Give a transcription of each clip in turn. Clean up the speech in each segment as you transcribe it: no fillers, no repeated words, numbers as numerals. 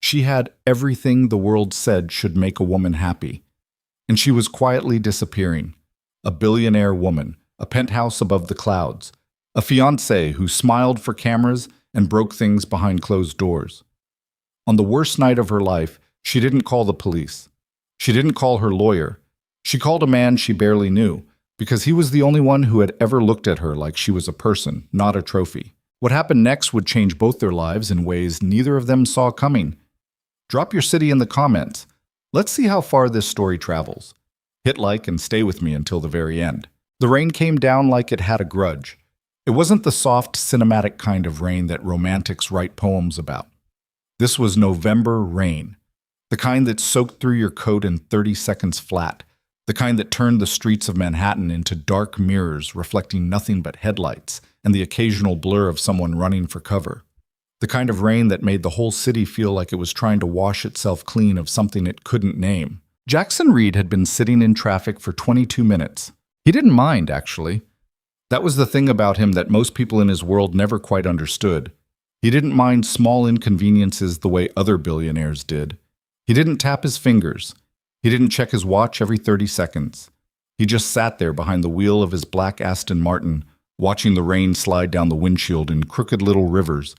She had everything the world said should make a woman happy. And she was quietly disappearing. A billionaire woman, a penthouse above the clouds, a fiancé who smiled for cameras and broke things behind closed doors. On the worst night of her life, she didn't call the police. She didn't call her lawyer. She called a man she barely knew, because he was the only one who had ever looked at her like she was a person, not a trophy. What happened next would change both their lives in ways neither of them saw coming. Drop your city in the comments. Let's see how far this story travels. Hit like and stay with me until the very end. The rain came down like it had a grudge. It wasn't the soft, cinematic kind of rain that romantics write poems about. This was November rain, the kind that soaked through your coat in 30 seconds flat, the kind that turned the streets of Manhattan into dark mirrors reflecting nothing but headlights and the occasional blur of someone running for cover. The kind of rain that made the whole city feel like it was trying to wash itself clean of something it couldn't name. Jackson Reed had been sitting in traffic for 22 minutes. He didn't mind, actually. That was the thing about him that most people in his world never quite understood. He didn't mind small inconveniences the way other billionaires did. He didn't tap his fingers. He didn't check his watch every 30 seconds. He just sat there behind the wheel of his black Aston Martin, watching the rain slide down the windshield in crooked little rivers,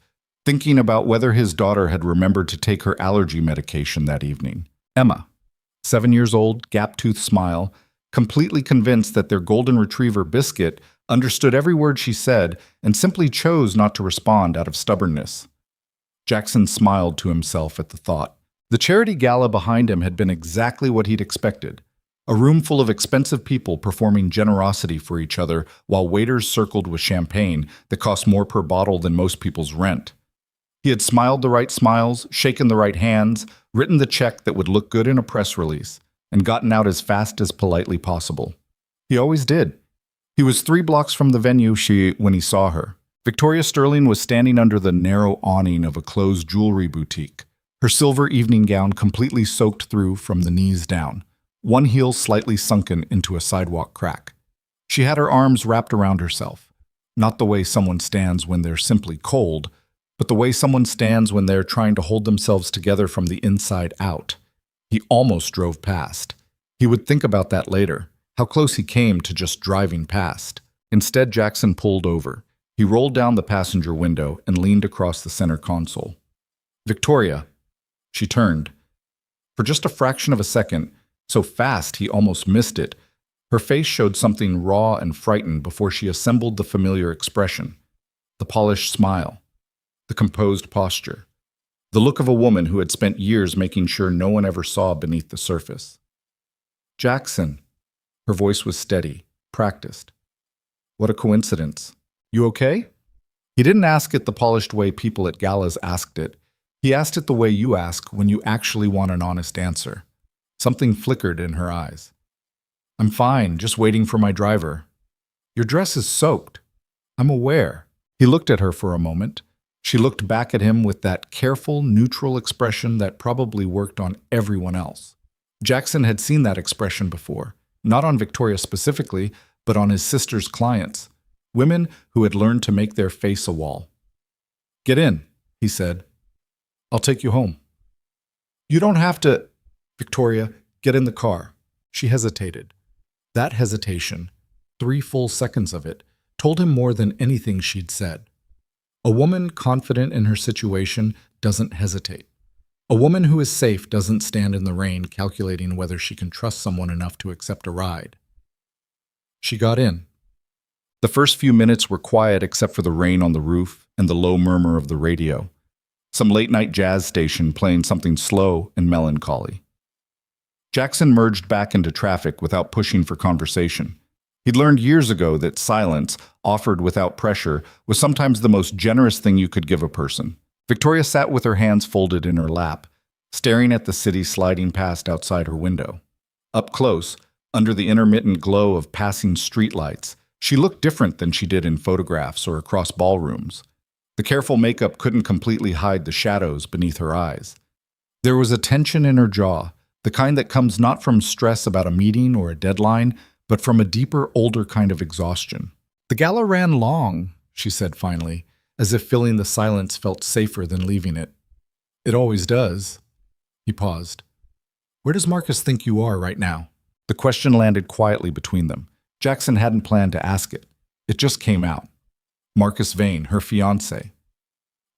thinking about whether his daughter had remembered to take her allergy medication that evening. Emma, 7 years old, gap-toothed smile, completely convinced that their golden retriever Biscuit understood every word she said and simply chose not to respond out of stubbornness. Jackson smiled to himself at the thought. The charity gala behind him had been exactly what he'd expected. A room full of expensive people performing generosity for each other while waiters circled with champagne that cost more per bottle than most people's rent. He had smiled the right smiles, shaken the right hands, written the check that would look good in a press release, and gotten out as fast as politely possible. He always did. He was 3 blocks from the venue when he saw her. Victoria Sterling was standing under the narrow awning of a closed jewelry boutique, her silver evening gown completely soaked through from the knees down, one heel slightly sunken into a sidewalk crack. She had her arms wrapped around herself, not the way someone stands when they're simply cold, but the way someone stands when they're trying to hold themselves together from the inside out. He almost drove past. He would think about that later, how close he came to just driving past. Instead, Jackson pulled over. He rolled down the passenger window and leaned across the center console. Victoria. She turned. For just a fraction of a second, so fast he almost missed it, her face showed something raw and frightened before she assembled the familiar expression. The polished smile. The composed posture. The look of a woman who had spent years making sure no one ever saw beneath the surface. Jackson. Her voice was steady, practiced. What a coincidence. You okay? He didn't ask it the polished way people at galas asked it. He asked it the way you ask when you actually want an honest answer. Something flickered in her eyes. I'm fine, just waiting for my driver. Your dress is soaked. I'm aware. He looked at her for a moment. She looked back at him with that careful, neutral expression that probably worked on everyone else. Jackson had seen that expression before, not on Victoria specifically, but on his sister's clients, women who had learned to make their face a wall. Get in, he said. I'll take you home. You don't have to. Victoria, get in the car. She hesitated. That hesitation, 3 full seconds of it, told him more than anything she'd said. A woman confident in her situation doesn't hesitate. A woman who is safe doesn't stand in the rain calculating whether she can trust someone enough to accept a ride. She got in. The first few minutes were quiet except for the rain on the roof and the low murmur of the radio. Some late-night jazz station playing something slow and melancholy. Jackson merged back into traffic without pushing for conversation. He'd learned years ago that silence, offered without pressure, was sometimes the most generous thing you could give a person. Victoria sat with her hands folded in her lap, staring at the city sliding past outside her window. Up close, under the intermittent glow of passing streetlights, she looked different than she did in photographs or across ballrooms. The careful makeup couldn't completely hide the shadows beneath her eyes. There was a tension in her jaw, the kind that comes not from stress about a meeting or a deadline, but from a deeper, older kind of exhaustion. The gala ran long, she said finally, as if filling the silence felt safer than leaving it. It always does. He paused. Where does Marcus think you are right now? The question landed quietly between them. Jackson hadn't planned to ask it. It just came out. Marcus Vane, her fiancé.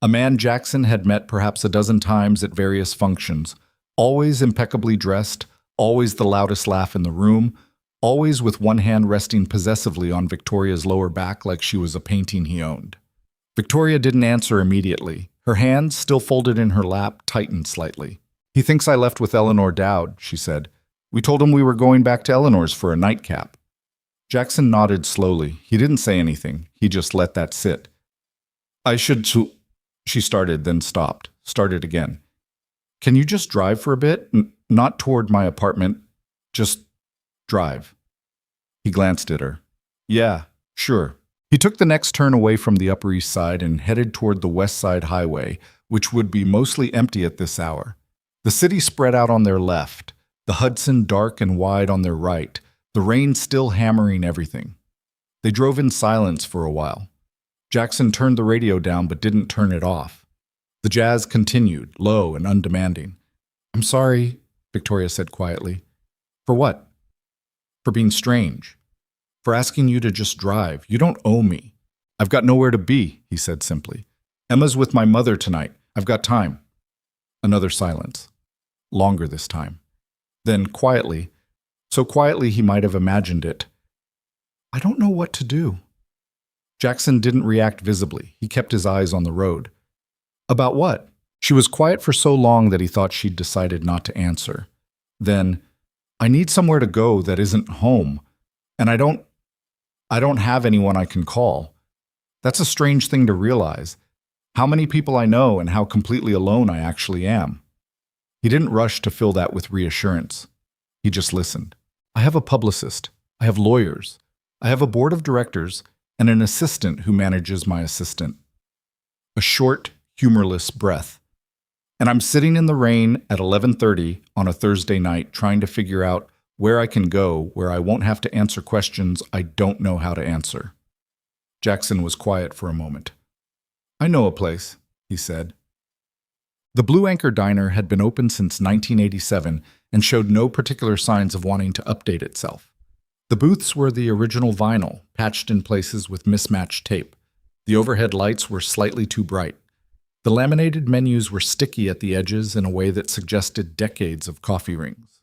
A man Jackson had met perhaps a dozen times at various functions, always impeccably dressed, always the loudest laugh in the room, always with one hand resting possessively on Victoria's lower back like she was a painting he owned. Victoria didn't answer immediately. Her hands, still folded in her lap, tightened slightly. He thinks I left with Eleanor Dowd, she said. We told him we were going back to Eleanor's for a nightcap. Jackson nodded slowly. He didn't say anything. He just let that sit. I should... She started, then stopped. Started again. Can you just drive for a bit? Not toward my apartment. Just drive. He glanced at her. Yeah, sure. He took the next turn away from the Upper East Side and headed toward the West Side Highway, which would be mostly empty at this hour. The city spread out on their left, the Hudson dark and wide on their right, the rain still hammering everything. They drove in silence for a while. Jackson turned the radio down but didn't turn it off. The jazz continued, low and undemanding. I'm sorry, Victoria said quietly. For what? For being strange. For asking you to just drive. You don't owe me. I've got nowhere to be, he said simply. Emma's with my mother tonight. I've got time. Another silence. Longer this time. Then quietly, so quietly he might have imagined it. I don't know what to do. Jackson didn't react visibly. He kept his eyes on the road. About what? She was quiet for so long that he thought she'd decided not to answer. Then, I need somewhere to go that isn't home, and I don't have anyone I can call. That's a strange thing to realize. How many people I know and how completely alone I actually am. He didn't rush to fill that with reassurance. He just listened. I have a publicist. I have lawyers. I have a board of directors and an assistant who manages my assistant. A short, humorless breath. And I'm sitting in the rain at 11:30 on a Thursday night trying to figure out where I can go where I won't have to answer questions I don't know how to answer. Jackson was quiet for a moment. I know a place, he said. The Blue Anchor Diner had been open since 1987 and showed no particular signs of wanting to update itself. The booths were the original vinyl, patched in places with mismatched tape. The overhead lights were slightly too bright. The laminated menus were sticky at the edges in a way that suggested decades of coffee rings.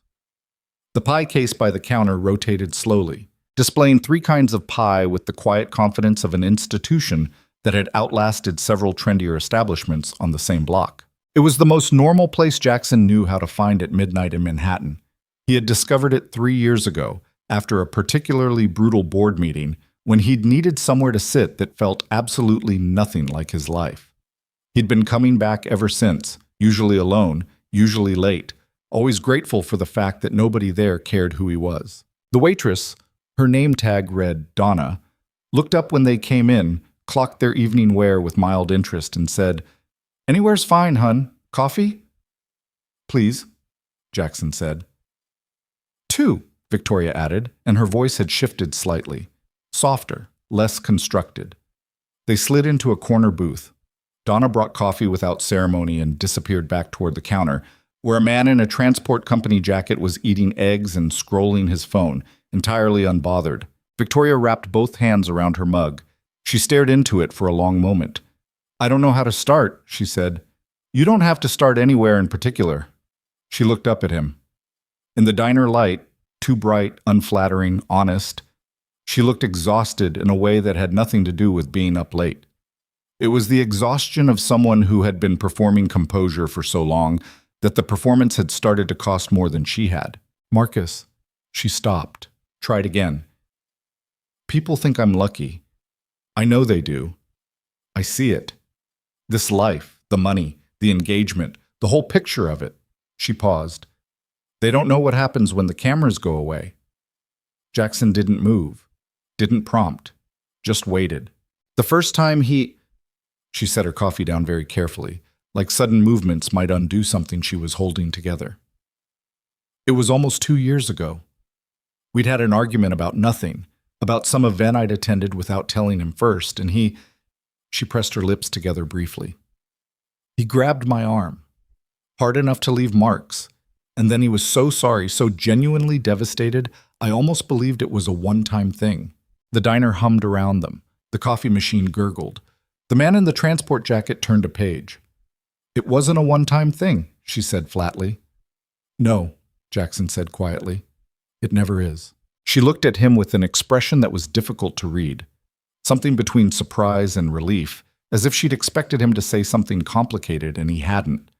The pie case by the counter rotated slowly, displaying 3 kinds of pie with the quiet confidence of an institution that had outlasted several trendier establishments on the same block. It was the most normal place Jackson knew how to find at midnight in Manhattan. He had discovered it 3 years ago, after a particularly brutal board meeting, when he'd needed somewhere to sit that felt absolutely nothing like his life. He'd been coming back ever since, usually alone, usually late, always grateful for the fact that nobody there cared who he was. The waitress, her name tag read Donna, looked up when they came in, clocked their evening wear with mild interest, and said, Anywhere's fine, hun. Coffee? Please, Jackson said. 2, Victoria added, and her voice had shifted slightly. Softer, less constructed. They slid into a corner booth. Donna brought coffee without ceremony and disappeared back toward the counter, where a man in a transport company jacket was eating eggs and scrolling his phone, entirely unbothered. Victoria wrapped both hands around her mug. She stared into it for a long moment. I don't know how to start, she said. You don't have to start anywhere in particular. She looked up at him. In the diner light, too bright, unflattering, honest, she looked exhausted in a way that had nothing to do with being up late. It was the exhaustion of someone who had been performing composure for so long that the performance had started to cost more than she had. Marcus, she stopped, tried again. People think I'm lucky. I know they do. I see it. This life, the money, the engagement, the whole picture of it. She paused. They don't know what happens when the cameras go away. Jackson didn't move, didn't prompt, just waited. The first time She set her coffee down very carefully, like sudden movements might undo something she was holding together. It was almost 2 years ago. We'd had an argument about nothing, about some event I'd attended without telling him first, and She pressed her lips together briefly. He grabbed my arm. hard enough to leave marks. And then he was so sorry, so genuinely devastated, I almost believed it was a one-time thing. The diner hummed around them. The coffee machine gurgled. The man in the transport jacket turned a page. "It wasn't a one-time thing," she said flatly. "No," Jackson said quietly. "It never is." She looked at him with an expression that was difficult to read, something between surprise and relief, as if she'd expected him to say something complicated and he hadn't.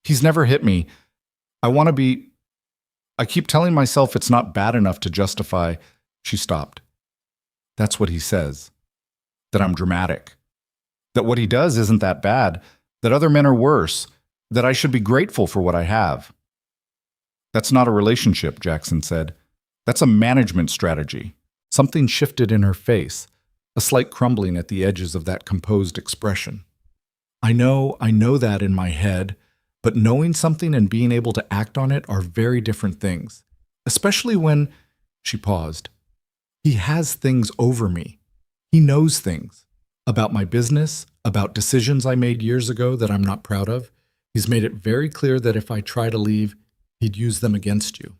"He's never hit me. I keep telling myself it's not bad enough to justify—" She stopped. "That's what he says. That I'm dramatic. That what he does isn't that bad. That other men are worse. That I should be grateful for what I have." "That's not a relationship," Jackson said. "That's a management strategy." Something shifted in her face, a slight crumbling at the edges of that composed expression. I know that in my head, but knowing something and being able to act on it are very different things, especially when—" She paused. "He has things over me. He knows things. About my business, about decisions I made years ago that I'm not proud of. He's made it very clear that if I try to leave, he'd use them against you."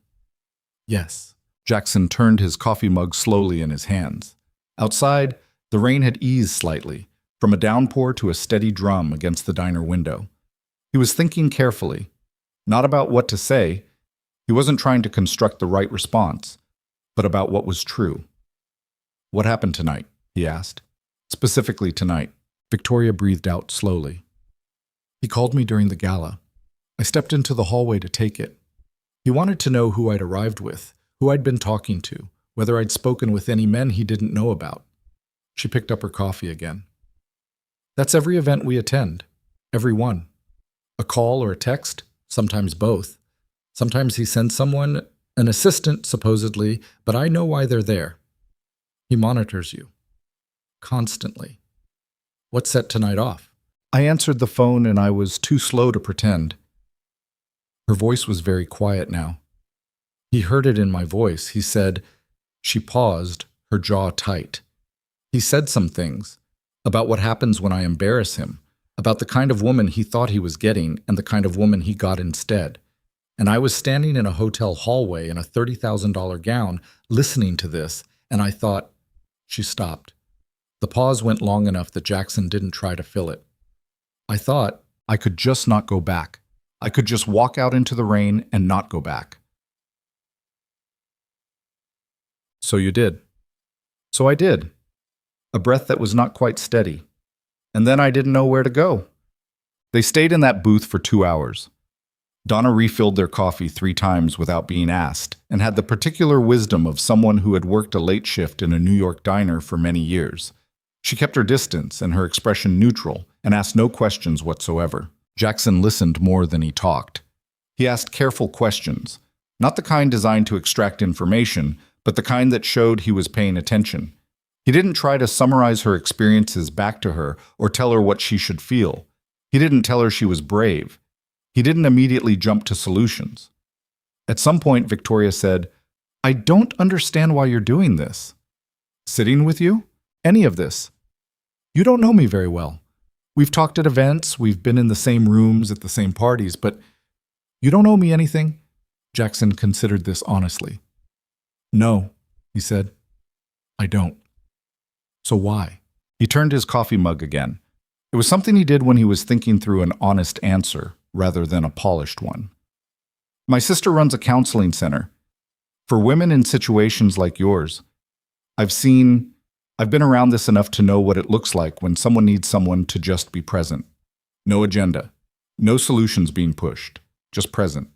"Yes." Jackson turned his coffee mug slowly in his hands. Outside, the rain had eased slightly, from a downpour to a steady drum against the diner window. He was thinking carefully, not about what to say. He wasn't trying to construct the right response, but about what was true. "What happened tonight?" he asked. "Specifically tonight." Victoria breathed out slowly. "He called me during the gala. I stepped into the hallway to take it. He wanted to know who I'd arrived with, who I'd been talking to, whether I'd spoken with any men he didn't know about." She picked up her coffee again. "That's every event we attend. Every one. A call or a text, sometimes both. Sometimes he sends someone, an assistant supposedly, but I know why they're there. He monitors you. Constantly. What set tonight off?" I answered the phone and I was too slow to pretend. Her voice was very quiet now. He heard it in my voice. He said— She paused, her jaw tight. He said some things about what happens when I embarrass him, about the kind of woman he thought he was getting and the kind of woman he got instead. And I was standing in a hotel hallway in a $30,000 gown listening to this, and I thought— She stopped. The pause went long enough that Jackson didn't try to fill it. I thought I could just not go back. I could just walk out into the rain and not go back. "So you did." "So I did." A breath that was not quite steady. And then I didn't know where to go. They stayed in that booth for 2 hours. Donna refilled their coffee 3 times without being asked, and had the particular wisdom of someone who had worked a late shift in a New York diner for many years. She kept her distance and her expression neutral, and asked no questions whatsoever. Jackson listened more than he talked. He asked careful questions, not the kind designed to extract information, but the kind that showed he was paying attention. He didn't try to summarize her experiences back to her or tell her what she should feel. He didn't tell her she was brave. He didn't immediately jump to solutions. At some point, Victoria said, "I don't understand why you're doing this." "Sitting with you? Any of this? You don't know me very well. We've talked at events, we've been in the same rooms at the same parties, but you don't owe me anything?" Jackson considered this honestly. "No," he said. "I don't." "So why?" He turned his coffee mug again. It was something he did when he was thinking through an honest answer rather than a polished one. "My sister runs a counseling center. For women in situations like yours. I've been around this enough to know what it looks like when someone needs someone to just be present. No agenda. No solutions being pushed. Just present.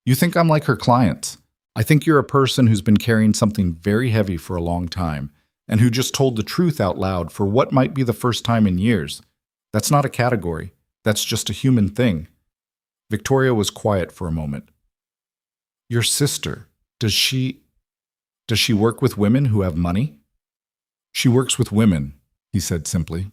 You think I'm like her clients. I think you're a person who's been carrying something very heavy for a long time, and who just told the truth out loud for what might be the first time in years. That's not a category. That's just a human thing." Victoria was quiet for a moment. "Your sister, does she work with women who have money?" "She works with women," he said simply.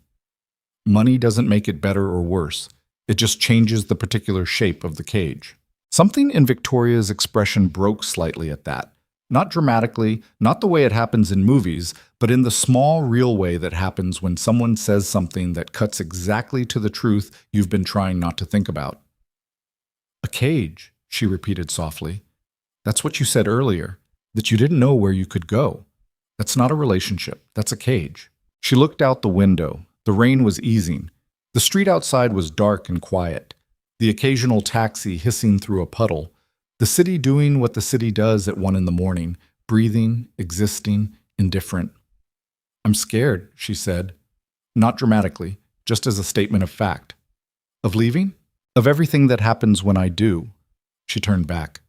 "Money doesn't make it better or worse. It just changes the particular shape of the cage." Something in Victoria's expression broke slightly at that. Not dramatically, not the way it happens in movies, but in the small, real way that happens when someone says something that cuts exactly to the truth you've been trying not to think about. cage, she repeated softly. That's what you said earlier, that you didn't know where you could go. That's not a relationship. That's a cage. She looked out the window. The rain was easing. The street outside was dark and quiet. The occasional taxi hissing through a puddle. The city doing what the city does at 1 in the morning, breathing, existing, indifferent. I'm scared, she said. Not dramatically, just as a statement of fact. Of leaving? Of everything that happens when I do. She turned back.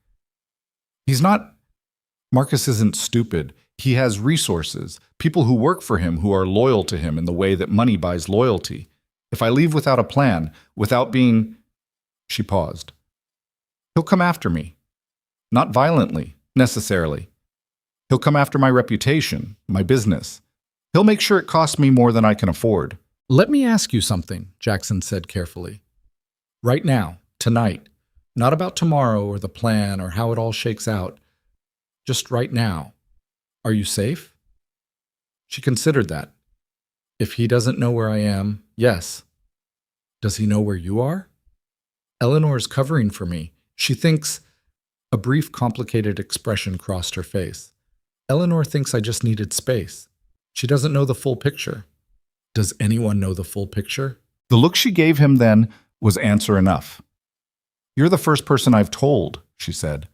Marcus isn't stupid. He has resources, people who work for him who are loyal to him in the way that money buys loyalty. If I leave without a plan, without being... She paused. He'll come after me. Not violently, necessarily. He'll come after my reputation, my business. He'll make sure it costs me more than I can afford. Let me ask you something, Jackson said carefully. Right now, tonight, not about tomorrow or the plan or how it all shakes out. Just right now. Are you safe? She considered that. If he doesn't know where I am, yes. Does he know where you are? Eleanor's covering for me. She thinks... A brief, complicated expression crossed her face. Eleanor thinks I just needed space. She doesn't know the full picture. Does anyone know the full picture? The look she gave him then was answer enough. You're the first person I've told, she said.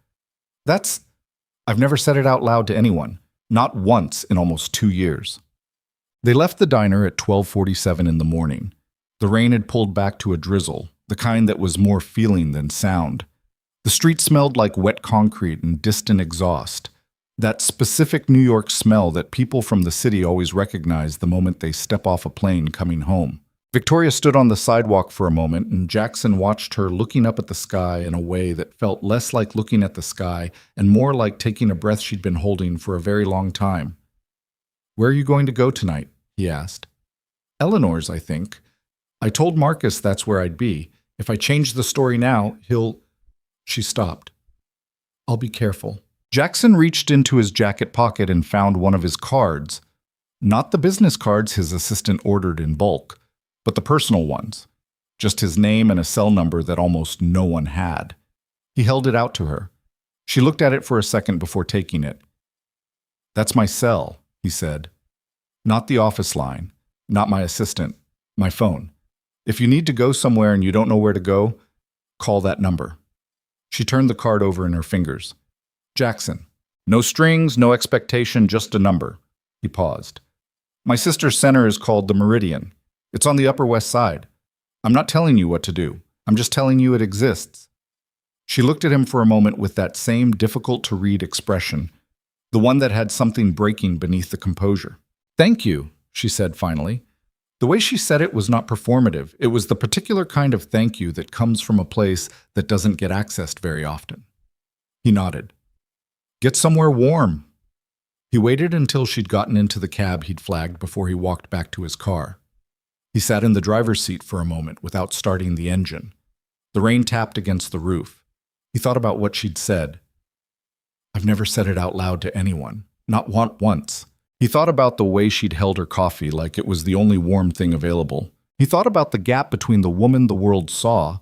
I've never said it out loud to anyone. Not once in almost 2 years. They left the diner at 12:47 in the morning. The rain had pulled back to a drizzle, the kind that was more feeling than sound. The street smelled like wet concrete and distant exhaust, that specific New York smell that people from the city always recognize the moment they step off a plane coming home. Victoria stood on the sidewalk for a moment, and Jackson watched her looking up at the sky in a way that felt less like looking at the sky and more like taking a breath she'd been holding for a very long time. Where are you going to go tonight? He asked. Eleanor's, I think. I told Marcus that's where I'd be. If I change the story now, he'll... She stopped. I'll be careful. Jackson reached into his jacket pocket and found one of his cards. Not the business cards his assistant ordered in bulk, but the personal ones. Just his name and a cell number that almost no one had. He held it out to her. She looked at it for a second before taking it. That's my cell, he said. Not the office line, not my assistant, my phone. If you need to go somewhere and you don't know where to go, call that number. She turned the card over in her fingers. Jackson. No strings, no expectation, just a number. He paused. My sister's center is called the Meridian. It's on the Upper West Side. I'm not telling you what to do. I'm just telling you it exists. She looked at him for a moment with that same difficult-to-read expression, the one that had something breaking beneath the composure. Thank you, she said finally. The way she said it was not performative. It was the particular kind of thank you that comes from a place that doesn't get accessed very often. He nodded. Get somewhere warm. He waited until she'd gotten into the cab he'd flagged before he walked back to his car. He sat in the driver's seat for a moment without starting the engine. The rain tapped against the roof. He thought about what she'd said. I've never said it out loud to anyone. Not once. He thought about the way she'd held her coffee like it was the only warm thing available. He thought about the gap between the woman the world saw,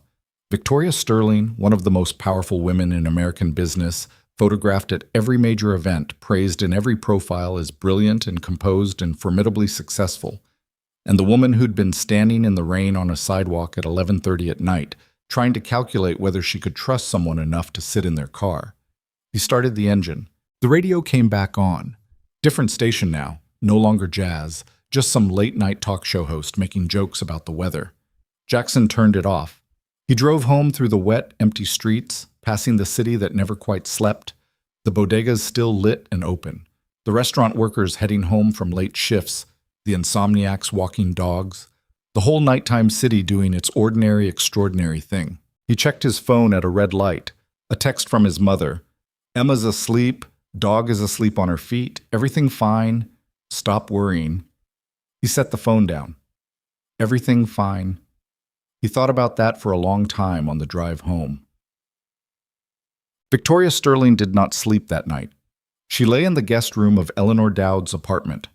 Victoria Sterling, one of the most powerful women in American business, photographed at every major event, praised in every profile as brilliant and composed and formidably successful, and the woman who'd been standing in the rain on a sidewalk at 11:30 at night, trying to calculate whether she could trust someone enough to sit in their car. He started the engine. The radio came back on. Different station now, no longer jazz, just some late-night talk show host making jokes about the weather. Jackson turned it off. He drove home through the wet, empty streets, passing the city that never quite slept, the bodegas still lit and open, the restaurant workers heading home from late shifts, the insomniacs walking dogs, the whole nighttime city doing its ordinary, extraordinary thing. He checked his phone at a red light, a text from his mother. Emma's asleep. Dog is asleep on her feet. Everything fine. Stop worrying. He set the phone down. Everything fine. He thought about that for a long time on the drive home. Victoria Sterling did not sleep that night. She lay in the guest room of Eleanor Dowd's apartment.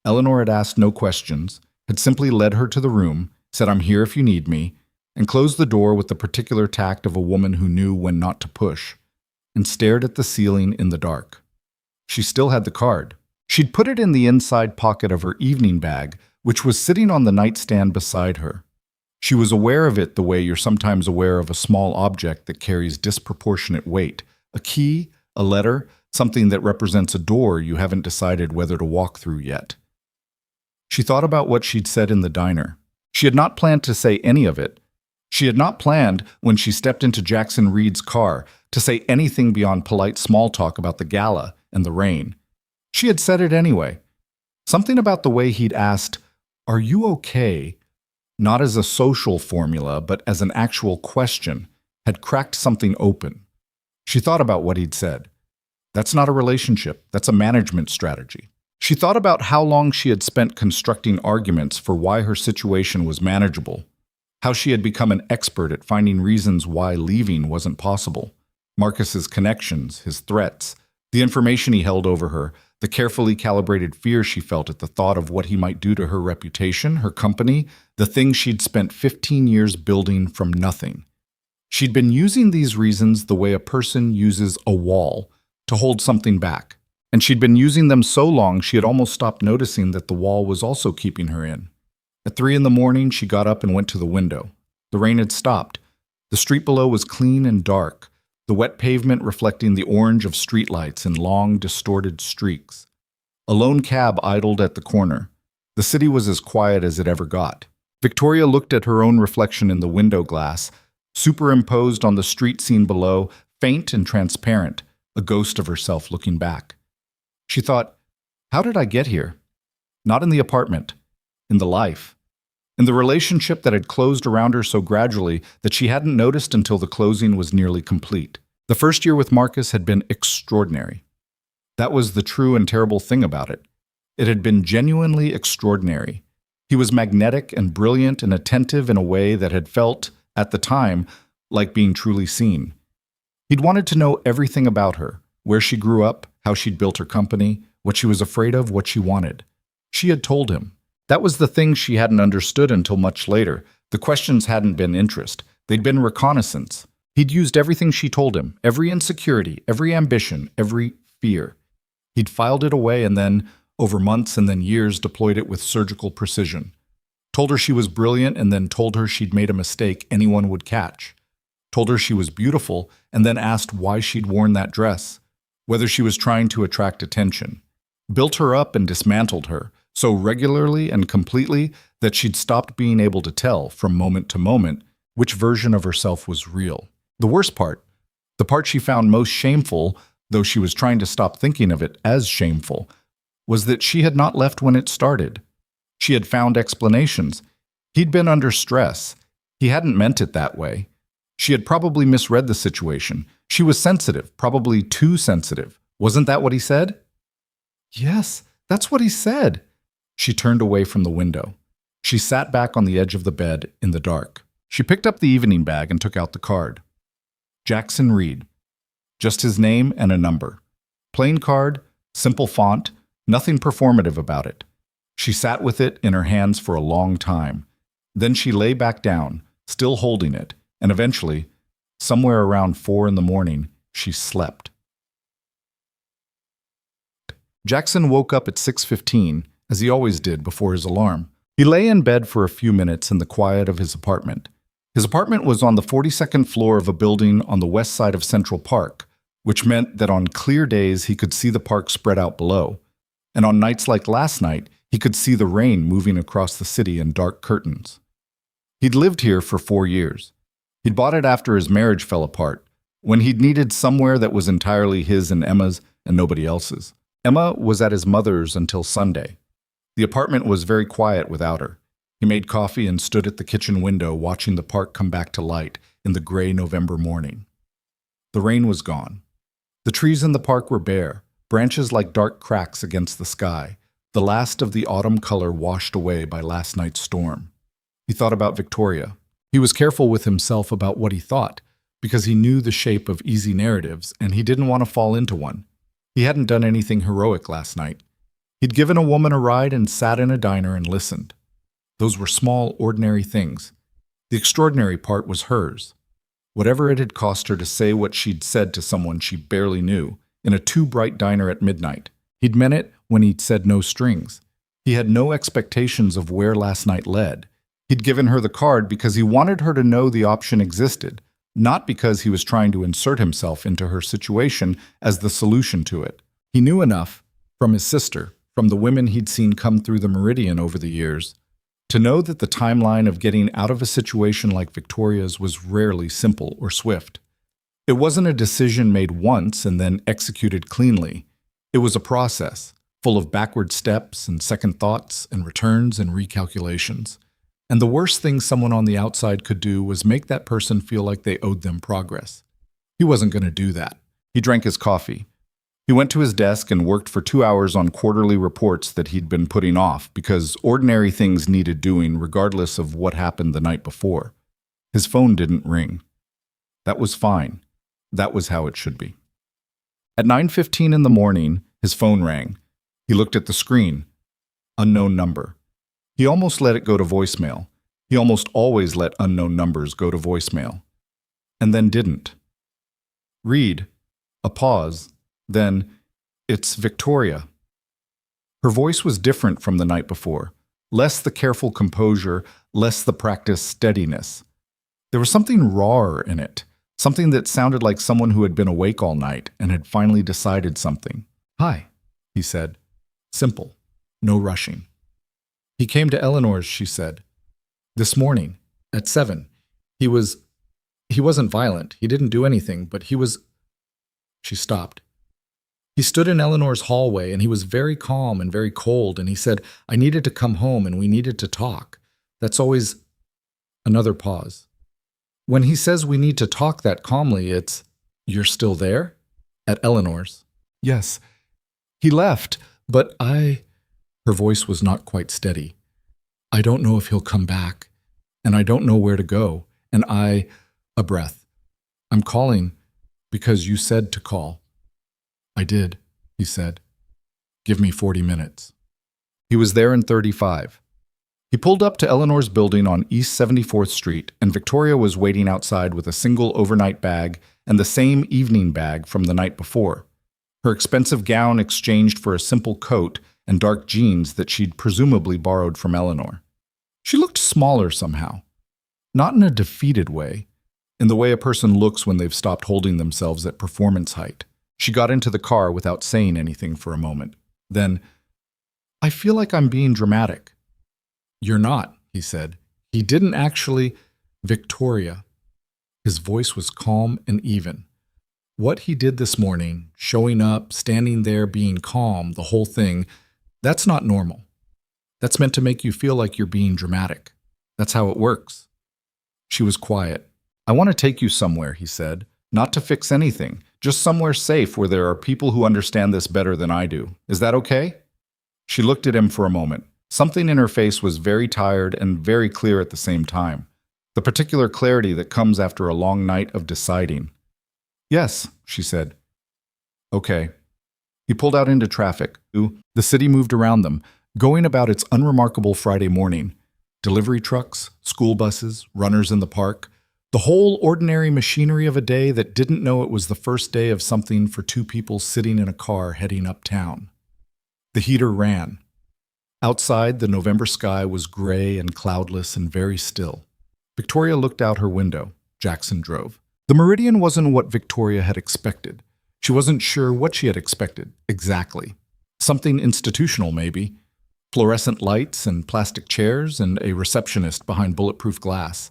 Eleanor had asked no questions, had simply led her to the room, said, "I'm here if you need me," and closed the door with the particular tact of a woman who knew when not to push, and stared at the ceiling in the dark. She still had the card. She'd put it in the inside pocket of her evening bag, which was sitting on the nightstand beside her. She was aware of it the way you're sometimes aware of a small object that carries disproportionate weight, a key, a letter, something that represents a door you haven't decided whether to walk through yet. She thought about what she'd said in the diner. She had not planned to say any of it. She had not planned, when she stepped into Jackson Reed's car, to say anything beyond polite small talk about the gala and the rain. She had said it anyway. Something about the way he'd asked, "Are you okay?" not as a social formula, but as an actual question, had cracked something open. She thought about what he'd said. That's not a relationship, that's a management strategy. She thought about how long she had spent constructing arguments for why her situation was manageable, how she had become an expert at finding reasons why leaving wasn't possible. Marcus's connections, his threats, the information he held over her, the carefully calibrated fear she felt at the thought of what he might do to her reputation, her company, the things she'd spent 15 years building from nothing. She'd been using these reasons the way a person uses a wall, to hold something back. And she'd been using them so long she had almost stopped noticing that the wall was also keeping her in. At 3 a.m, she got up and went to the window. The rain had stopped. The street below was clean and dark, the wet pavement reflecting the orange of streetlights in long, distorted streaks. A lone cab idled at the corner. The city was as quiet as it ever got. Victoria looked at her own reflection in the window glass, superimposed on the street scene below, faint and transparent, a ghost of herself looking back. She thought, how did I get here? Not in the apartment, in the life. In the relationship that had closed around her so gradually that she hadn't noticed until the closing was nearly complete. The first year with Marcus had been extraordinary. That was the true and terrible thing about it. It had been genuinely extraordinary. He was magnetic and brilliant and attentive in a way that had felt, at the time, like being truly seen. He'd wanted to know everything about her, where she grew up, how she'd built her company, what she was afraid of, what she wanted. She had told him. That was the thing she hadn't understood until much later. The questions hadn't been interest. They'd been reconnaissance. He'd used everything she told him, every insecurity, every ambition, every fear. He'd filed it away and then, over months and then years, deployed it with surgical precision. Told her she was brilliant and then told her she'd made a mistake anyone would catch. Told her she was beautiful and then asked why she'd worn that dress, whether she was trying to attract attention. Built her up and dismantled her, so regularly and completely that she'd stopped being able to tell, from moment to moment, which version of herself was real. The worst part, the part she found most shameful, though she was trying to stop thinking of it as shameful, was that she had not left when it started. She had found explanations. He'd been under stress. He hadn't meant it that way. She had probably misread the situation. She was sensitive, probably too sensitive. Wasn't that what he said? Yes, that's what he said. She turned away from the window. She sat back on the edge of the bed in the dark. She picked up the evening bag and took out the card. Jackson Reed. Just his name and a number. Plain card, simple font, nothing performative about it. She sat with it in her hands for a long time. Then she lay back down, still holding it, and eventually, somewhere around 4 a.m, she slept. Jackson woke up at 6:15, as he always did before his alarm. He lay in bed for a few minutes in the quiet of his apartment. His apartment was on the 42nd floor of a building on the west side of Central Park, which meant that on clear days he could see the park spread out below. And on nights like last night, he could see the rain moving across the city in dark curtains. He'd lived here for 4 years. He'd bought it after his marriage fell apart, when he'd needed somewhere that was entirely his and Emma's and nobody else's. Emma was at his mother's until Sunday. The apartment was very quiet without her. He made coffee and stood at the kitchen window watching the park come back to light in the gray November morning. The rain was gone. The trees in the park were bare, branches like dark cracks against the sky, the last of the autumn color washed away by last night's storm. He thought about Victoria. He was careful with himself about what he thought, because he knew the shape of easy narratives and he didn't want to fall into one. He hadn't done anything heroic last night. He'd given a woman a ride and sat in a diner and listened. Those were small, ordinary things. The extraordinary part was hers. Whatever it had cost her to say what she'd said to someone she barely knew, in a too-bright diner at midnight. He'd meant it when he'd said no strings. He had no expectations of where last night led. He'd given her the card because he wanted her to know the option existed, not because he was trying to insert himself into her situation as the solution to it. He knew enough, from his sister, from the women he'd seen come through the Meridian over the years, to know that the timeline of getting out of a situation like Victoria's was rarely simple or swift. It wasn't a decision made once and then executed cleanly. It was a process, full of backward steps and second thoughts and returns and recalculations. And the worst thing someone on the outside could do was make that person feel like they owed them progress. He wasn't going to do that. He drank his coffee. He went to his desk and worked for 2 hours on quarterly reports that he'd been putting off because ordinary things needed doing regardless of what happened the night before. His phone didn't ring. That was fine. That was how it should be. At 9:15 in the morning, his phone rang. He looked at the screen. Unknown number. He almost let it go to voicemail. He almost always let unknown numbers go to voicemail. And then didn't. Read. A pause. Then, it's Victoria. Her voice was different from the night before. Less the careful composure, less the practiced steadiness. There was something rawer in it. Something that sounded like someone who had been awake all night and had finally decided something. "Hi," he said. Simple. No rushing. "He came to Eleanor's," she said. "This morning, at 7. He wasn't violent. He didn't do anything, but he was..." She stopped. "He stood in Eleanor's hallway, and he was very calm and very cold, and he said, 'I needed to come home, and we needed to talk.' That's always..." Another pause. "When he says we need to talk that calmly, it's..." "You're still there?" "At Eleanor's." "Yes. He left, but I..." Her voice was not quite steady. "I don't know if he'll come back, and I don't know where to go, and I..." A breath. "I'm calling because you said to call." "I did," he said. "Give me 40 minutes." He was there in 35. He pulled up to Eleanor's building on East 74th Street, and Victoria was waiting outside with a single overnight bag and the same evening bag from the night before. Her expensive gown exchanged for a simple coat and dark jeans that she'd presumably borrowed from Eleanor. She looked smaller somehow. Not in a defeated way, in the way a person looks when they've stopped holding themselves at performance height. She got into the car without saying anything for a moment. Then, "I feel like I'm being dramatic." "You're not," he said. He didn't actually... "Victoria." His voice was calm and even. What he did this morning, showing up, standing there, being calm, the whole thing, that's not normal. That's meant to make you feel like you're being dramatic. That's how it works. She was quiet. "I want to take you somewhere," he said. "Not to fix anything, just somewhere safe where there are people who understand this better than I do. Is that okay?" She looked at him for a moment. Something in her face was very tired and very clear at the same time. The particular clarity that comes after a long night of deciding. "Yes," she said. "Okay." He pulled out into traffic. The city moved around them, going about its unremarkable Friday morning. Delivery trucks, school buses, runners in the park. The whole ordinary machinery of a day that didn't know it was the first day of something for two people sitting in a car heading uptown. The heater ran. Outside, the November sky was gray and cloudless and very still. Victoria looked out her window. Jackson drove. The Meridian wasn't what Victoria had expected. She wasn't sure what she had expected, exactly. Something institutional, maybe. Fluorescent lights and plastic chairs and a receptionist behind bulletproof glass.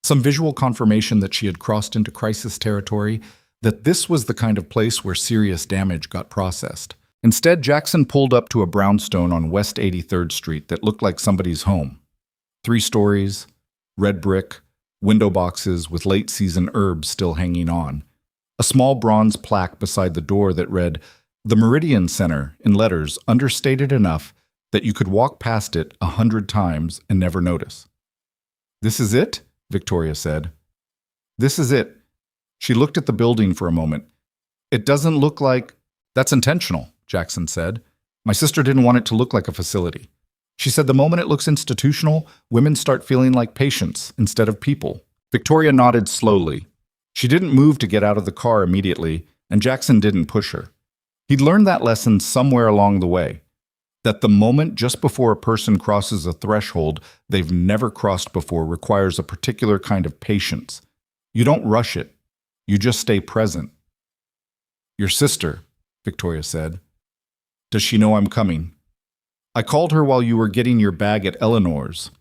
Some visual confirmation that she had crossed into crisis territory, that this was the kind of place where serious damage got processed. Instead, Jackson pulled up to a brownstone on West 83rd Street that looked like somebody's home. 3 stories, red brick, window boxes with late-season herbs still hanging on. A small bronze plaque beside the door that read, "The Meridian Center," in letters understated enough that you could walk past it 100 times and never notice. "This is it?" Victoria said. "This is it." She looked at the building for a moment. "It doesn't look like..." "That's intentional," Jackson said. "My sister didn't want it to look like a facility. She said the moment it looks institutional, women start feeling like patients instead of people. Victoria nodded slowly. She didn't move to get out of the car immediately, and Jackson didn't push her. He'd learned that lesson somewhere along the way, that the moment just before a person crosses a threshold they've never crossed before requires a particular kind of patience. You don't rush it. You just stay present. "Your sister," Victoria said. "Does she know I'm coming?" "I called her while you were getting your bag at Eleanor's."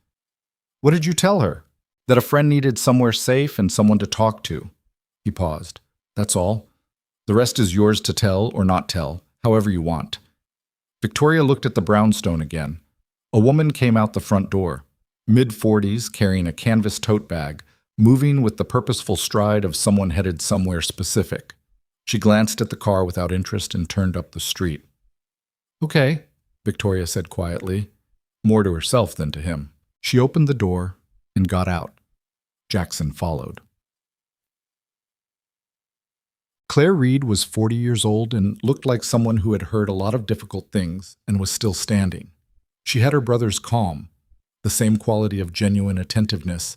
"What did you tell her?" "That a friend needed somewhere safe and someone to talk to." He paused. "That's all. The rest is yours to tell or not tell, however you want." Victoria looked at the brownstone again. A woman came out the front door, mid-40s, carrying a canvas tote bag, moving with the purposeful stride of someone headed somewhere specific. She glanced at the car without interest and turned up the street. "Okay," Victoria said quietly, more to herself than to him. She opened the door and got out. Jackson followed. Claire Reed was 40 years old and looked like someone who had heard a lot of difficult things and was still standing. She had her brother's calm, the same quality of genuine attentiveness,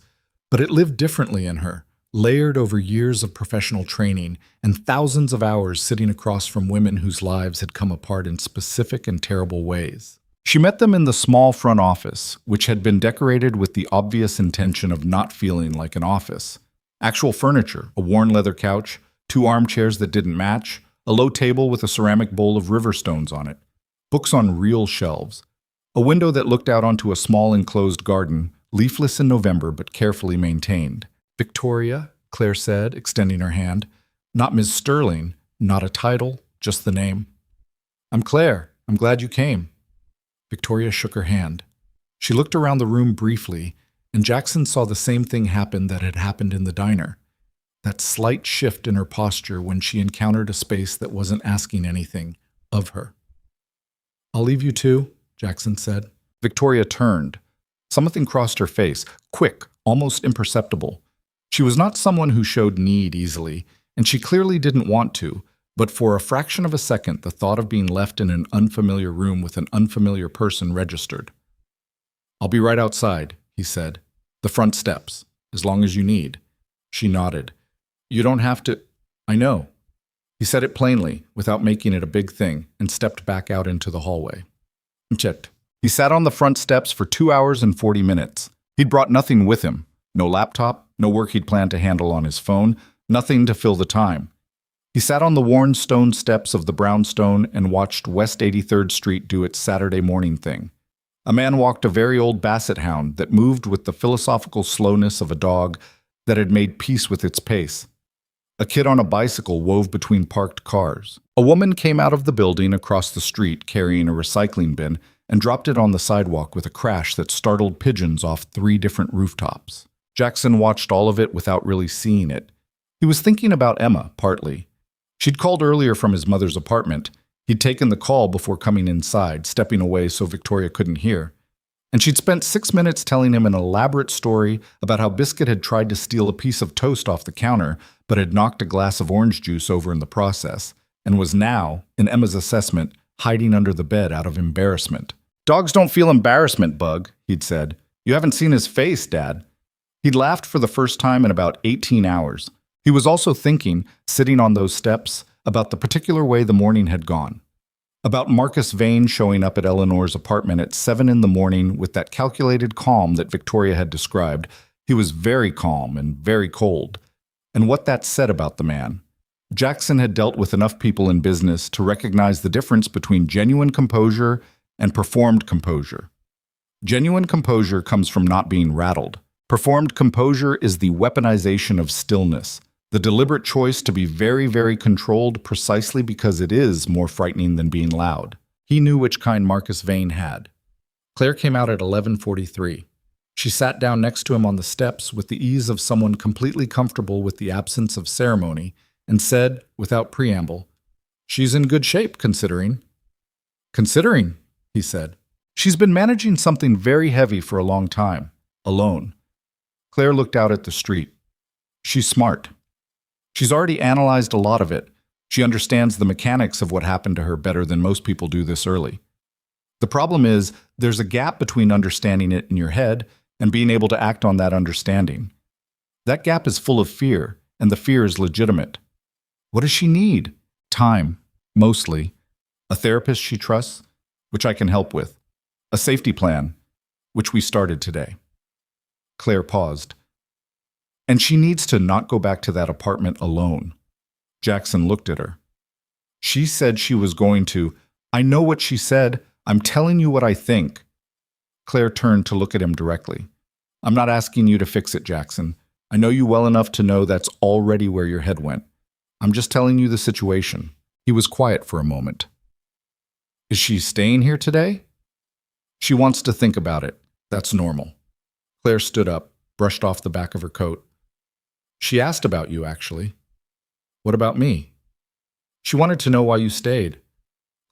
but it lived differently in her, layered over years of professional training and thousands of hours sitting across from women whose lives had come apart in specific and terrible ways. She met them in the small front office, which had been decorated with the obvious intention of not feeling like an office. Actual furniture, a worn leather couch, 2 armchairs that didn't match, a low table with a ceramic bowl of river stones on it, books on real shelves, a window that looked out onto a small enclosed garden, leafless in November but carefully maintained. "Victoria," Claire said, extending her hand. "Not Ms. Sterling, not a title, just the name." "I'm Claire. I'm glad you came." Victoria shook her hand. She looked around the room briefly, and Jackson saw the same thing happen that had happened in the diner. That slight shift in her posture when she encountered a space that wasn't asking anything of her. "I'll leave you too," Jackson said. Victoria turned. Something crossed her face, quick, almost imperceptible. She was not someone who showed need easily, and she clearly didn't want to, but for a fraction of a second the thought of being left in an unfamiliar room with an unfamiliar person registered. "I'll be right outside," he said. "The front steps, as long as you need." She nodded. "You don't have to—" "I know." He said it plainly, without making it a big thing, and stepped back out into the hallway. Checked. He sat on the front steps for 2 hours and 40 minutes. He'd brought nothing with him. No laptop, no work he'd planned to handle on his phone, nothing to fill the time. He sat on the worn stone steps of the brownstone and watched West 83rd Street do its Saturday morning thing. A man walked a very old basset hound that moved with the philosophical slowness of a dog that had made peace with its pace. A kid on a bicycle wove between parked cars. A woman came out of the building across the street carrying a recycling bin and dropped it on the sidewalk with a crash that startled pigeons off 3 different rooftops. Jackson watched all of it without really seeing it. He was thinking about Emma, partly. She'd called earlier from his mother's apartment. He'd taken the call before coming inside, stepping away so Victoria couldn't hear. And she'd spent 6 minutes telling him an elaborate story about how Biscuit had tried to steal a piece of toast off the counter, but had knocked a glass of orange juice over in the process, and was now, in Emma's assessment, hiding under the bed out of embarrassment. "Dogs don't feel embarrassment, Bug," he'd said. "You haven't seen his face, Dad." He'd laughed for the first time in about 18 hours. He was also thinking, sitting on those steps, about the particular way the morning had gone. About Marcus Vane showing up at Eleanor's apartment at 7 in the morning with that calculated calm that Victoria had described. He was very calm and very cold. And what that said about the man. Jackson had dealt with enough people in business to recognize the difference between genuine composure and performed composure. Genuine composure comes from not being rattled. Performed composure is the weaponization of stillness, the deliberate choice to be very, very controlled precisely because it is more frightening than being loud. He knew which kind Marcus Vane had. Claire came out at 11:43. She sat down next to him on the steps with the ease of someone completely comfortable with the absence of ceremony and said, without preamble, "She's in good shape, considering." "Considering," he said. "She's been managing something very heavy for a long time, alone." Claire looked out at the street. "She's smart. She's already analyzed a lot of it. She understands the mechanics of what happened to her better than most people do this early." The problem is, there's a gap between understanding it in your head and being able to act on that understanding. That gap is full of fear, and the fear is legitimate. What does she need? Time, mostly. A therapist she trusts, which I can help with. A safety plan, which we started today. Claire paused. And she needs to not go back to that apartment alone. Jackson looked at her. She said she was going to. I know what she said. I'm telling you what I think. Claire turned to look at him directly. I'm not asking you to fix it, Jackson. I know you well enough to know that's already where your head went. I'm just telling you the situation. He was quiet for a moment. Is she staying here today? She wants to think about it. That's normal. Claire stood up, brushed off the back of her coat. She asked about you, actually. What about me? She wanted to know why you stayed.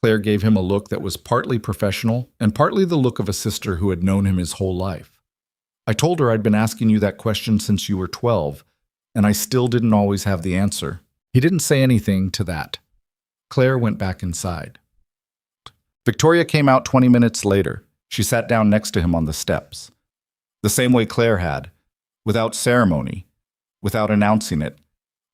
Claire gave him a look that was partly professional and partly the look of a sister who had known him his whole life. I told her I'd been asking you that question since you were 12, and I still didn't always have the answer. He didn't say anything to that. Claire went back inside. Victoria came out 20 minutes later. She sat down next to him on the steps. The same way Claire had, without ceremony, without announcing it.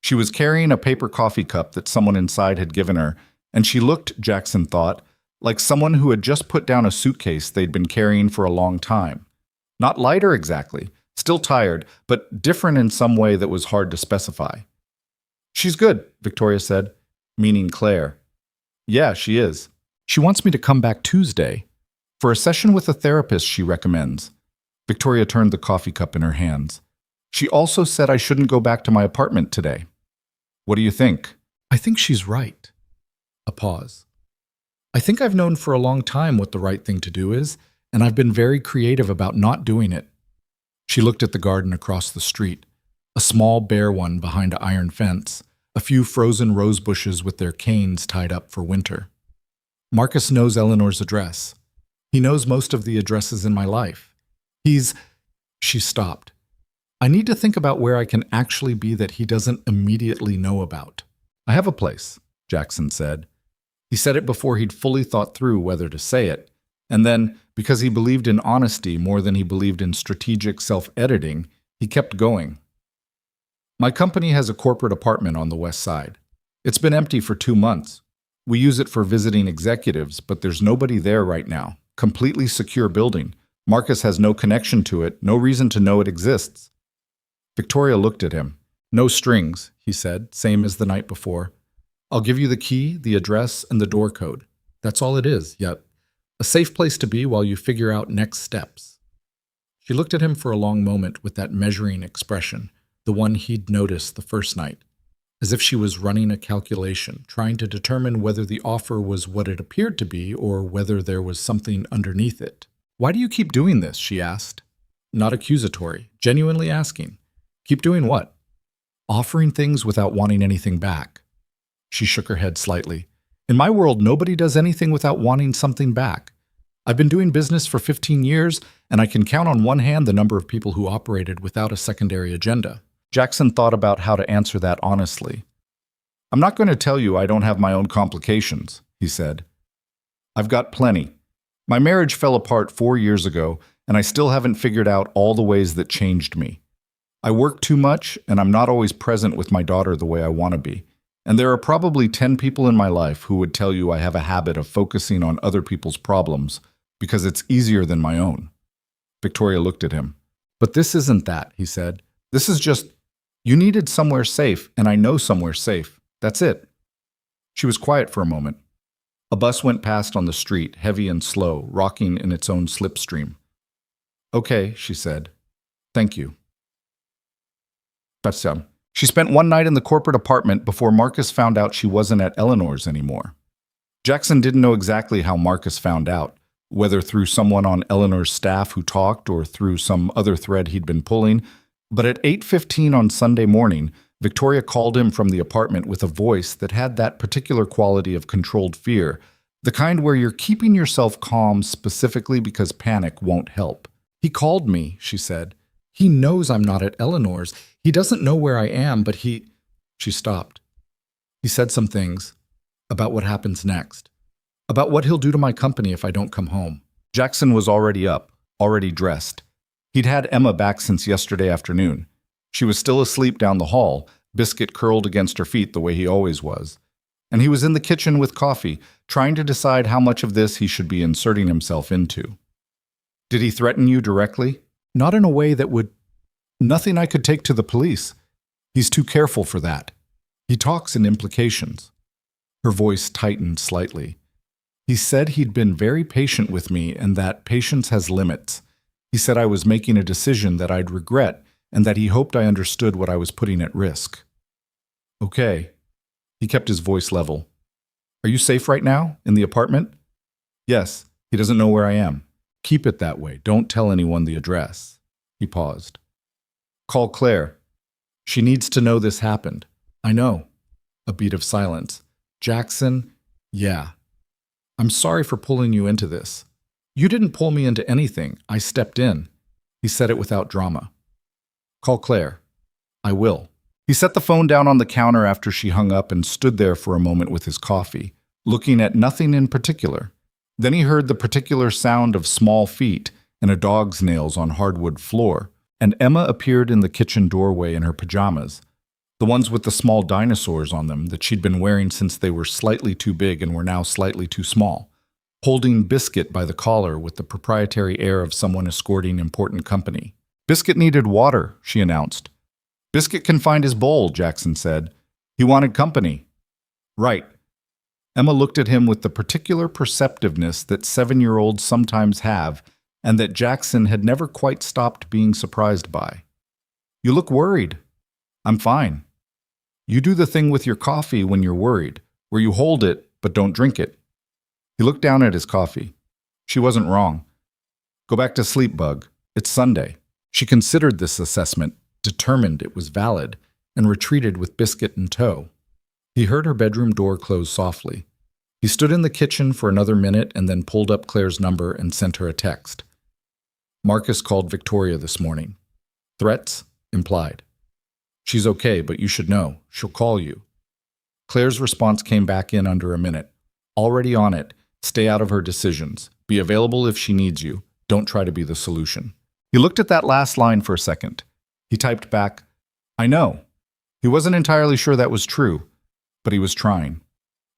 She was carrying a paper coffee cup that someone inside had given her, and she looked, Jackson thought, like someone who had just put down a suitcase they'd been carrying for a long time. Not lighter exactly, still tired, but different in some way that was hard to specify. She's good, Victoria said, meaning Claire. Yeah, she is. She wants me to come back Tuesday for a session with a therapist she recommends. Victoria turned the coffee cup in her hands. She also said I shouldn't go back to my apartment today. What do you think? I think she's right. A pause. I think I've known for a long time what the right thing to do is, and I've been very creative about not doing it. She looked at the garden across the street, a small bare one behind an iron fence, a few frozen rose bushes with their canes tied up for winter. Marcus knows Eleanor's address. He knows most of the addresses in my life. She stopped. I need to think about where I can actually be that he doesn't immediately know about. I have a place, Jackson said. He said it before he'd fully thought through whether to say it, and then, because he believed in honesty more than he believed in strategic self-editing, he kept going. My company has a corporate apartment on the west side. It's been empty for 2 months. We use it for visiting executives, but there's nobody there right now. Completely secure building. Marcus has no connection to it, no reason to know it exists. Victoria looked at him. No strings, he said, same as the night before. I'll give you the key, the address, and the door code. That's all it is, yet a safe place to be while you figure out next steps. She looked at him for a long moment with that measuring expression, the one he'd noticed the first night, as if she was running a calculation, trying to determine whether the offer was what it appeared to be or whether there was something underneath it. Why do you keep doing this? She asked. Not accusatory, genuinely asking. Keep doing what? Offering things without wanting anything back. She shook her head slightly. In my world, nobody does anything without wanting something back. I've been doing business for 15 years, and I can count on one hand the number of people who operated without a secondary agenda. Jackson thought about how to answer that honestly. I'm not going to tell you I don't have my own complications, he said. I've got plenty. My marriage fell apart 4 years ago, and I still haven't figured out all the ways that changed me. I work too much, and I'm not always present with my daughter the way I want to be. And there are probably 10 people in my life who would tell you I have a habit of focusing on other people's problems because it's easier than my own. Victoria looked at him. But this isn't that, he said. This is just, you needed somewhere safe, and I know somewhere safe. That's it. She was quiet for a moment. A bus went past on the street, heavy and slow, rocking in its own slipstream. Okay, she said. Thank you. She spent one night in the corporate apartment before Marcus found out she wasn't at Eleanor's anymore. Jackson didn't know exactly how Marcus found out, whether through someone on Eleanor's staff who talked or through some other thread he'd been pulling, but at 8:15 on Sunday morning, Victoria called him from the apartment with a voice that had that particular quality of controlled fear, the kind where you're keeping yourself calm specifically because panic won't help. He called me, she said. He knows I'm not at Eleanor's. He doesn't know where I am, but he... She stopped. He said some things about what happens next, About what he'll do to my company if I don't come home. Jackson was already up, already dressed. He'd had Emma back since yesterday afternoon. She was still asleep down the hall, Biscuit curled against her feet the way he always was. And he was in the kitchen with coffee, trying to decide how much of this he should be inserting himself into. Did he threaten you directly? Not in a way that would... Nothing I could take to the police. He's too careful for that. He talks in implications. Her voice tightened slightly. He said he'd been very patient with me and that patience has limits. He said I was making a decision that I'd regret and that he hoped I understood what I was putting at risk. Okay. He kept his voice level. Are you safe right now, in the apartment? Yes. He doesn't know where I am. Keep it that way. Don't tell anyone the address. He paused. Call Claire. She needs to know this happened. I know. A beat of silence. Jackson, yeah. I'm sorry for pulling you into this. You didn't pull me into anything. I stepped in. He said it without drama. Call Claire. I will. He set the phone down on the counter after she hung up and stood there for a moment with his coffee, looking at nothing in particular. Then he heard the particular sound of small feet and a dog's nails on hardwood floor, and Emma appeared in the kitchen doorway in her pajamas, the ones with the small dinosaurs on them that she'd been wearing since they were slightly too big and were now slightly too small, holding Biscuit by the collar with the proprietary air of someone escorting important company. Biscuit needed water, she announced. Biscuit can find his bowl, Jackson said. He wanted company. Right. Emma looked at him with the particular perceptiveness that 7-year-olds sometimes have and that Jackson had never quite stopped being surprised by. You look worried. I'm fine. You do the thing with your coffee when you're worried, where you hold it but don't drink it. He looked down at his coffee. She wasn't wrong. Go back to sleep, Bug. It's Sunday. She considered this assessment, determined it was valid, and retreated with Biscuit in tow. He heard her bedroom door close softly. He stood in the kitchen for another minute and then pulled up Claire's number and sent her a text. Marcus called Victoria this morning. Threats? Implied. She's okay, but you should know. She'll call you. Claire's response came back in under a minute. Already on it. Stay out of her decisions. Be available if she needs you. Don't try to be the solution. He looked at that last line for a second. He typed back, I know. He wasn't entirely sure that was true, but he was trying.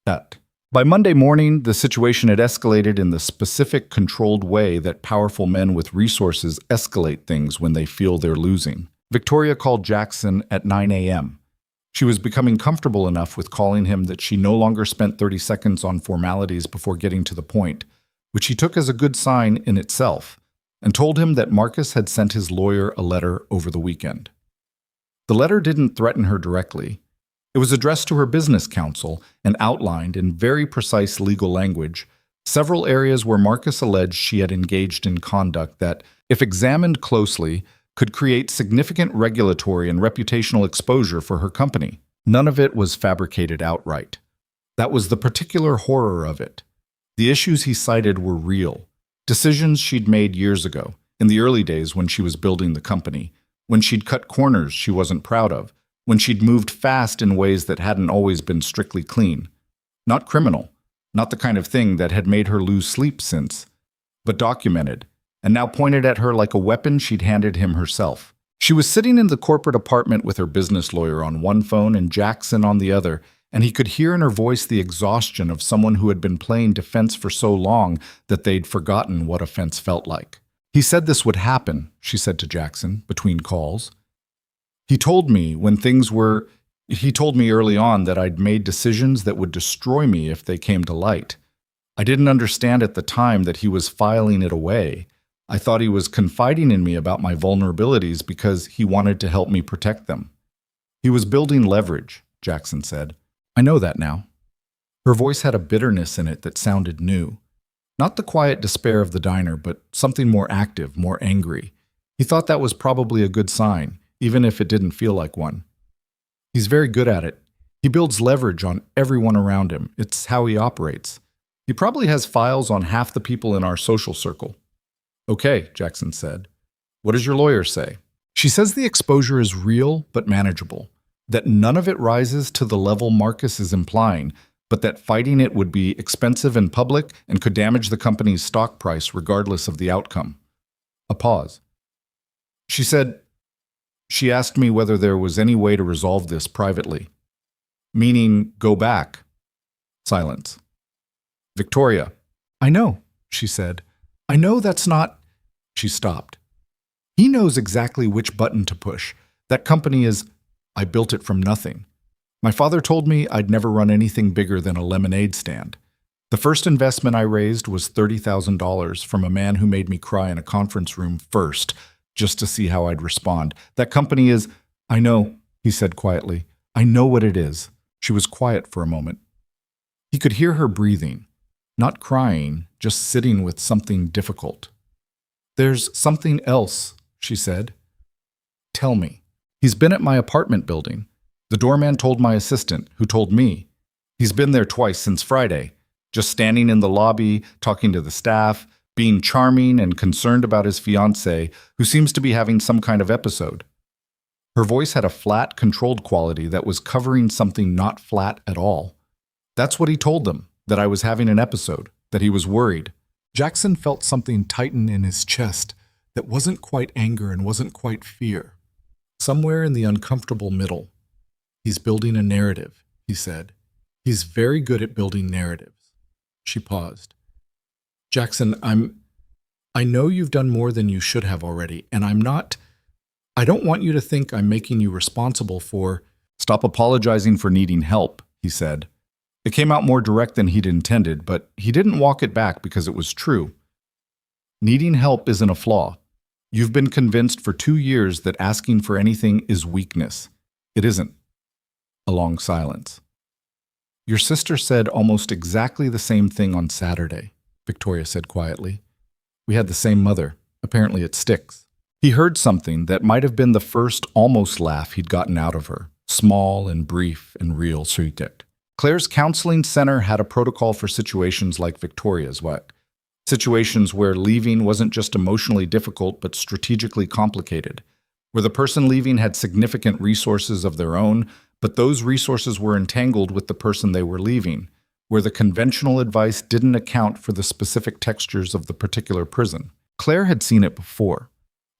That. By Monday morning, the situation had escalated in the specific, controlled way that powerful men with resources escalate things when they feel they're losing. Victoria called Jackson at 9 a.m. She was becoming comfortable enough with calling him that she no longer spent 30 seconds on formalities before getting to the point, which he took as a good sign in itself, and told him that Marcus had sent his lawyer a letter over the weekend. The letter didn't threaten her directly. It was addressed to her business counsel and outlined in very precise legal language several areas where Marcus alleged she had engaged in conduct that, if examined closely, could create significant regulatory and reputational exposure for her company. None of it was fabricated outright. That was the particular horror of it. The issues he cited were real. Decisions she'd made years ago, in the early days when she was building the company, when she'd cut corners she wasn't proud of, when she'd moved fast in ways that hadn't always been strictly clean. Not criminal, not the kind of thing that had made her lose sleep since, but documented, and now pointed at her like a weapon she'd handed him herself. She was sitting in the corporate apartment with her business lawyer on one phone and Jackson on the other, and he could hear in her voice the exhaustion of someone who had been playing defense for so long that they'd forgotten what offense felt like. He said this would happen, she said to Jackson, between calls. He told me early on that I'd made decisions that would destroy me if they came to light. I didn't understand at the time that he was filing it away. I thought he was confiding in me about my vulnerabilities because he wanted to help me protect them. He was building leverage, Jackson said. I know that now. Her voice had a bitterness in it that sounded new. Not the quiet despair of the diner, but something more active, more angry. He thought that was probably a good sign, even if it didn't feel like one. He's very good at it. He builds leverage on everyone around him. It's how he operates. He probably has files on half the people in our social circle. Okay, Jackson said. What does your lawyer say? She says the exposure is real but manageable, that none of it rises to the level Marcus is implying, but that fighting it would be expensive in public and could damage the company's stock price regardless of the outcome. A pause. She asked me whether there was any way to resolve this privately. Meaning, go back. Silence. Victoria. I know, she said. I know that's not... She stopped. He knows exactly which button to push. That company is... I built it from nothing. My father told me I'd never run anything bigger than a lemonade stand. The first investment I raised was $30,000 from a man who made me cry in a conference room first, just to see how I'd respond. That company is... I know, he said quietly. I know what it is. She was quiet for a moment. He could hear her breathing, not crying, just sitting with something difficult. There's something else, she said. Tell me. He's been at my apartment building. The doorman told my assistant, who told me. He's been there twice since Friday, just standing in the lobby, talking to the staff, being charming and concerned about his fiancée, who seems to be having some kind of episode. Her voice had a flat, controlled quality that was covering something not flat at all. That's what he told them, that I was having an episode, that he was worried. Jackson felt something tighten in his chest that wasn't quite anger and wasn't quite fear. Somewhere in the uncomfortable middle. He's building a narrative, he said. He's very good at building narratives. She paused. Jackson, I know you've done more than you should have already, and I don't want you to think I'm making you responsible for... Stop apologizing for needing help, he said. It came out more direct than he'd intended, but he didn't walk it back because it was true. Needing help isn't a flaw. You've been convinced for 2 years that asking for anything is weakness. It isn't. A long silence. Your sister said almost exactly the same thing on Saturday, Victoria said quietly. We had the same mother. Apparently it sticks. He heard something that might have been the first almost laugh he'd gotten out of her, small and brief and real. Claire's counseling center had a protocol for situations like Victoria's. Situations where leaving wasn't just emotionally difficult but strategically complicated, where the person leaving had significant resources of their own, but those resources were entangled with the person they were leaving, where the conventional advice didn't account for the specific textures of the particular prison. Claire had seen it before.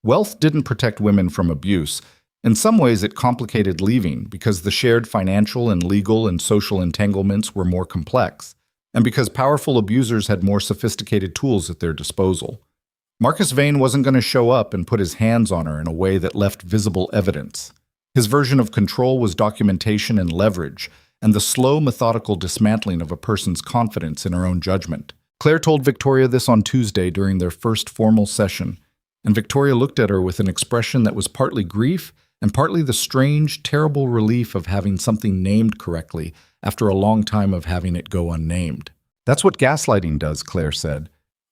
Wealth didn't protect women from abuse. In some ways, it complicated leaving because the shared financial and legal and social entanglements were more complex, and because powerful abusers had more sophisticated tools at their disposal. Marcus Vane wasn't going to show up and put his hands on her in a way that left visible evidence. His version of control was documentation and leverage, and the slow, methodical dismantling of a person's confidence in her own judgment. Claire told Victoria this on Tuesday during their first formal session, and Victoria looked at her with an expression that was partly grief and partly the strange, terrible relief of having something named correctly after a long time of having it go unnamed. That's what gaslighting does, Claire said.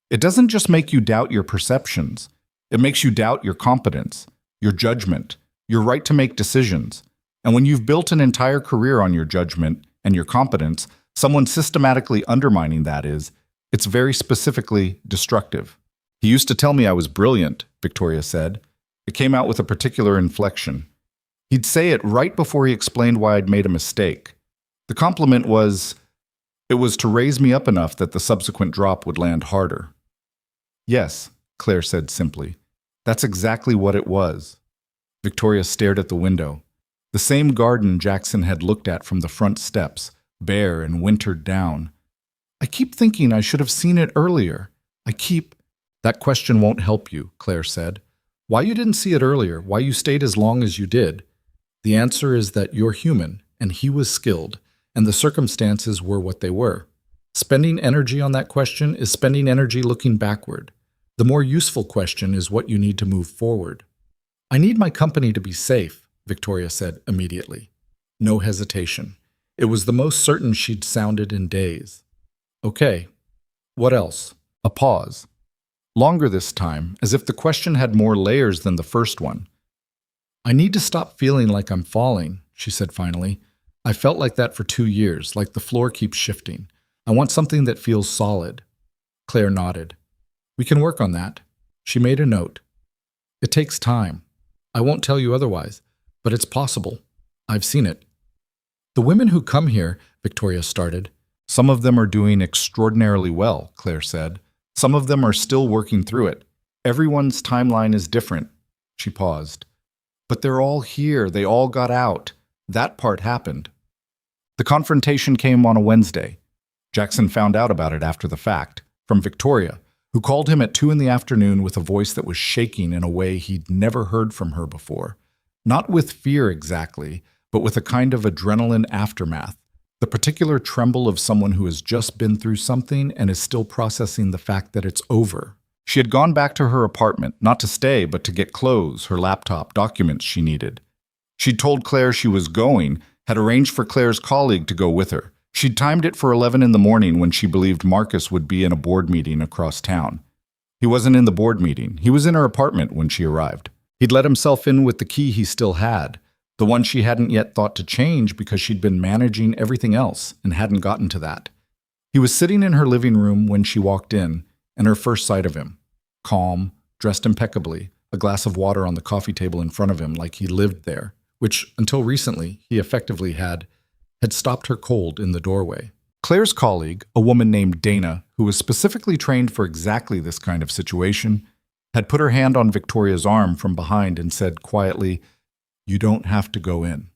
It doesn't just make you doubt your perceptions. It makes you doubt your competence, your judgment, your right to make decisions. And when you've built an entire career on your judgment and your competence, someone systematically undermining that it's very specifically destructive. He used to tell me I was brilliant, Victoria said. It came out with a particular inflection. He'd say it right before he explained why I'd made a mistake. The compliment was, it was to raise me up enough that the subsequent drop would land harder. Yes, Claire said simply. That's exactly what it was. Victoria stared at the window. The same garden Jackson had looked at from the front steps, bare and wintered down. I keep thinking I should have seen it earlier. That question won't help you, Claire said. Why you didn't see it earlier, why you stayed as long as you did. The answer is that you're human, and he was skilled, and the circumstances were what they were. Spending energy on that question is spending energy looking backward. The more useful question is what you need to move forward. I need my company to be safe, Victoria said immediately. No hesitation. It was the most certain she'd sounded in days. Okay. What else? A pause. Longer this time, as if the question had more layers than the first one. I need to stop feeling like I'm falling, she said finally. I felt like that for 2 years, like the floor keeps shifting. I want something that feels solid. Claire nodded. We can work on that. She made a note. It takes time. I won't tell you otherwise, but it's possible. I've seen it. The women who come here, Victoria started. Some of them are doing extraordinarily well, Claire said. Some of them are still working through it. Everyone's timeline is different. She paused. But they're all here. They all got out. That part happened. The confrontation came on a Wednesday. Jackson found out about it after the fact, from Victoria, who called him at 2 in the afternoon with a voice that was shaking in a way he'd never heard from her before. Not with fear exactly, but with a kind of adrenaline aftermath, the particular tremble of someone who has just been through something and is still processing the fact that it's over. She had gone back to her apartment, not to stay, but to get clothes, her laptop, documents she needed. She'd told Claire she was going, had arranged for Claire's colleague to go with her. She'd timed it for 11 in the morning when she believed Marcus would be in a board meeting across town. He wasn't in the board meeting. He was in her apartment when she arrived. He'd let himself in with the key he still had, the one she hadn't yet thought to change because she'd been managing everything else and hadn't gotten to that. He was sitting in her living room when she walked in, and her first sight of him. Calm, dressed impeccably, a glass of water on the coffee table in front of him like he lived there, which, until recently, he effectively had stopped her cold in the doorway. Claire's colleague, a woman named Dana, who was specifically trained for exactly this kind of situation, had put her hand on Victoria's arm from behind and said quietly, "You don't have to go in."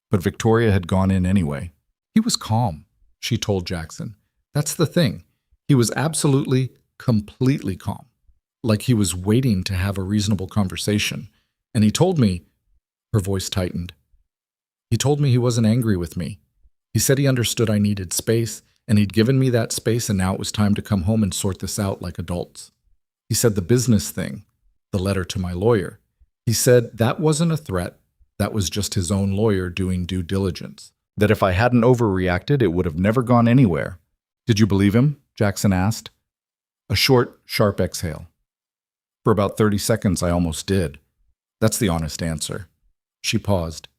But Victoria had gone in anyway. He was calm, she told Jackson. That's the thing. He was absolutely, completely calm, like he was waiting to have a reasonable conversation. And he told me, her voice tightened, he told me he wasn't angry with me. He said he understood I needed space, and he'd given me that space, and now it was time to come home and sort this out like adults. He said the business thing, the letter to my lawyer. He said that wasn't a threat, that was just his own lawyer doing due diligence. That if I hadn't overreacted, it would have never gone anywhere. Did you believe him? Jackson asked. A short, sharp exhale. For about 30 seconds, I almost did. That's the honest answer. She paused.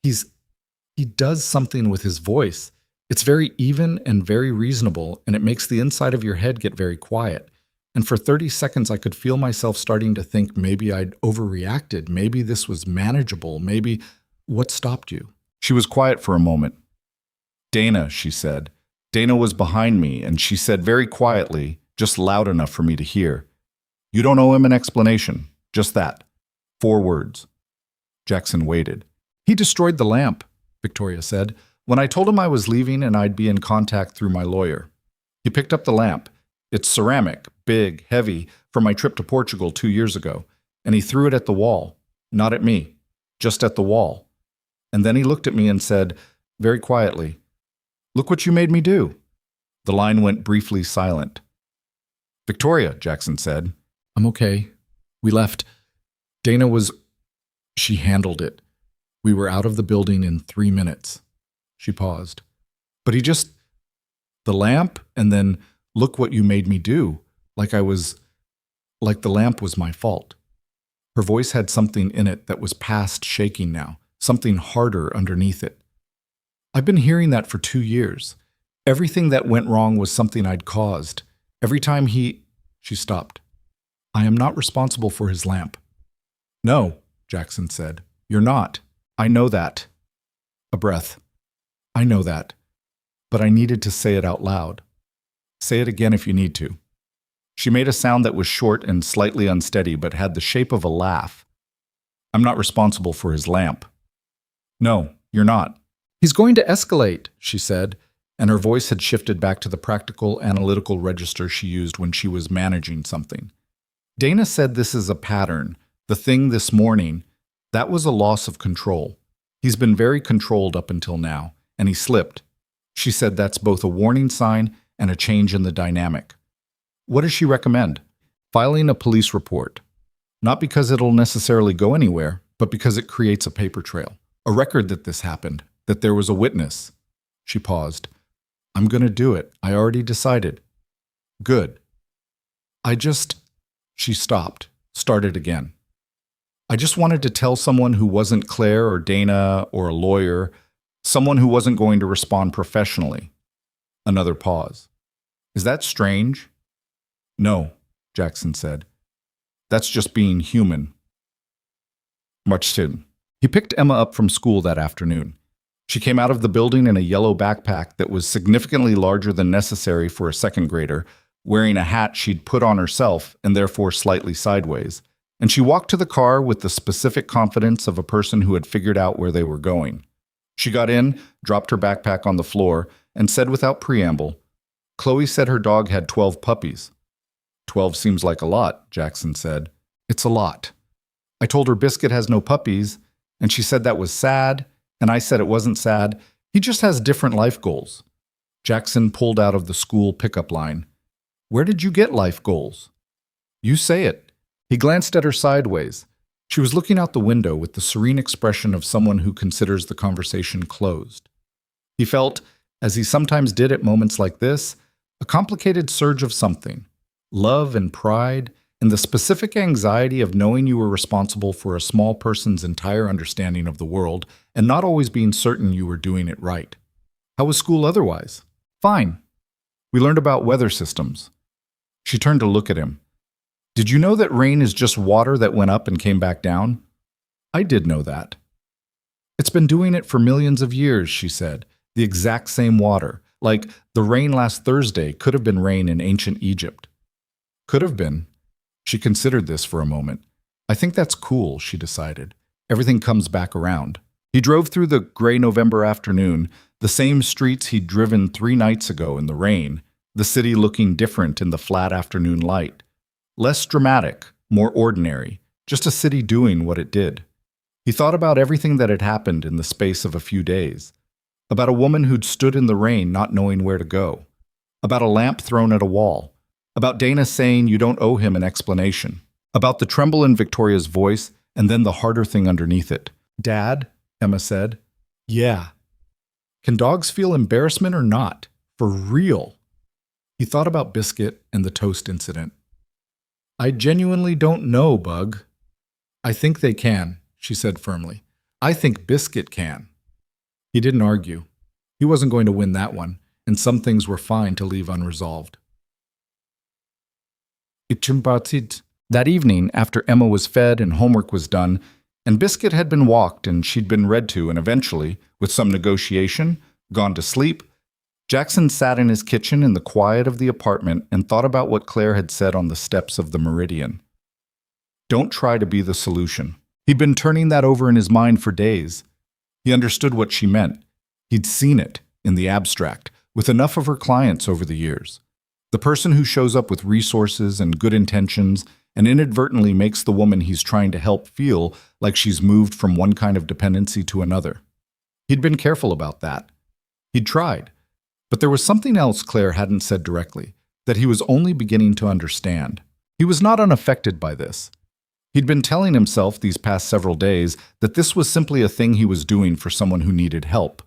He does something with his voice. It's very even and very reasonable, and it makes the inside of your head get very quiet. And for 30 seconds, I could feel myself starting to think maybe I'd overreacted. Maybe this was manageable. Maybe what stopped you? She was quiet for a moment. Dana, she said. Dana was behind me, and she said very quietly, just loud enough for me to hear, "You don't owe him an explanation. Just that. 4 words. Jackson waited. He destroyed the lamp, Victoria said, when I told him I was leaving and I'd be in contact through my lawyer. He picked up the lamp. It's ceramic, big, heavy, from my trip to Portugal 2 years ago, and he threw it at the wall. Not at me, just at the wall. And then he looked at me and said, very quietly, "Look what you made me do." The line went briefly silent. "Victoria," Jackson said. "I'm okay. We left. Dana was..." She handled it. "We were out of the building in 3 minutes." She paused. "But he just..." "The lamp, and then, look what you made me do. Like the lamp was my fault." Her voice had something in it that was past shaking now, something harder underneath it. "I've been hearing that for 2 years. Everything that went wrong was something I'd caused. Every time he..." She stopped. "I am not responsible for his lamp." "No," Jackson said. "You're not. I know that." A breath. "I know that. But I needed to say it out loud." "Say it again if you need to." She made a sound that was short and slightly unsteady, but had the shape of a laugh. "I'm not responsible for his lamp." "No, you're not." "He's going to escalate," she said, and her voice had shifted back to the practical, analytical register she used when she was managing something. "Dana said this is a pattern. The thing this morning, that was a loss of control. He's been very controlled up until now, and he slipped. She said that's both a warning sign and a change in the dynamic." "What does she recommend?" "Filing a police report. Not because it'll necessarily go anywhere, but because it creates a paper trail. A record that this happened, that there was a witness." She paused. "I'm going to do it. I already decided." "Good." She stopped, started again. "I just wanted to tell someone who wasn't Claire or Dana or a lawyer, someone who wasn't going to respond professionally." Another pause. "Is that strange?" "No," Jackson said. "That's just being human." March 2. He picked Emma up from school that afternoon. She came out of the building in a yellow backpack that was significantly larger than necessary for a second grader, wearing a hat she'd put on herself and therefore slightly sideways. And she walked to the car with the specific confidence of a person who had figured out where they were going. She got in, dropped her backpack on the floor, and said without preamble, "Chloe said her dog had 12 puppies." 12 seems like a lot, Jackson said. It's a lot. I told her Biscuit has no puppies, and she said that was sad, and I said it wasn't sad. He just has different life goals. Jackson pulled out of the school pickup line. Where did you get life goals? You say it. He glanced at her sideways. She was looking out the window with the serene expression of someone who considers the conversation closed. He felt, as he sometimes did at moments like this, a complicated surge of something, love and pride, and the specific anxiety of knowing you were responsible for a small person's entire understanding of the world and not always being certain you were doing it right. How was school otherwise? Fine. We learned about weather systems. She turned to look at him. Did you know that rain is just water that went up and came back down? I did know that. It's been doing it for millions of years, she said. The exact same water. Like the rain last Thursday could have been rain in ancient Egypt. Could have been. She considered this for a moment. I think that's cool, she decided. Everything comes back around. He drove through the gray November afternoon, the same streets he'd driven 3 nights ago in the rain, the city looking different in the flat afternoon light. Less dramatic, more ordinary, just a city doing what it did. He thought about everything that had happened in the space of a few days. About a woman who'd stood in the rain not knowing where to go. About a lamp thrown at a wall. About Dana saying you don't owe him an explanation. About the tremble in Victoria's voice and then the harder thing underneath it. Dad, Emma said. Yeah. Can dogs feel embarrassment or not? For real? He thought about Biscuit and the toast incident. I genuinely don't know, Bug. I think they can, she said firmly. I think Biscuit can. He didn't argue. He wasn't going to win that one, and some things were fine to leave unresolved. That evening, after Emma was fed and homework was done, and Biscuit had been walked and she'd been read to and eventually, with some negotiation, gone to sleep, Jackson sat in his kitchen in the quiet of the apartment and thought about what Claire had said on the steps of the Meridian. Don't try to be the solution. He'd been turning that over in his mind for days. He understood what she meant. He'd seen it, in the abstract, with enough of her clients over the years. The person who shows up with resources and good intentions and inadvertently makes the woman he's trying to help feel like she's moved from one kind of dependency to another. He'd been careful about that. He'd tried. But there was something else Claire hadn't said directly, that he was only beginning to understand. He was not unaffected by this. He'd been telling himself these past several days that this was simply a thing he was doing for someone who needed help.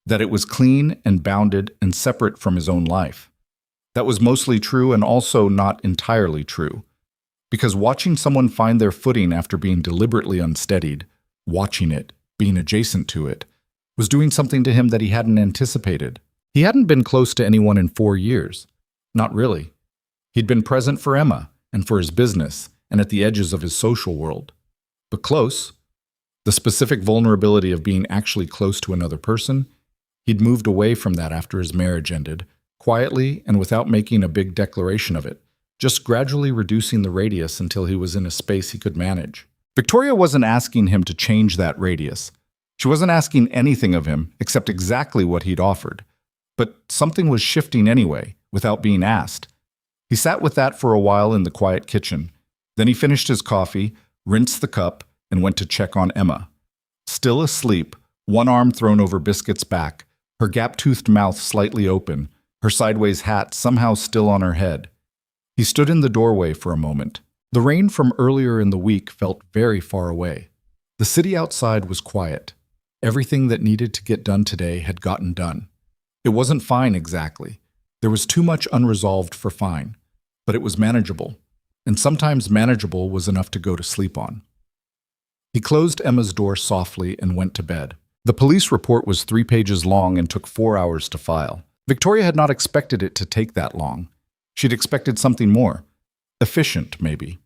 That it was clean and bounded and separate from his own life. That was mostly true and also not entirely true. Because watching someone find their footing after being deliberately unsteadied, watching it, being adjacent to it, was doing something to him that he hadn't anticipated. He hadn't been close to anyone in 4 years. Not really. He'd been present for Emma and for his business and at the edges of his social world. But close, the specific vulnerability of being actually close to another person, he'd moved away from that after his marriage ended, quietly and without making a big declaration of it, just gradually reducing the radius until he was in a space he could manage. Victoria wasn't asking him to change that radius. She wasn't asking anything of him except exactly what he'd offered. But something was shifting anyway, without being asked. He sat with that for a while in the quiet kitchen. Then he finished his coffee, rinsed the cup, and went to check on Emma. Still asleep, one arm thrown over Biscuit's back, her gap-toothed mouth slightly open, her sideways hat somehow still on her head. He stood in the doorway for a moment. The rain from earlier in the week felt very far away. The city outside was quiet. Everything that needed to get done today had gotten done. It wasn't fine exactly. There was too much unresolved for fine. But it was manageable. And sometimes manageable was enough to go to sleep on. He closed Emma's door softly and went to bed. The police report was 3 pages long and took 4 hours to file. Victoria had not expected it to take that long. She'd expected something more. Efficient, maybe.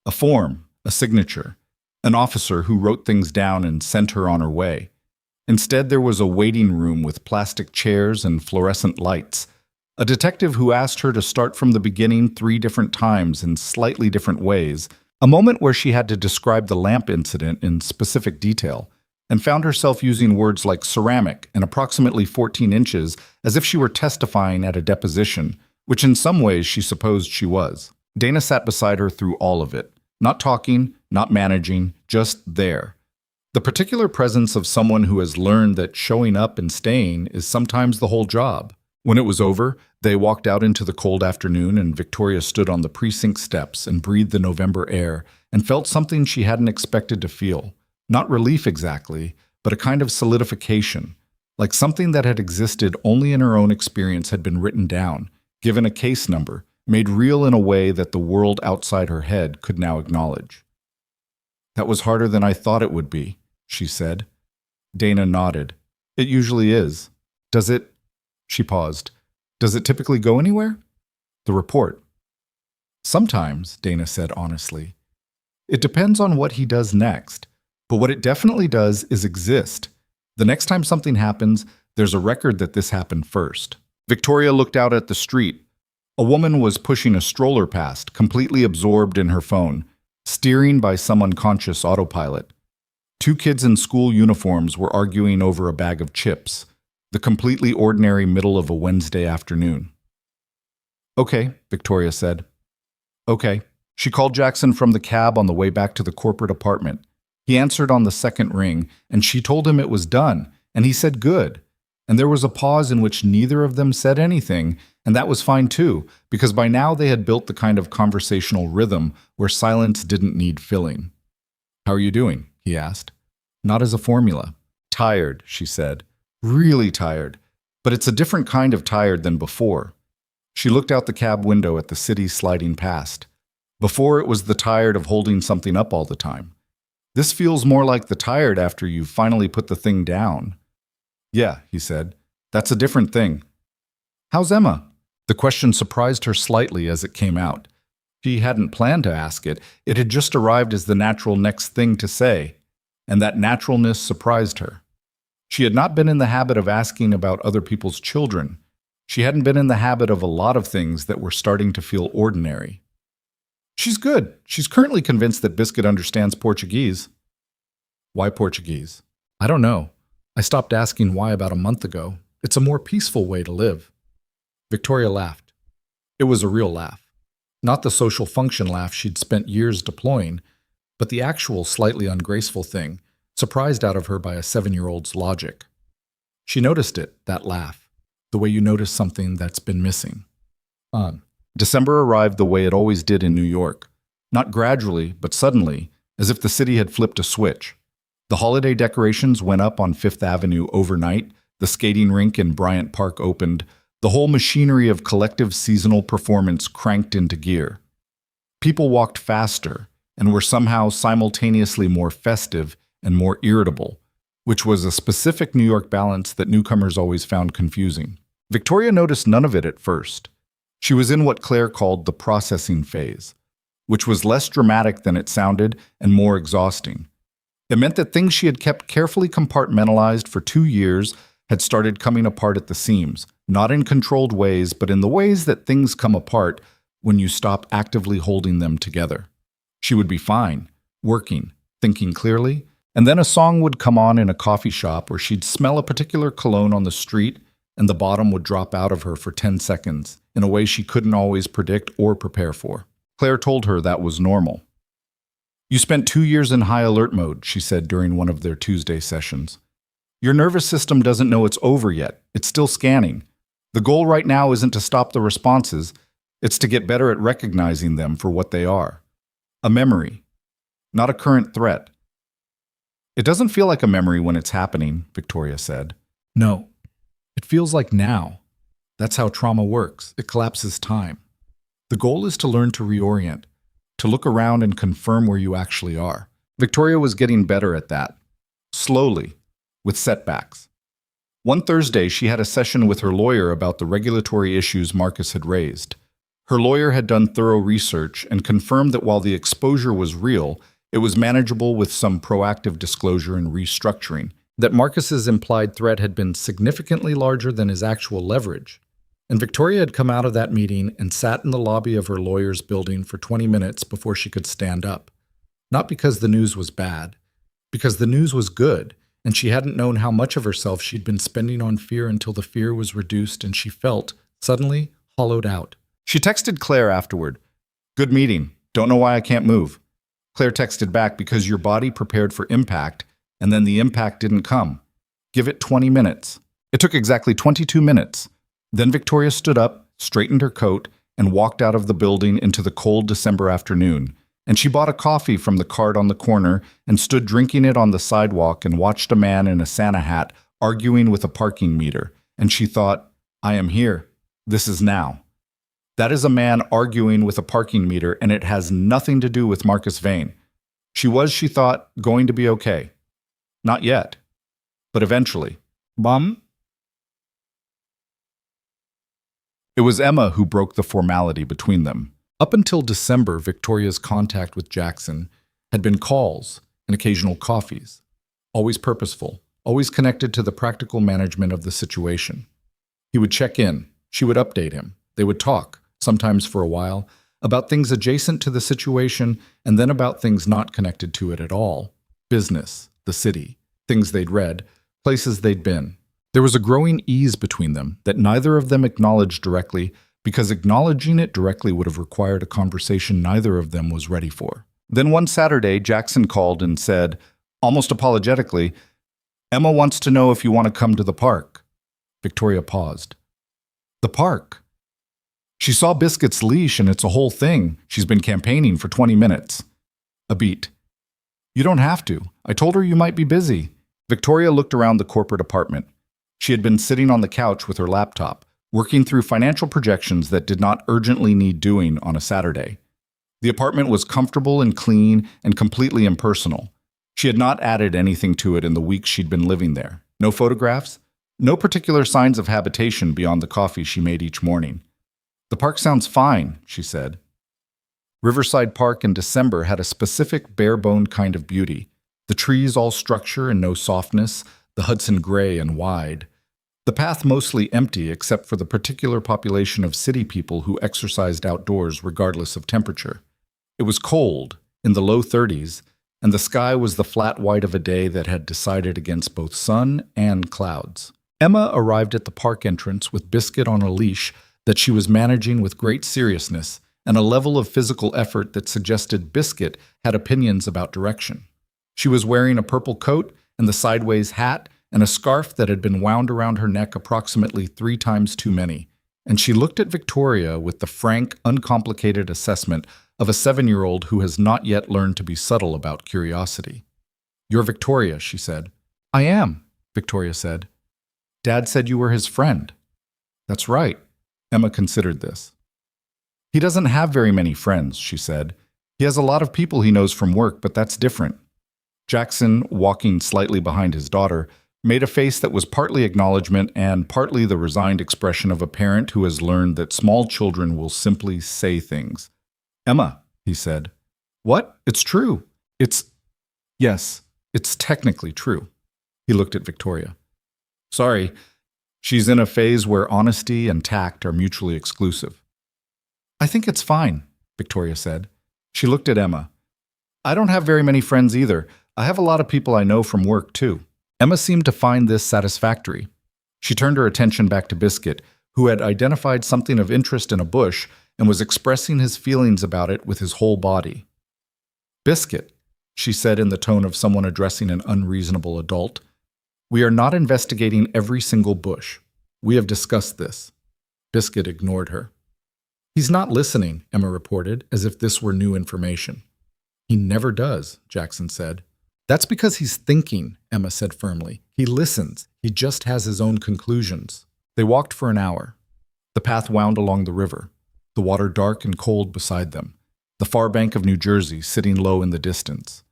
A form, a signature, an officer who wrote things down and sent her on her way. Instead, there was a waiting room with plastic chairs and fluorescent lights. A detective who asked her to start from the beginning 3 different times in slightly different ways, a moment where she had to describe the lamp incident in specific detail, and found herself using words like ceramic and approximately 14 inches as if she were testifying at a deposition, which in some ways she supposed she was. Dana sat beside her through all of it, not talking, not managing, just there. The particular presence of someone who has learned that showing up and staying is sometimes the whole job. When it was over, they walked out into the cold afternoon and Victoria stood on the precinct steps and breathed the November air and felt something she hadn't expected to feel. Not relief exactly, but a kind of solidification, like something that had existed only in her own experience had been written down, given a case number, made real in a way that the world outside her head could now acknowledge. "That was harder than I thought it would be," she said. Dana nodded. "It usually is. Does it—" She paused. "Does it typically go anywhere?" "The report." "Sometimes," Dana said honestly. "It depends on what he does next. But what it definitely does is exist. The next time something happens, there's a record that this happened first." Victoria looked out at the street. A woman was pushing a stroller past, completely absorbed in her phone, steering by some unconscious autopilot. 2 kids in school uniforms were arguing over a bag of chips, the completely ordinary middle of a Wednesday afternoon. "Okay," Victoria said. "Okay." She called Jackson from the cab on the way back to the corporate apartment. He answered on the second ring, and she told him it was done, and he said good. And there was a pause in which neither of them said anything, and that was fine too, because by now they had built the kind of conversational rhythm where silence didn't need filling. "How are you doing?" he asked. "Not as a formula." "Tired," she said. "Really tired. But it's a different kind of tired than before." She looked out the cab window at the city sliding past. Before, it was the tired of holding something up all the time. This feels more like the tired after you've finally put the thing down. "Yeah," he said. "That's a different thing." "How's Emma?" The question surprised her slightly as it came out. She hadn't planned to ask it. It had just arrived as the natural next thing to say, and that naturalness surprised her. She had not been in the habit of asking about other people's children. She hadn't been in the habit of a lot of things that were starting to feel ordinary. "She's good. She's currently convinced that Biscuit understands Portuguese." "Why Portuguese?" "I don't know. I stopped asking why about a month ago. It's a more peaceful way to live." Victoria laughed. It was a real laugh. Not the social function laugh she'd spent years deploying, but the actual slightly ungraceful thing, surprised out of her by a 7-year-old's logic. She noticed it, that laugh, the way you notice something that's been missing. December arrived the way it always did in New York. Not gradually, but suddenly, as if the city had flipped a switch. The holiday decorations went up on Fifth Avenue overnight, the skating rink in Bryant Park opened, the whole machinery of collective seasonal performance cranked into gear. People walked faster and were somehow simultaneously more festive and more irritable, which was a specific New York balance that newcomers always found confusing. Victoria noticed none of it at first. She was in what Claire called the processing phase, which was less dramatic than it sounded and more exhausting. It meant that things she had kept carefully compartmentalized for 2 years had started coming apart at the seams, not in controlled ways, but in the ways that things come apart when you stop actively holding them together. She would be fine, working, thinking clearly, and then a song would come on in a coffee shop where she'd smell a particular cologne on the street, and the bottom would drop out of her for 10 seconds, in a way she couldn't always predict or prepare for. Claire told her that was normal. "You spent 2 years in high alert mode," she said during one of their Tuesday sessions. "Your nervous system doesn't know it's over yet. It's still scanning. The goal right now isn't to stop the responses. It's to get better at recognizing them for what they are. A memory, not a current threat." "It doesn't feel like a memory when it's happening," Victoria said. "No. It feels like now. That's how trauma works. It collapses time. The goal is to learn to reorient, to look around and confirm where you actually are." Victoria was getting better at that. Slowly, with setbacks. One Thursday, she had a session with her lawyer about the regulatory issues Marcus had raised. Her lawyer had done thorough research and confirmed that while the exposure was real, it was manageable with some proactive disclosure and restructuring, that Marcus's implied threat had been significantly larger than his actual leverage. And Victoria had come out of that meeting and sat in the lobby of her lawyer's building for 20 minutes before she could stand up. Not because the news was bad, because the news was good, and she hadn't known how much of herself she'd been spending on fear until the fear was reduced and she felt, suddenly, hollowed out. She texted Claire afterward. "Good meeting. Don't know why I can't move." Claire texted back, "Because your body prepared for impact, and then the impact didn't come. Give it 20 minutes. It took exactly 22 minutes. Then Victoria stood up, straightened her coat, and walked out of the building into the cold December afternoon. And she bought a coffee from the cart on the corner and stood drinking it on the sidewalk and watched a man in a Santa hat arguing with a parking meter. And she thought, "I am here. This is now." That is a man arguing with a parking meter, and it has nothing to do with Marcus Vane. She was, she thought, going to be okay. Not yet, but eventually. Mom? It was Emma who broke the formality between them. Up until December, Victoria's contact with Jackson had been calls and occasional coffees, always purposeful, always connected to the practical management of the situation. He would check in, she would update him, they would talk, sometimes for a while, about things adjacent to the situation and then about things not connected to it at all. Business, the city, things they'd read, places they'd been. There was a growing ease between them that neither of them acknowledged directly, because acknowledging it directly would have required a conversation neither of them was ready for. Then one Saturday, Jackson called and said, almost apologetically, "Emma wants to know if you want to come to the park." Victoria paused. "The park?" "She saw Biscuit's leash and it's a whole thing. She's been campaigning for 20 minutes. A beat. "You don't have to. I told her you might be busy." Victoria looked around the corporate apartment. She had been sitting on the couch with her laptop, working through financial projections that did not urgently need doing on a Saturday. The apartment was comfortable and clean and completely impersonal. She had not added anything to it in the weeks she'd been living there. No photographs, no particular signs of habitation beyond the coffee she made each morning. "The park sounds fine," she said. Riverside Park in December had a specific bare-boned kind of beauty. The trees all structure and no softness, the Hudson gray and wide. The path mostly empty except for the particular population of city people who exercised outdoors regardless of temperature. It was cold, in the low 30s, and the sky was the flat white of a day that had decided against both sun and clouds. Emma arrived at the park entrance with Biscuit on a leash that she was managing with great seriousness and a level of physical effort that suggested Biscuit had opinions about direction. She was wearing a purple coat and the sideways hat and a scarf that had been wound around her neck approximately 3 times too many, and she looked at Victoria with the frank, uncomplicated assessment of a 7-year-old who has not yet learned to be subtle about curiosity. "You're Victoria," she said. "I am," Victoria said. "Dad said you were his friend." "That's right." Emma considered this. "He doesn't have very many friends," she said. "He has a lot of people he knows from work, but that's different." Jackson, walking slightly behind his daughter, made a face that was partly acknowledgement and partly the resigned expression of a parent who has learned that small children will simply say things. "Emma," he said. "What? It's true. Yes, it's technically true." He looked at Victoria. "Sorry, she's in a phase where honesty and tact are mutually exclusive." "I think it's fine," Victoria said. She looked at Emma. "I don't have very many friends either. I have a lot of people I know from work, too." Emma seemed to find this satisfactory. She turned her attention back to Biscuit, who had identified something of interest in a bush and was expressing his feelings about it with his whole body. "Biscuit," she said in the tone of someone addressing an unreasonable adult, "we are not investigating every single bush. We have discussed this." Biscuit ignored her. "He's not listening," Emma reported, as if this were new information. "He never does," Jackson said. "That's because he's thinking," Emma said firmly. "He listens. He just has his own conclusions." They walked for an hour. The path wound along the river, the water dark and cold beside them, the far bank of New Jersey sitting low in the distance.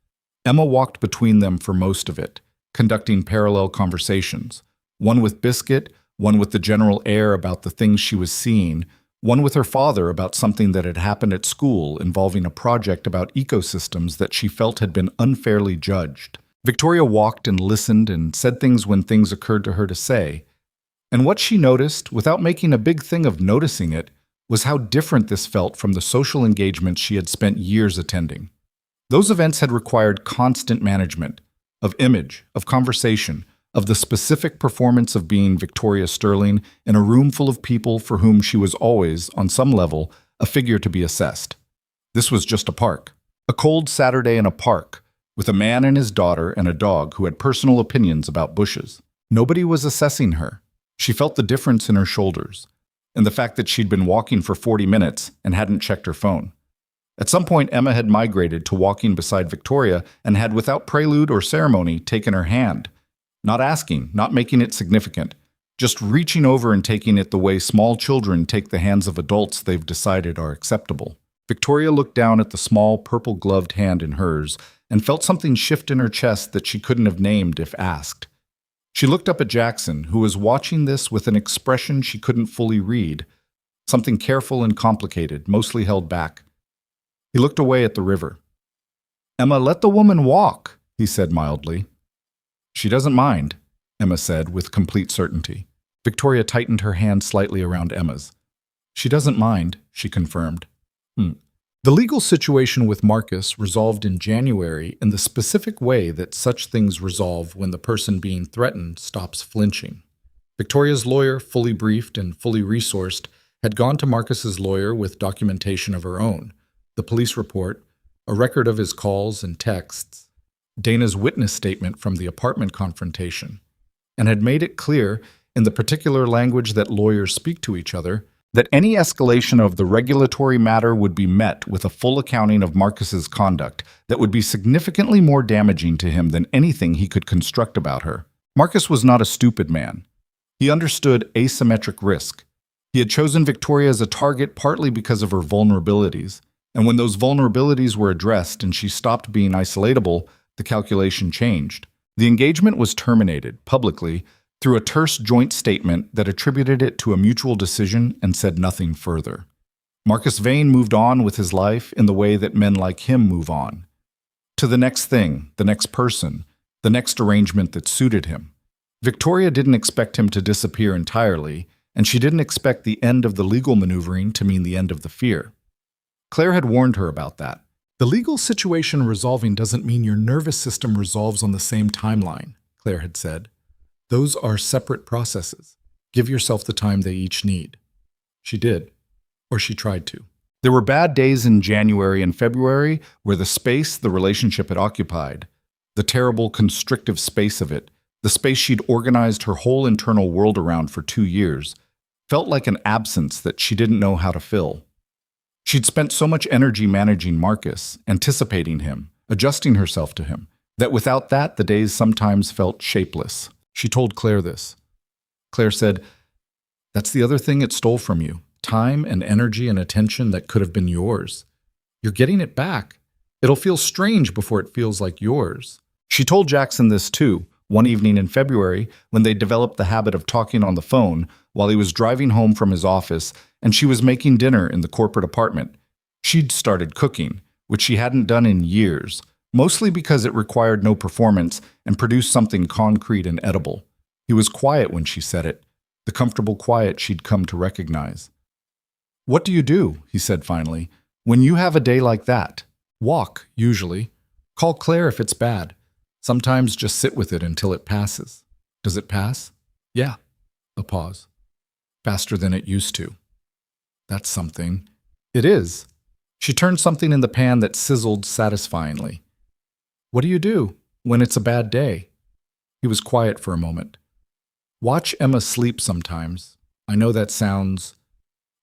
Emma walked between them for most of it, conducting parallel conversations, one with Biscuit, one with the general air about the things she was seeing, one with her father about something that had happened at school involving a project about ecosystems that she felt had been unfairly judged. Victoria walked and listened and said things when things occurred to her to say. And what she noticed, without making a big thing of noticing it, was how different this felt from the social engagements she had spent years attending. Those events had required constant management of image, of conversation, of the specific performance of being Victoria Sterling in a room full of people for whom she was always, on some level, a figure to be assessed. This was just a park. A cold Saturday in a park, with a man and his daughter and a dog who had personal opinions about bushes. Nobody was assessing her. She felt the difference in her shoulders, and the fact that she'd been walking for 40 minutes and hadn't checked her phone. At some point, Emma had migrated to walking beside Victoria and had, without prelude or ceremony, taken her hand. Not asking, not making it significant, just reaching over and taking it the way small children take the hands of adults they've decided are acceptable. Victoria looked down at the small, purple-gloved hand in hers and felt something shift in her chest that she couldn't have named if asked. She looked up at Jackson, who was watching this with an expression she couldn't fully read, something careful and complicated, mostly held back. He looked away at the river. "Emma, let the woman walk," he said mildly. "She doesn't mind," Emma said with complete certainty. Victoria tightened her hand slightly around Emma's. "She doesn't mind," she confirmed. The legal situation with Marcus resolved in January in the specific way that such things resolve when the person being threatened stops flinching. Victoria's lawyer, fully briefed and fully resourced, had gone to Marcus's lawyer with documentation of her own, the police report, a record of his calls and texts, Dana's witness statement from the apartment confrontation, and had made it clear, in the particular language that lawyers speak to each other, that any escalation of the regulatory matter would be met with a full accounting of Marcus's conduct that would be significantly more damaging to him than anything he could construct about her. Marcus was not a stupid man. He understood asymmetric risk. He had chosen Victoria as a target partly because of her vulnerabilities, and when those vulnerabilities were addressed and she stopped being isolatable, the calculation changed. The engagement was terminated, publicly, through a terse joint statement that attributed it to a mutual decision and said nothing further. Marcus Vane moved on with his life in the way that men like him move on. To the next thing, the next person, the next arrangement that suited him. Victoria didn't expect him to disappear entirely, and she didn't expect the end of the legal maneuvering to mean the end of the fear. Claire had warned her about that. The legal situation resolving doesn't mean your nervous system resolves on the same timeline, Claire had said. Those are separate processes. Give yourself the time they each need. She did, or she tried to. There were bad days in January and February where the space the relationship had occupied, the terrible constrictive space of it, the space she'd organized her whole internal world around for 2 years, felt like an absence that she didn't know how to fill. She'd spent so much energy managing Marcus, anticipating him, adjusting herself to him, that without that the days sometimes felt shapeless. She told Claire this. Claire said, "That's the other thing it stole from you, time and energy and attention that could have been yours. You're getting it back. It'll feel strange before it feels like yours." She told Jackson this too, one evening in February when they developed the habit of talking on the phone while he was driving home from his office and she was making dinner in the corporate apartment. She'd started cooking, which she hadn't done in years, mostly because it required no performance and produced something concrete and edible. He was quiet when she said it, the comfortable quiet she'd come to recognize. "What do you do?" he said finally. "When you have a day like that? Walk, usually. Call Claire if it's bad. Sometimes just sit with it until it passes." "Does it pass?" "Yeah." A pause. "Faster than it used to." "That's something." "It is." She turned something in the pan that sizzled satisfyingly. "What do you do when it's a bad day?" He was quiet for a moment. "Watch Emma sleep sometimes. I know that sounds—"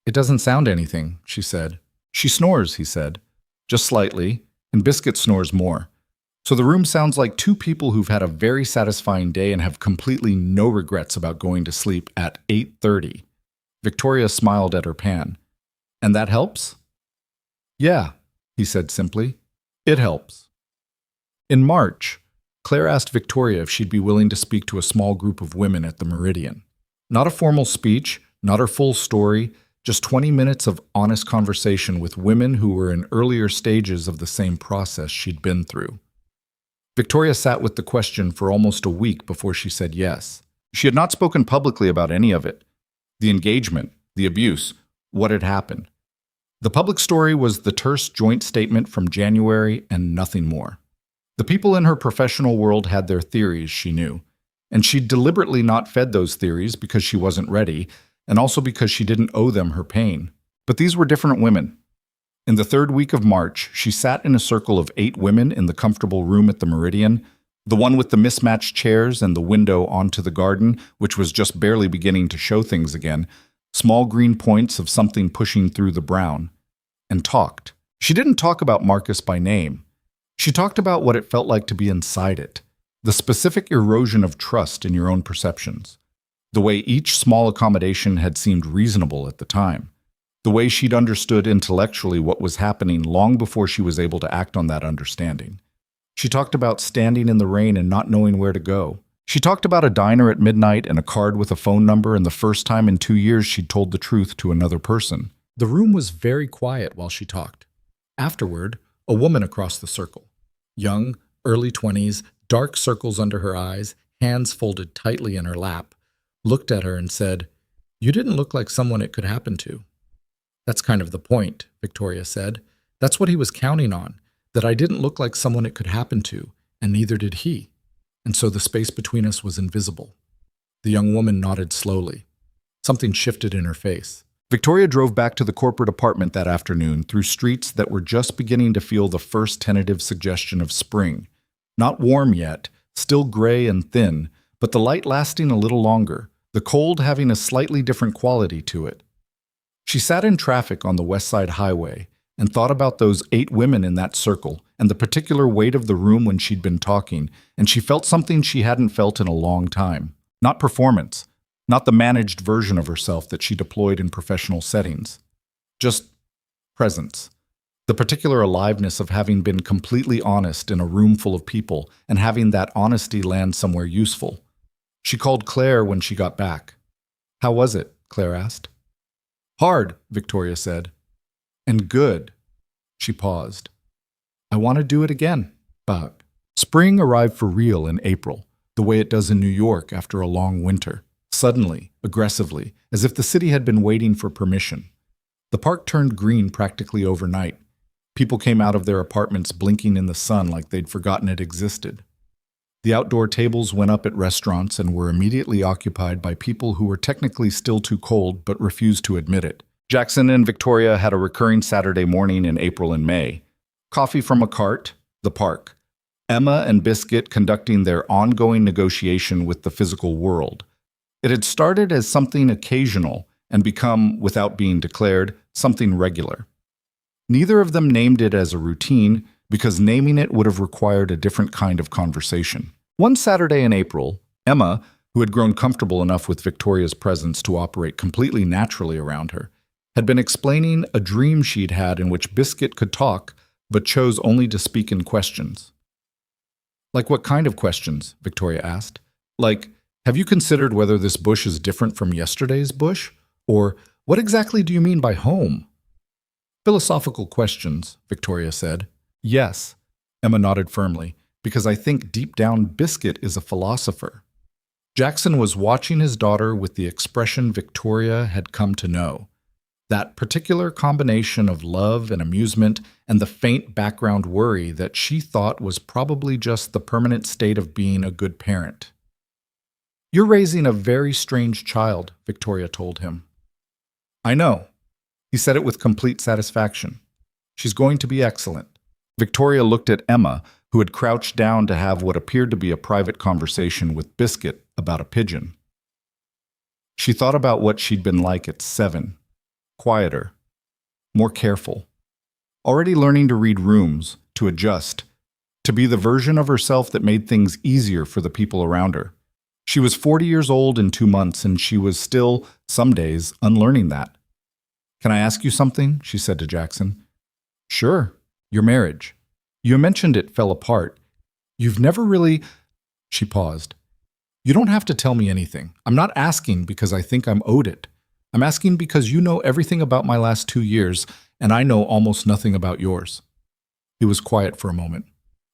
"It doesn't sound anything," she said. "She snores," he said. "Just slightly, and Biscuit snores more. So the room sounds like two people who've had a very satisfying day and have completely no regrets about going to sleep at 8:30. Victoria smiled at her pan. "And that helps?" "Yeah," he said simply. "It helps." In March, Claire asked Victoria if she'd be willing to speak to a small group of women at the Meridian. Not a formal speech, not her full story, just 20 minutes of honest conversation with women who were in earlier stages of the same process she'd been through. Victoria sat with the question for almost a week before she said yes. She had not spoken publicly about any of it. The engagement, the abuse, what had happened. The public story was the terse joint statement from January and nothing more. The people in her professional world had their theories, she knew, and she'd deliberately not fed those theories because she wasn't ready, and also because she didn't owe them her pain. But these were different women. In the third week of March, she sat in a circle of 8 women in the comfortable room at the Meridian, the one with the mismatched chairs and the window onto the garden, which was just barely beginning to show things again, small green points of something pushing through the brown, and talked. She didn't talk about Marcus by name. She talked about what it felt like to be inside it, the specific erosion of trust in your own perceptions, the way each small accommodation had seemed reasonable at the time, the way she'd understood intellectually what was happening long before she was able to act on that understanding. She talked about standing in the rain and not knowing where to go. She talked about a diner at midnight and a card with a phone number and the first time in 2 years she'd told the truth to another person. The room was very quiet while she talked. Afterward, a woman across the circle. Young, early 20s, dark circles under her eyes, hands folded tightly in her lap, looked at her and said, "You didn't look like someone it could happen to." "That's kind of the point," Victoria said. "That's what he was counting on, that I didn't look like someone it could happen to, and neither did he. And so the space between us was invisible." The young woman nodded slowly. Something shifted in her face. Victoria drove back to the corporate apartment that afternoon through streets that were just beginning to feel the first tentative suggestion of spring. Not warm yet, still gray and thin, but the light lasting a little longer, the cold having a slightly different quality to it. She sat in traffic on the West Side Highway and thought about those 8 women in that circle and the particular weight of the room when she'd been talking, and she felt something she hadn't felt in a long time. Not performance, not the managed version of herself that she deployed in professional settings. Just presence. The particular aliveness of having been completely honest in a room full of people and having that honesty land somewhere useful. She called Claire when she got back. "How was it?" Claire asked. "Hard," Victoria said. "And good." She paused. "I want to do it again." But spring arrived for real in April, the way it does in New York after a long winter. Suddenly, aggressively, as if the city had been waiting for permission. The park turned green practically overnight. People came out of their apartments blinking in the sun like they'd forgotten it existed. The outdoor tables went up at restaurants and were immediately occupied by people who were technically still too cold but refused to admit it. Jackson and Victoria had a recurring Saturday morning in April and May. Coffee from a cart, the park. Emma and Biscuit conducting their ongoing negotiation with the physical world. It had started as something occasional and become, without being declared, something regular. Neither of them named it as a routine because naming it would have required a different kind of conversation. One Saturday in April, Emma, who had grown comfortable enough with Victoria's presence to operate completely naturally around her, had been explaining a dream she'd had in which Biscuit could talk but chose only to speak in questions. "Like what kind of questions?" Victoria asked. "Like, have you considered whether this bush is different from yesterday's bush? Or, what exactly do you mean by home?" "Philosophical questions," Victoria said. "Yes," Emma nodded firmly, "because I think deep down Biscuit is a philosopher." Jackson was watching his daughter with the expression Victoria had come to know. That particular combination of love and amusement and the faint background worry that she thought was probably just the permanent state of being a good parent. "You're raising a very strange child," Victoria told him. "I know." He said it with complete satisfaction. "She's going to be excellent." Victoria looked at Emma, who had crouched down to have what appeared to be a private conversation with Biscuit about a pigeon. She thought about what she'd been like at 7. Quieter, more careful, already learning to read rooms, to adjust, to be the version of herself that made things easier for the people around her. She was 40 years old in 2 months, and she was still, some days, unlearning that. "Can I ask you something?" she said to Jackson. "Sure. Your marriage. You mentioned it fell apart. You've never really—" She paused. "You don't have to tell me anything. I'm not asking because I think I'm owed it. I'm asking because you know everything about my last 2 years, and I know almost nothing about yours." He was quiet for a moment.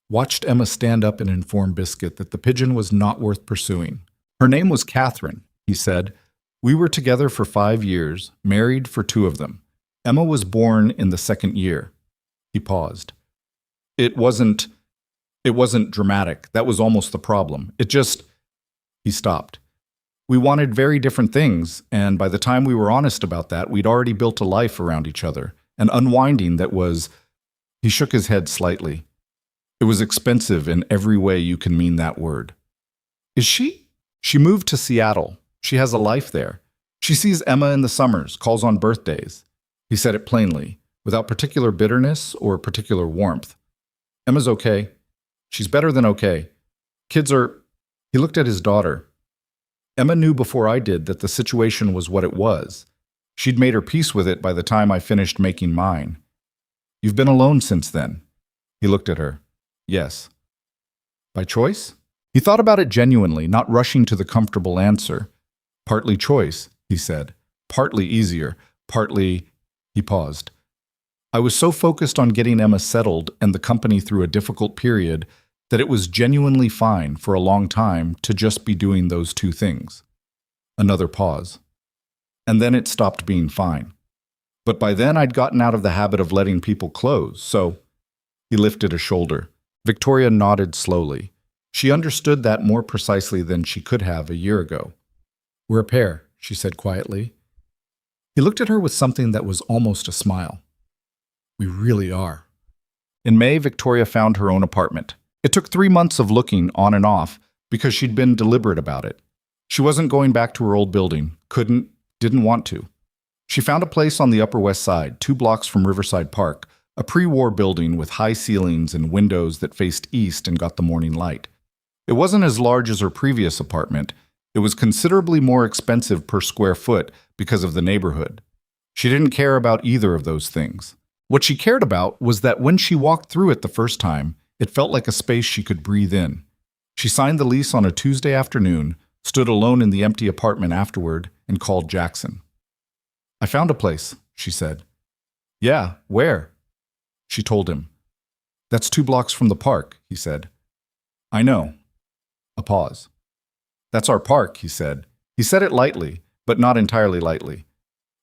watched Emma stand up and inform Biscuit that the pigeon was not worth pursuing. Her name was Catherine, he said. We were together for 5 years, married for 2 of them. Emma was born in the 2nd year. He paused. It wasn't dramatic. That was almost the problem. He stopped. We wanted very different things, and by the time we were honest about that, we'd already built a life around each other. An unwinding that was... He shook his head slightly. It was expensive in every way you can mean that word. Is she? She moved to Seattle. She has a life there. She sees Emma in the summers, calls on birthdays. He said it plainly, without particular bitterness or particular warmth. Emma's okay. She's better than okay. Kids are... He looked at his daughter. Emma knew before I did that the situation was what it was. She'd made her peace with it by the time I finished making mine. You've been alone since then. He looked at her. Yes. By choice? He thought about it genuinely, not rushing to the comfortable answer. Partly choice, he said. Partly easier. Partly... He paused. I was so focused on getting Emma settled and the company through a difficult period that it was genuinely fine for a long time to just be doing those 2 things. Another pause. And then it stopped being fine. But by then I'd gotten out of the habit of letting people close, so... He lifted a shoulder. Victoria nodded slowly. She understood that more precisely than she could have a year ago. We're a pair, she said quietly. He looked at her with something that was almost a smile. We really are. In May, Victoria found her own apartment. It took 3 months of looking on and off because she'd been deliberate about it. She wasn't going back to her old building, didn't want to. She found a place on the Upper West Side, 2 blocks from Riverside Park, a pre-war building with high ceilings and windows that faced east and got the morning light. It wasn't as large as her previous apartment. It was considerably more expensive per square foot because of the neighborhood. She didn't care about either of those things. What she cared about was that when she walked through it the first time, it felt like a space she could breathe in. She signed the lease on a Tuesday afternoon, stood alone in the empty apartment afterward, and called Jackson. I found a place, she said. Yeah, where? She told him. That's 2 blocks from the park, he said. I know. A pause. That's our park, he said. He said it lightly, but not entirely lightly.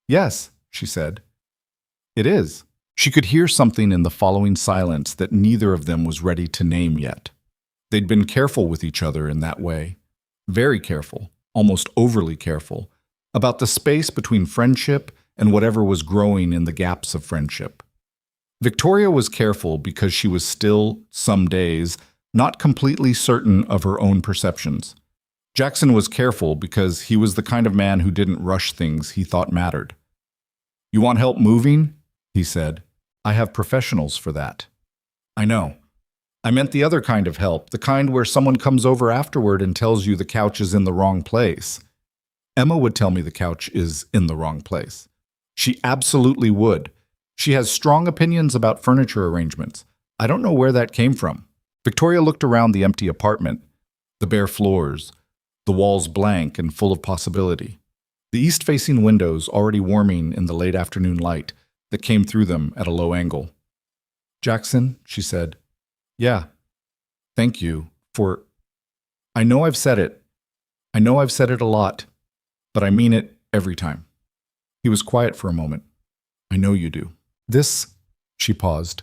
Yes, she said. It is. She could hear something in the following silence that neither of them was ready to name yet. They'd been careful with each other in that way. Very careful, almost overly careful, about the space between friendship and whatever was growing in the gaps of friendship. Victoria was careful because she was still, some days, not completely certain of her own perceptions. Jackson was careful because he was the kind of man who didn't rush things he thought mattered. You want help moving? He said. I have professionals for that. I know. I meant the other kind of help, the kind where someone comes over afterward and tells you the couch is in the wrong place. Emma would tell me the couch is in the wrong place. She absolutely would. She has strong opinions about furniture arrangements. I don't know where that came from. Victoria looked around the empty apartment, the bare floors, the walls blank and full of possibility. The east-facing windows already warming in the late afternoon light that came through them at a low angle. Jackson, she said. Yeah. Thank you for... I know I've said it. I know I've said it a lot, but I mean it every time. He was quiet for a moment. I know you do. She paused.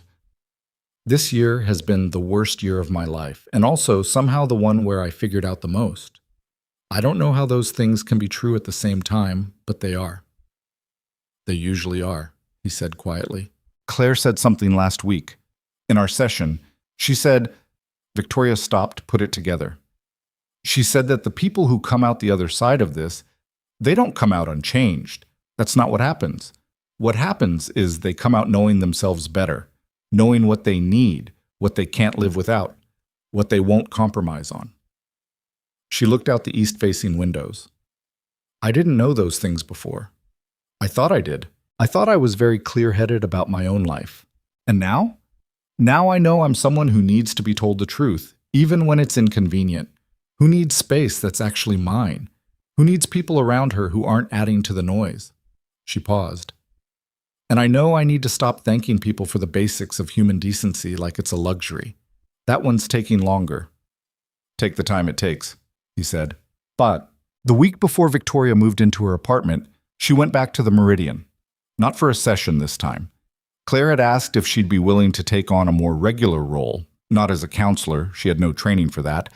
This year has been the worst year of my life, and also somehow the one where I figured out the most. I don't know how those things can be true at the same time, but they are. They usually are, he said quietly. Claire said something last week. In our session, she said, Victoria stopped, put it together. She said that the people who come out the other side of this, they don't come out unchanged. That's not what happens. What happens is they come out knowing themselves better, knowing what they need, what they can't live without, what they won't compromise on. She looked out the east-facing windows. I didn't know those things before. I thought I did. I thought I was very clear-headed about my own life. And now? Now I know I'm someone who needs to be told the truth, even when it's inconvenient. Who needs space that's actually mine? Who needs people around her who aren't adding to the noise? She paused. And I know I need to stop thanking people for the basics of human decency like it's a luxury. That one's taking longer. Take the time it takes, he said. But the week before Victoria moved into her apartment, she went back to the Meridian. Not for a session this time. Claire had asked if she'd be willing to take on a more regular role, not as a counselor, she had no training for that,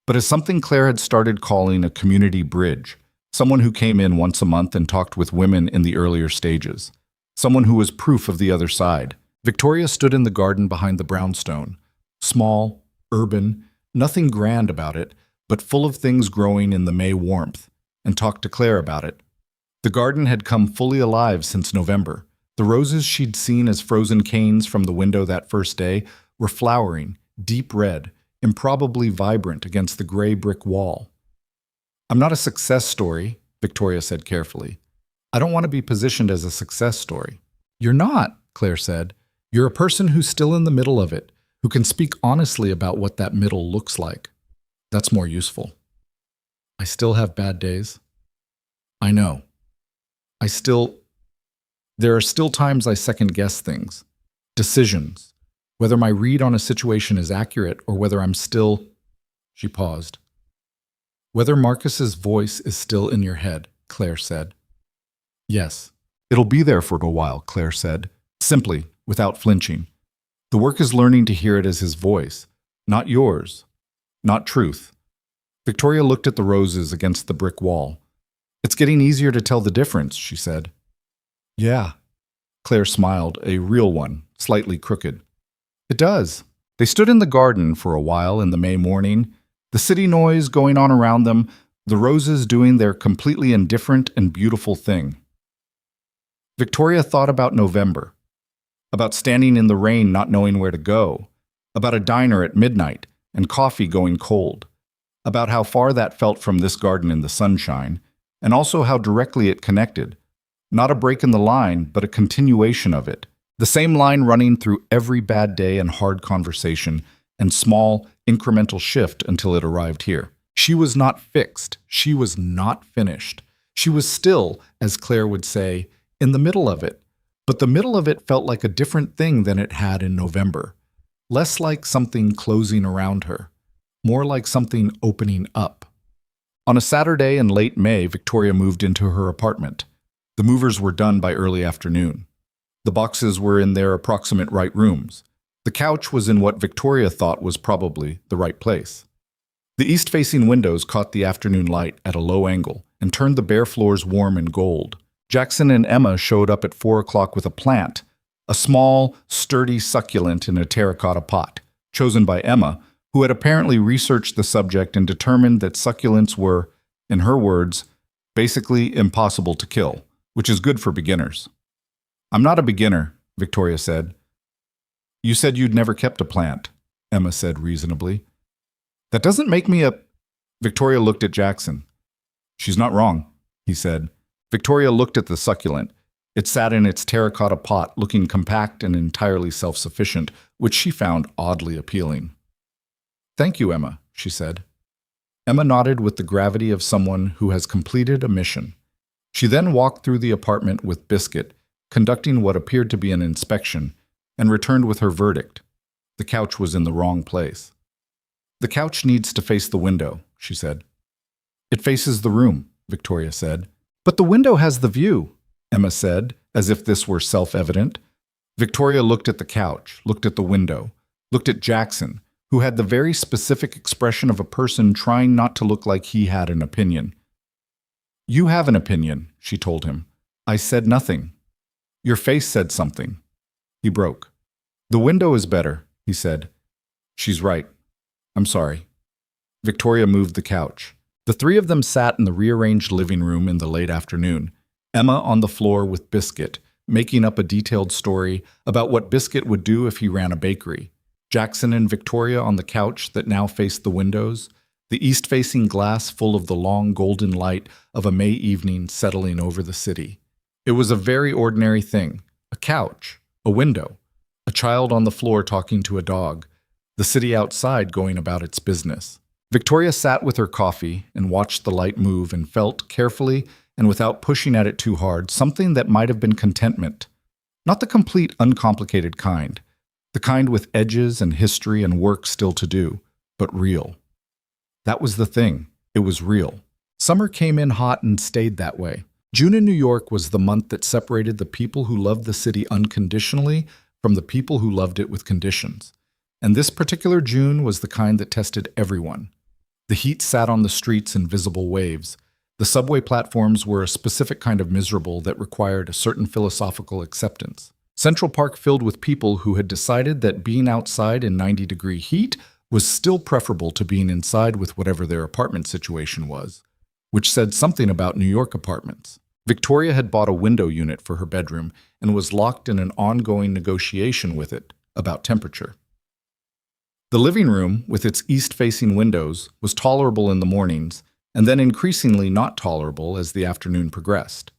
but as something Claire had started calling a community bridge, someone who came in once a month and talked with women in the earlier stages, someone who was proof of the other side. Victoria stood in the garden behind the brownstone, small, urban, nothing grand about it, but full of things growing in the May warmth, and talked to Claire about it. The garden had come fully alive since November. The roses she'd seen as frozen canes from the window that first day were flowering, deep red, improbably vibrant against the gray brick wall. I'm not a success story, Victoria said carefully. I don't want to be positioned as a success story. You're not, Claire said. You're a person who's still in the middle of it, who can speak honestly about what that middle looks like. That's more useful. I still have bad days. I know. There are still times I second-guess things. Decisions. Whether my read on a situation is accurate or whether I'm still... She paused. Whether Marcus's voice is still in your head, Claire said. Yes. It'll be there for a while, Claire said, simply, without flinching. The work is learning to hear it as his voice, not yours, not truth. Victoria looked at the roses against the brick wall. It's getting easier to tell the difference, she said. Yeah. Claire smiled, a real one, slightly crooked. It does. They stood in the garden for a while in the May morning, the city noise going on around them, the roses doing their completely indifferent and beautiful thing. Victoria thought about November, about standing in the rain not knowing where to go, about a diner at midnight and coffee going cold, about how far that felt from this garden in the sunshine, and also how directly it connected. Not a break in the line, but a continuation of it. The same line running through every bad day and hard conversation and small, incremental shift until it arrived here. She was not fixed. She was not finished. She was still, as Claire would say, in the middle of it. But the middle of it felt like a different thing than it had in November. Less like something closing around her. More like something opening up. On a Saturday in late May, Victoria moved into her apartment. The movers were done by early afternoon. The boxes were in their approximate right rooms. The couch was in what Victoria thought was probably the right place. The east-facing windows caught the afternoon light at a low angle and turned the bare floors warm and gold. Jackson and Emma showed up at 4 o'clock with a plant, a small, sturdy succulent in a terracotta pot, chosen by Emma, who had apparently researched the subject and determined that succulents were, in her words, basically impossible to kill, which is good for beginners. I'm not a beginner, Victoria said. You said you'd never kept a plant, Emma said reasonably. That doesn't make me a... Victoria looked at Jackson. She's not wrong, he said. Victoria looked at the succulent. It sat in its terracotta pot, looking compact and entirely self-sufficient, which she found oddly appealing. Thank you, Emma, she said. Emma nodded with the gravity of someone who has completed a mission. She then walked through the apartment with Biscuit, conducting what appeared to be an inspection, and returned with her verdict. The couch was in the wrong place. The couch needs to face the window, she said. It faces the room, Victoria said. But the window has the view, Emma said, as if this were self-evident. Victoria looked at the couch, looked at the window, looked at Jackson, who had the very specific expression of a person trying not to look like he had an opinion. You have an opinion, she told him. I said nothing. Your face said something. He broke. The window is better, he said. She's right. I'm sorry. Victoria moved the couch. The three of them sat in the rearranged living room in the late afternoon, Emma on the floor with Biscuit, making up a detailed story about what Biscuit would do if he ran a bakery. Jackson and Victoria on the couch that now faced the windows, the east-facing glass full of the long golden light of a May evening settling over the city. It was a very ordinary thing. A couch, a window, a child on the floor talking to a dog, the city outside going about its business. Victoria sat with her coffee and watched the light move and felt, carefully and without pushing at it too hard, something that might have been contentment. Not the complete, uncomplicated kind, The kind with edges and history and work still to do, but real. That was the thing. It was real. Summer came in hot and stayed that way. June in New York was the month that separated the people who loved the city unconditionally from the people who loved it with conditions. And this particular June was the kind that tested everyone. The heat sat on the streets in visible waves. The subway platforms were a specific kind of miserable that required a certain philosophical acceptance. Central Park filled with people who had decided that being outside in 90-degree heat was still preferable to being inside with whatever their apartment situation was, which said something about New York apartments. Victoria had bought a window unit for her bedroom and was locked in an ongoing negotiation with it about temperature. The living room, with its east-facing windows, was tolerable in the mornings, and then increasingly not tolerable as the afternoon progressed.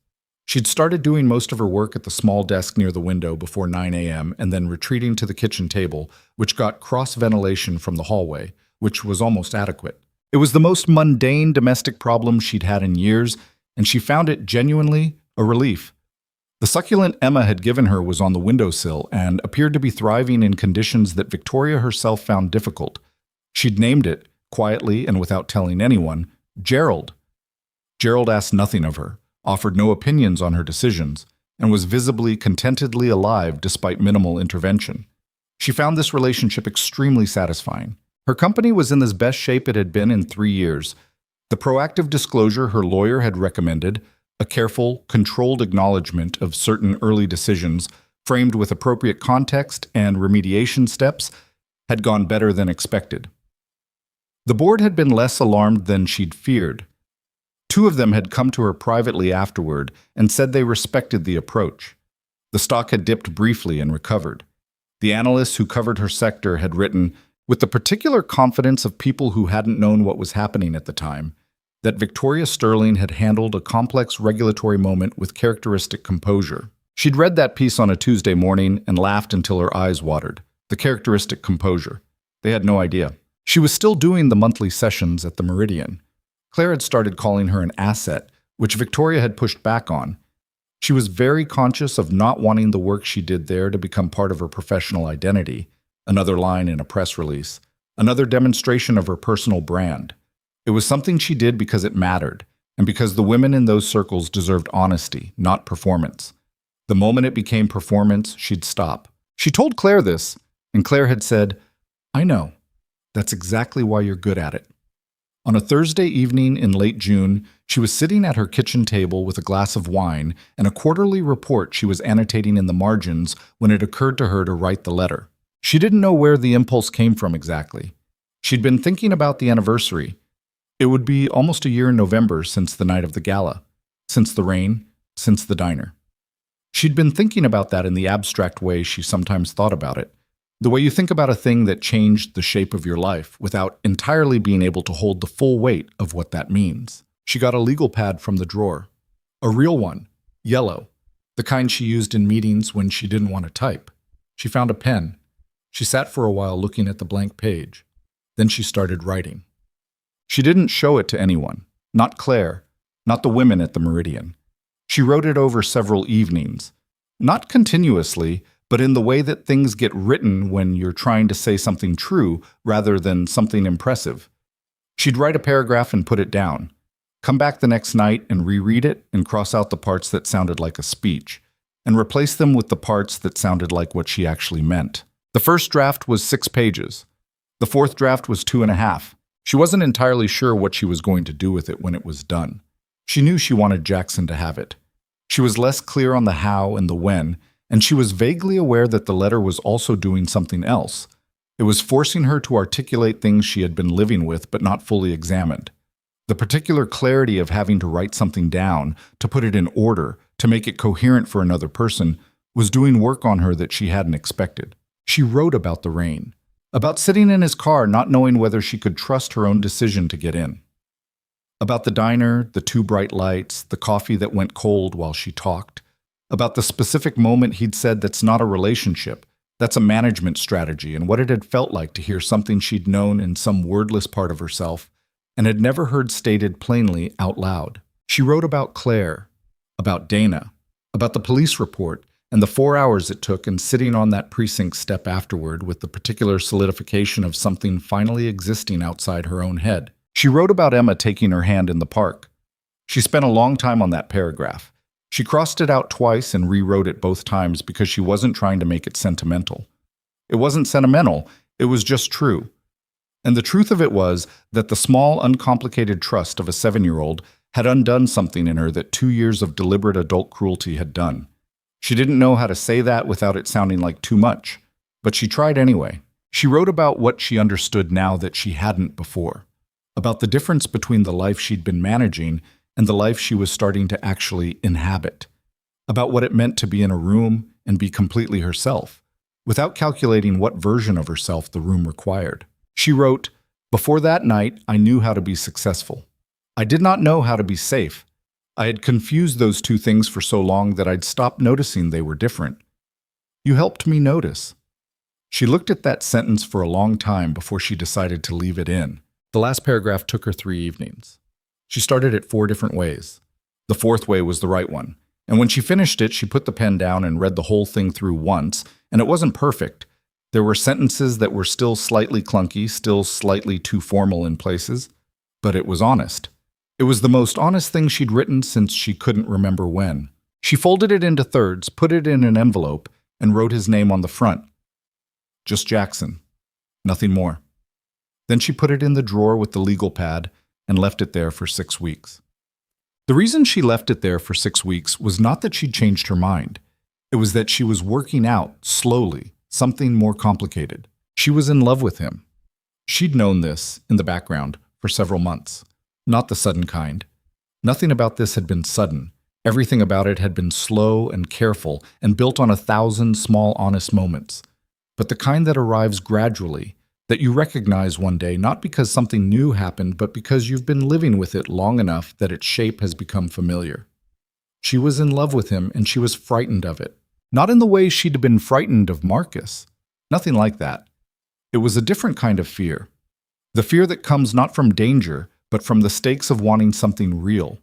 She'd started doing most of her work at the small desk near the window before 9 a.m. and then retreating to the kitchen table, which got cross-ventilation from the hallway, which was almost adequate. It was the most mundane domestic problem she'd had in years, and she found it genuinely a relief. The succulent Emma had given her was on the windowsill and appeared to be thriving in conditions that Victoria herself found difficult. She'd named it, quietly and without telling anyone, Gerald. Gerald asked nothing of her, offered no opinions on her decisions, and was visibly contentedly alive despite minimal intervention. She found this relationship extremely satisfying. Her company was in the best shape it had been in 3 years. The proactive disclosure her lawyer had recommended, a careful, controlled acknowledgement of certain early decisions, framed with appropriate context and remediation steps, had gone better than expected. The board had been less alarmed than she'd feared. 2 of them had come to her privately afterward and said they respected the approach. The stock had dipped briefly and recovered. The analysts who covered her sector had written, with the particular confidence of people who hadn't known what was happening at the time, that Victoria Sterling had handled a complex regulatory moment with characteristic composure. She'd read that piece on a Tuesday morning and laughed until her eyes watered. The characteristic composure. They had no idea. She was still doing the monthly sessions at the Meridian. Claire had started calling her an asset, which Victoria had pushed back on. She was very conscious of not wanting the work she did there to become part of her professional identity, another line in a press release, another demonstration of her personal brand. It was something she did because it mattered, and because the women in those circles deserved honesty, not performance. The moment it became performance, she'd stop. She told Claire this, and Claire had said, "I know. That's exactly why you're good at it." On a Thursday evening in late June, she was sitting at her kitchen table with a glass of wine and a quarterly report she was annotating in the margins when it occurred to her to write the letter. She didn't know where the impulse came from exactly. She'd been thinking about the anniversary. It would be almost a year in November since the night of the gala, since the rain, since the diner. She'd been thinking about that in the abstract way she sometimes thought about it, the way you think about a thing that changed the shape of your life without entirely being able to hold the full weight of what that means. She got a legal pad from the drawer, a real one, yellow, the kind she used in meetings when she didn't want to type. She found a pen. She sat for a while looking at the blank page. Then she started writing. She didn't show it to anyone, not Claire, not the women at the Meridian. She wrote it over several evenings, not continuously, but in the way that things get written when you're trying to say something true rather than something impressive. She'd write a paragraph and put it down, come back the next night and reread it and cross out the parts that sounded like a speech, and replace them with the parts that sounded like what she actually meant. The first draft was 6 pages. The 4th draft was 2.5. She wasn't entirely sure what she was going to do with it when it was done. She knew she wanted Jackson to have it. She was less clear on the how and the when, and she was vaguely aware that the letter was also doing something else. It was forcing her to articulate things she had been living with but not fully examined. The particular clarity of having to write something down, to put it in order, to make it coherent for another person, was doing work on her that she hadn't expected. She wrote about the rain, about sitting in his car not knowing whether she could trust her own decision to get in. About the diner, the 2 bright lights, the coffee that went cold while she talked. About the specific moment he'd said that's not a relationship, that's a management strategy, and what it had felt like to hear something she'd known in some wordless part of herself and had never heard stated plainly out loud. She wrote about Claire, about Dana, about the police report, and the 4 hours it took and sitting on that precinct step afterward with the particular solidification of something finally existing outside her own head. She wrote about Emma taking her hand in the park. She spent a long time on that paragraph. She crossed it out twice and rewrote it both times because she wasn't trying to make it sentimental. It wasn't sentimental, it was just true. And the truth of it was that the small, uncomplicated trust of a 7-year-old had undone something in her that 2 years of deliberate adult cruelty had done. She didn't know how to say that without it sounding like too much, but she tried anyway. She wrote about what she understood now that she hadn't before, about the difference between the life she'd been managing and the life she was starting to actually inhabit, about what it meant to be in a room and be completely herself, without calculating what version of herself the room required. She wrote, "Before that night, I knew how to be successful. I did not know how to be safe. I had confused those two things for so long that I'd stopped noticing they were different. You helped me notice." She looked at that sentence for a long time before she decided to leave it in. The last paragraph took her 3 evenings. She started it 4 different ways. The 4th way was the right one. And when she finished it, she put the pen down and read the whole thing through once, and it wasn't perfect. There were sentences that were still slightly clunky, still slightly too formal in places, but it was honest. It was the most honest thing she'd written since she couldn't remember when. She folded it into thirds, put it in an envelope, and wrote his name on the front. Just Jackson. Nothing more. Then she put it in the drawer with the legal pad and left it there for 6 weeks. The reason she left it there for 6 weeks was not that she'd changed her mind. It was that she was working out, slowly, something more complicated. She was in love with him. She'd known this, in the background, for several months. Not the sudden kind. Nothing about this had been sudden. Everything about it had been slow and careful and built on 1,000 small, honest moments. But the kind that arrives gradually, that you recognize one day not because something new happened, but because you've been living with it long enough that its shape has become familiar. She was in love with him, and she was frightened of it. Not in the way she'd been frightened of Marcus. Nothing like that. It was a different kind of fear. The fear that comes not from danger, but from the stakes of wanting something real.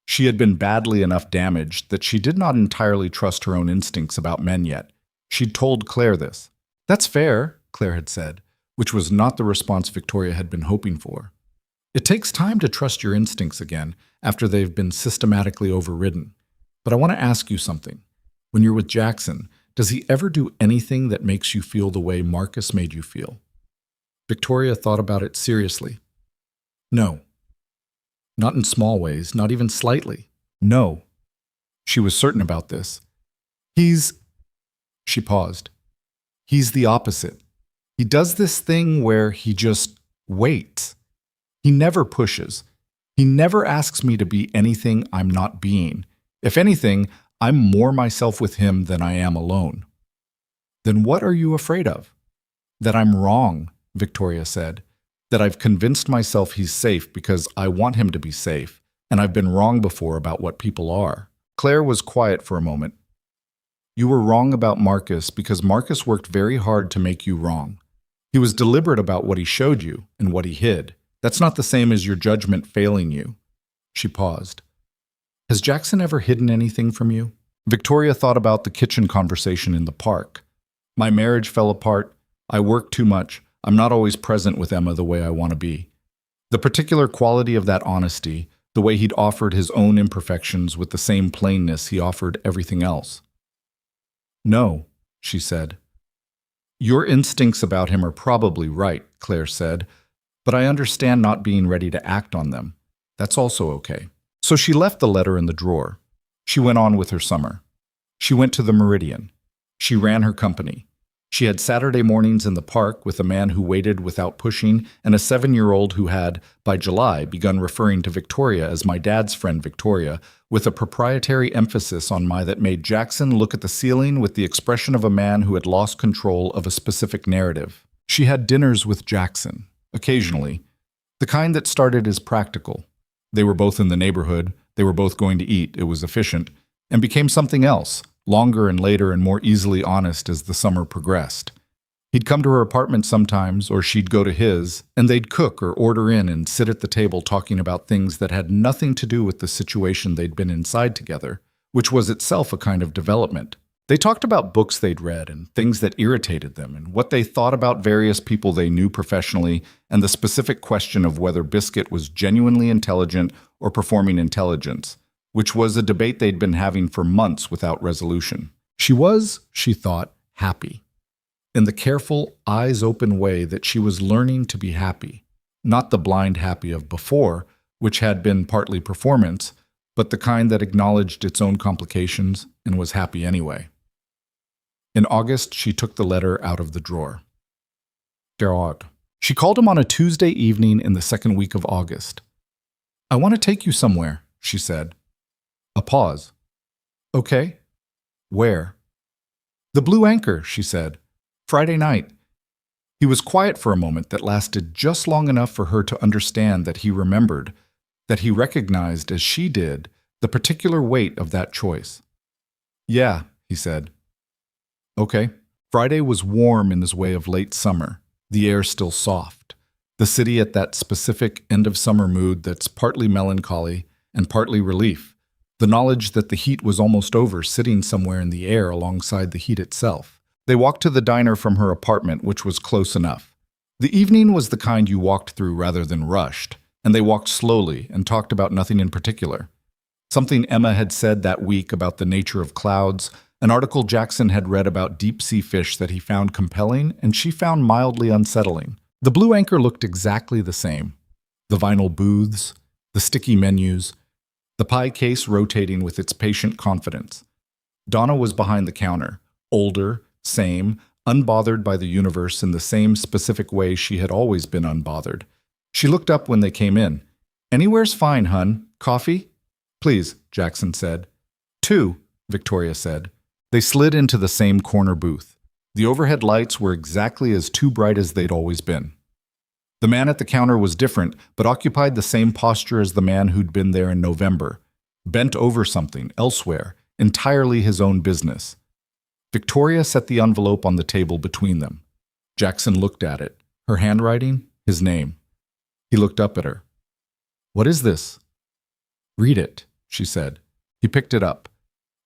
She had been badly enough damaged that she did not entirely trust her own instincts about men yet. She'd told Claire this. "That's fair," Claire had said, which was not the response Victoria had been hoping for. It takes time to trust your instincts again after they've been systematically overridden. But I want to ask you something. When you're with Jackson, does he ever do anything that makes you feel the way Marcus made you feel? Victoria thought about it seriously. No. Not in small ways, not even slightly. No. She was certain about this. She paused. He's the opposite. He does this thing where he just waits. He never pushes. He never asks me to be anything I'm not being. If anything, I'm more myself with him than I am alone. Then what are you afraid of? That I'm wrong, Victoria said. That I've convinced myself he's safe because I want him to be safe, and I've been wrong before about what people are. Claire was quiet for a moment. You were wrong about Marcus because Marcus worked very hard to make you wrong. He was deliberate about what he showed you and what he hid. That's not the same as your judgment failing you. She paused. Has Jackson ever hidden anything from you? Victoria thought about the kitchen conversation in the park. My marriage fell apart. I work too much. I'm not always present with Emma the way I want to be. The particular quality of that honesty, the way he'd offered his own imperfections with the same plainness he offered everything else. No, she said. Your instincts about him are probably right, Claire said, but I understand not being ready to act on them. That's also okay. So she left the letter in the drawer. She went on with her summer. She went to the Meridian. She ran her company. She had Saturday mornings in the park with a man who waited without pushing and a 7-year-old who had, by July, begun referring to Victoria as my dad's friend Victoria, with a proprietary emphasis on my that made Jackson look at the ceiling with the expression of a man who had lost control of a specific narrative. She had dinners with Jackson, occasionally, the kind that started as practical. They were both in the neighborhood, they were both going to eat, it was efficient, and became something else, longer and later and more easily honest as the summer progressed. He'd come to her apartment sometimes, or she'd go to his, and they'd cook or order in and sit at the table talking about things that had nothing to do with the situation they'd been inside together, which was itself a kind of development. They talked about books they'd read and things that irritated them and what they thought about various people they knew professionally and the specific question of whether Biscuit was genuinely intelligent or performing intelligence, which was a debate they'd been having for months without resolution. She was, she thought, happy. In the careful, eyes-open way that she was learning to be happy. Not the blind happy of before, which had been partly performance, but the kind that acknowledged its own complications and was happy anyway. In August, she took the letter out of the drawer. Gerard. She called him on a Tuesday evening in the second week of August. "I want to take you somewhere," she said. A pause. "Okay. Where?" "The Blue Anchor," she said. "Friday night." He was quiet for a moment that lasted just long enough for her to understand that he remembered, that he recognized as she did, the particular weight of that choice. "Yeah," he said. "Okay." Friday was warm in his way of late summer, the air still soft, the city at that specific end-of-summer mood that's partly melancholy and partly relief, the knowledge that the heat was almost over sitting somewhere in the air alongside the heat itself. They walked to the diner from her apartment, which was close enough. The evening was the kind you walked through rather than rushed, and they walked slowly and talked about nothing in particular. Something Emma had said that week about the nature of clouds, an article Jackson had read about deep-sea fish that he found compelling and she found mildly unsettling. The Blue Anchor looked exactly the same. The vinyl booths, the sticky menus, the pie case rotating with its patient confidence. Donna was behind the counter, older, same, unbothered by the universe in the same specific way she had always been unbothered. She looked up when they came in. "Anywhere's fine, hun. Coffee?" "Please," Jackson said. "Two," Victoria said. They slid into the same corner booth. The overhead lights were exactly as too bright as they'd always been. The man at the counter was different, but occupied the same posture as the man who'd been there in November, bent over something elsewhere, entirely his own business. Victoria set the envelope on the table between them. Jackson looked at it. Her handwriting, his name. He looked up at her. "What is this?" "Read it," she said. He picked it up.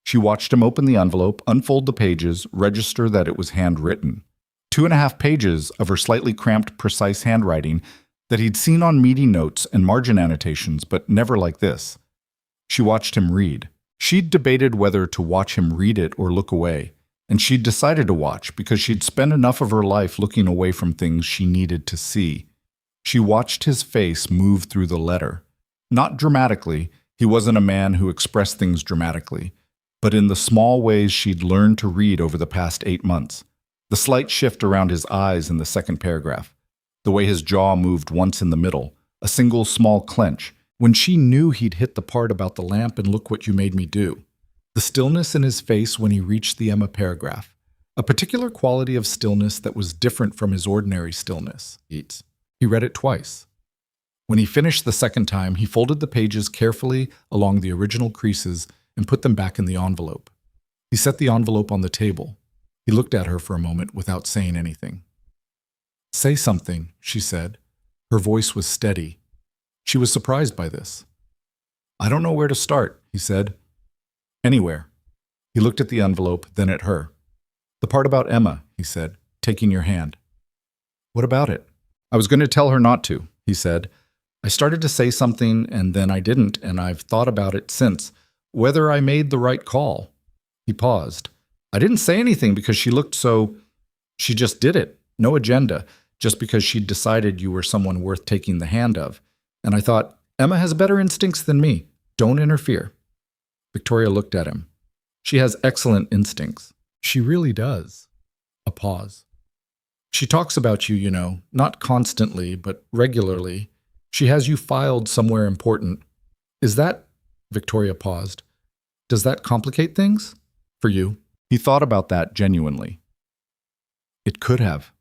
She watched him open the envelope, unfold the pages, register that it was handwritten. 2.5 pages of her slightly cramped, precise handwriting that he'd seen on meeting notes and margin annotations, but never like this. She watched him read. She'd debated whether to watch him read it or look away, and she'd decided to watch because she'd spent enough of her life looking away from things she needed to see. She watched his face move through the letter. Not dramatically, he wasn't a man who expressed things dramatically, but in the small ways she'd learned to read over the past 8 months. The slight shift around his eyes in the second paragraph, the way his jaw moved once in the middle, a single small clench, when she knew he'd hit the part about the lamp and look what you made me do. The stillness in his face when he reached the Emma paragraph, a particular quality of stillness that was different from his ordinary stillness. He read it twice. When he finished the second time, he folded the pages carefully along the original creases and put them back in the envelope. He set the envelope on the table. He looked at her for a moment without saying anything. "Say something," she said. Her voice was steady. She was surprised by this. "I don't know where to start," he said. "Anywhere." He looked at the envelope, then at her. "The part about Emma," he said, taking your hand. "What about it?" "I was going to tell her not to," he said. "I started to say something, and then I didn't, and I've thought about it since. Whether I made the right call." He paused. "I didn't say anything because she looked so... She just did it. No agenda. Just because she'd decided you were someone worth taking the hand of. And I thought, Emma has better instincts than me. Don't interfere." Victoria looked at him. "She has excellent instincts." "She really does." A pause. "She talks about you, you know, not constantly, but regularly. She has you filed somewhere important. Is that..." Victoria paused. "Does that complicate things? For you?" He thought about that genuinely. "It could have.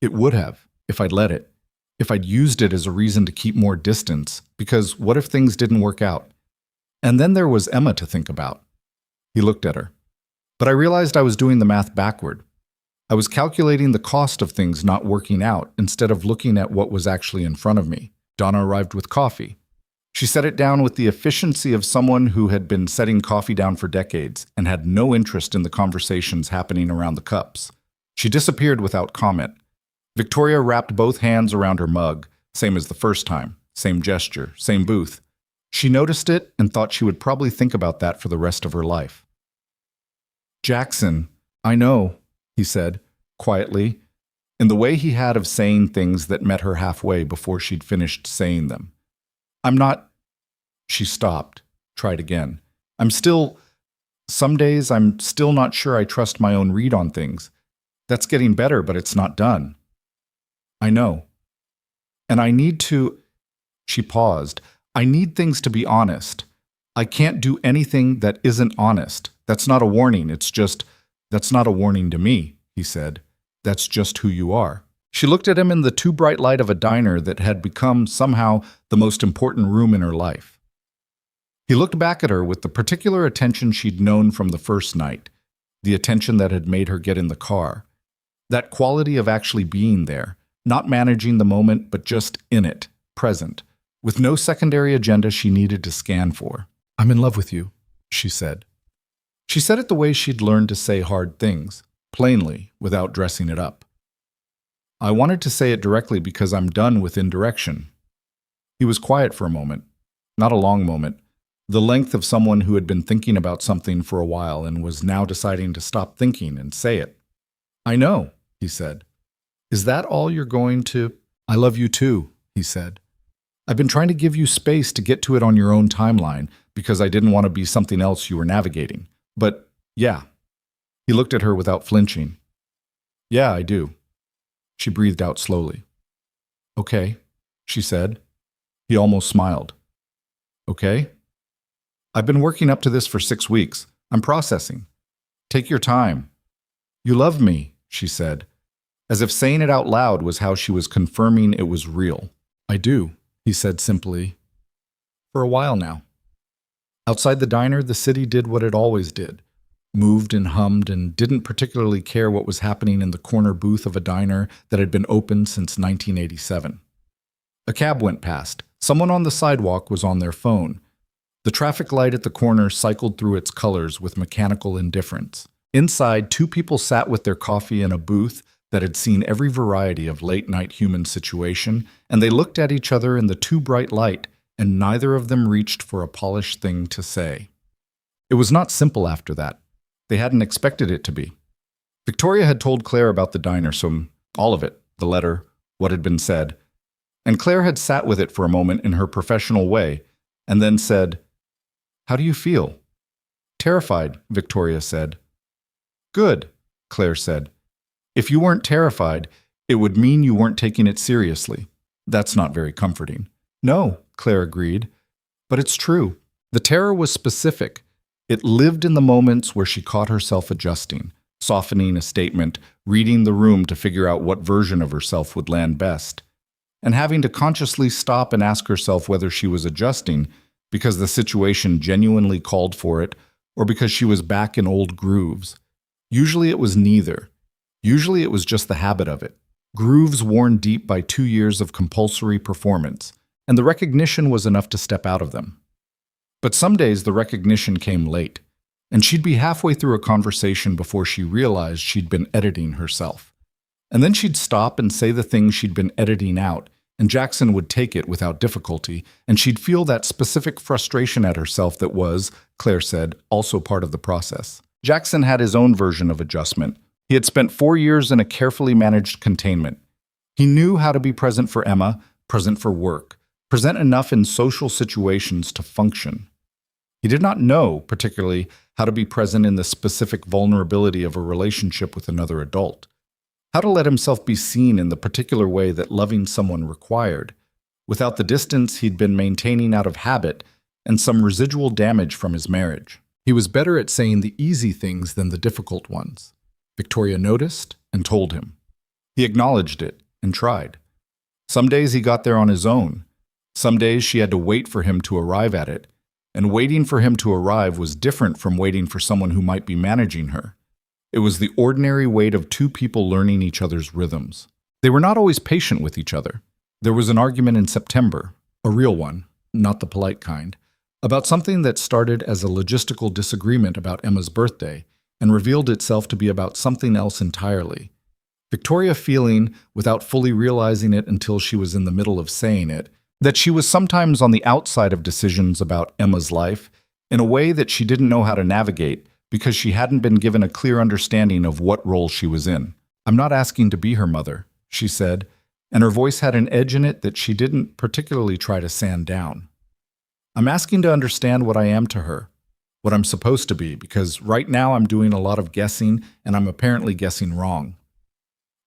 It would have, if I'd let it. If I'd used it as a reason to keep more distance, because what if things didn't work out? And then there was Emma to think about." He looked at her. "But I realized I was doing the math backward. I was calculating the cost of things not working out instead of looking at what was actually in front of me." Donna arrived with coffee. She set it down with the efficiency of someone who had been setting coffee down for decades and had no interest in the conversations happening around the cups. She disappeared without comment. Victoria wrapped both hands around her mug, same as the first time, same gesture, same booth. She noticed it and thought she would probably think about that for the rest of her life. "Jackson, I know," he said, quietly, in the way he had of saying things that met her halfway before she'd finished saying them. "I'm not—" She stopped, tried again. Some days I'm still not sure I trust my own read on things. That's getting better, but it's not done." "I know. And I need to—" She paused. "I need things to be honest. I can't do anything that isn't honest. That's not a warning, that's not a warning to me," he said. "That's just who you are." She looked at him in the too bright light of a diner that had become, somehow, the most important room in her life. He looked back at her with the particular attention she'd known from the first night, the attention that had made her get in the car. That quality of actually being there, not managing the moment, but just in it, present, with no secondary agenda she needed to scan for. "I'm in love with you," she said. She said it the way she'd learned to say hard things, plainly, without dressing it up. "I wanted to say it directly because I'm done with indirection." He was quiet for a moment, not a long moment, the length of someone who had been thinking about something for a while and was now deciding to stop thinking and say it. "I know," he said. "Is that all you're going to—" "I love you too," he said. "I've been trying to give you space to get to it on your own timeline because I didn't want to be something else you were navigating. But, yeah." He looked at her without flinching. "Yeah, I do." She breathed out slowly. "Okay," she said. He almost smiled. "Okay? I've been working up to this for 6 weeks. I'm processing. Take your time." "You love me," she said, as if saying it out loud was how she was confirming it was real. "I do," he said simply. "For a while now." Outside the diner, the city did what it always did. Moved and hummed and didn't particularly care what was happening in the corner booth of a diner that had been open since 1987. A cab went past. Someone on the sidewalk was on their phone. The traffic light at the corner cycled through its colors with mechanical indifference. Inside, 2 people sat with their coffee in a booth that had seen every variety of late-night human situation, and they looked at each other in the too bright light, and neither of them reached for a polished thing to say. It was not simple after that. They hadn't expected it to be. Victoria had told Claire about the diner, all of it, the letter, what had been said, and Claire had sat with it for a moment in her professional way, and then said, "How do you feel?" "Terrified," Victoria said. "Good," Claire said. "If you weren't terrified, it would mean you weren't taking it seriously. That's not very comforting." "No," Claire agreed, "but it's true." The terror was specific. It lived in the moments where she caught herself adjusting, softening a statement, reading the room to figure out what version of herself would land best, and having to consciously stop and ask herself whether she was adjusting because the situation genuinely called for it or because she was back in old grooves. Usually it was neither. Usually it was just the habit of it. Grooves worn deep by 2 years of compulsory performance, and the recognition was enough to step out of them. But some days the recognition came late, and she'd be halfway through a conversation before she realized she'd been editing herself. And then she'd stop and say the things she'd been editing out, and Jackson would take it without difficulty, and she'd feel that specific frustration at herself that was, Claire said, also part of the process. Jackson had his own version of adjustment. He had spent 4 years in a carefully managed containment. He knew how to be present for Emma, present for work, present enough in social situations to function. He did not know, particularly, how to be present in the specific vulnerability of a relationship with another adult, how to let himself be seen in the particular way that loving someone required, without the distance he'd been maintaining out of habit and some residual damage from his marriage. He was better at saying the easy things than the difficult ones. Victoria noticed and told him. He acknowledged it and tried. Some days he got there on his own. Some days she had to wait for him to arrive at it, and waiting for him to arrive was different from waiting for someone who might be managing her. It was the ordinary wait of 2 people learning each other's rhythms. They were not always patient with each other. There was an argument in September, a real one. not the polite kind, about something that started as a logistical disagreement about Emma's birthday and revealed itself to be about something else entirely. Victoria feeling, without fully realizing it until she was in the middle of saying it, that she was sometimes on the outside of decisions about Emma's life in a way that she didn't know how to navigate because she hadn't been given a clear understanding of what role she was in. "I'm not asking to be her mother," she said, and her voice had an edge in it that she didn't particularly try to sand down. "I'm asking to understand what I am to her, what I'm supposed to be, because right now I'm doing a lot of guessing and I'm apparently guessing wrong."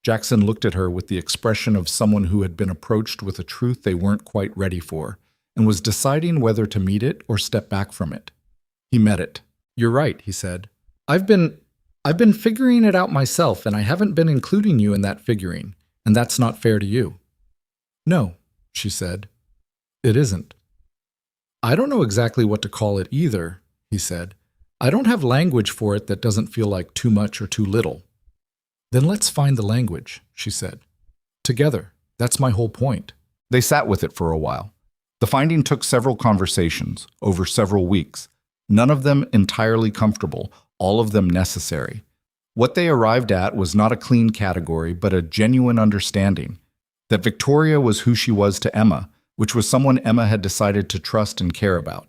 Jackson looked at her with the expression of someone who had been approached with a truth they weren't quite ready for and was deciding whether to meet it or step back from it. He met it. "You're right," he said. I've been figuring it out myself, and I haven't been including you in that figuring, and that's not fair to you." "No," she said. "It isn't." "I don't know exactly what to call it either," he said. "I don't have language for it that doesn't feel like too much or too little." "Then let's find the language," she said. "Together. That's my whole point." They sat with it for a while. The finding took several conversations, over several weeks, none of them entirely comfortable, all of them necessary. What they arrived at was not a clean category, but a genuine understanding that Victoria was who she was to Emma, which was someone Emma had decided to trust and care about,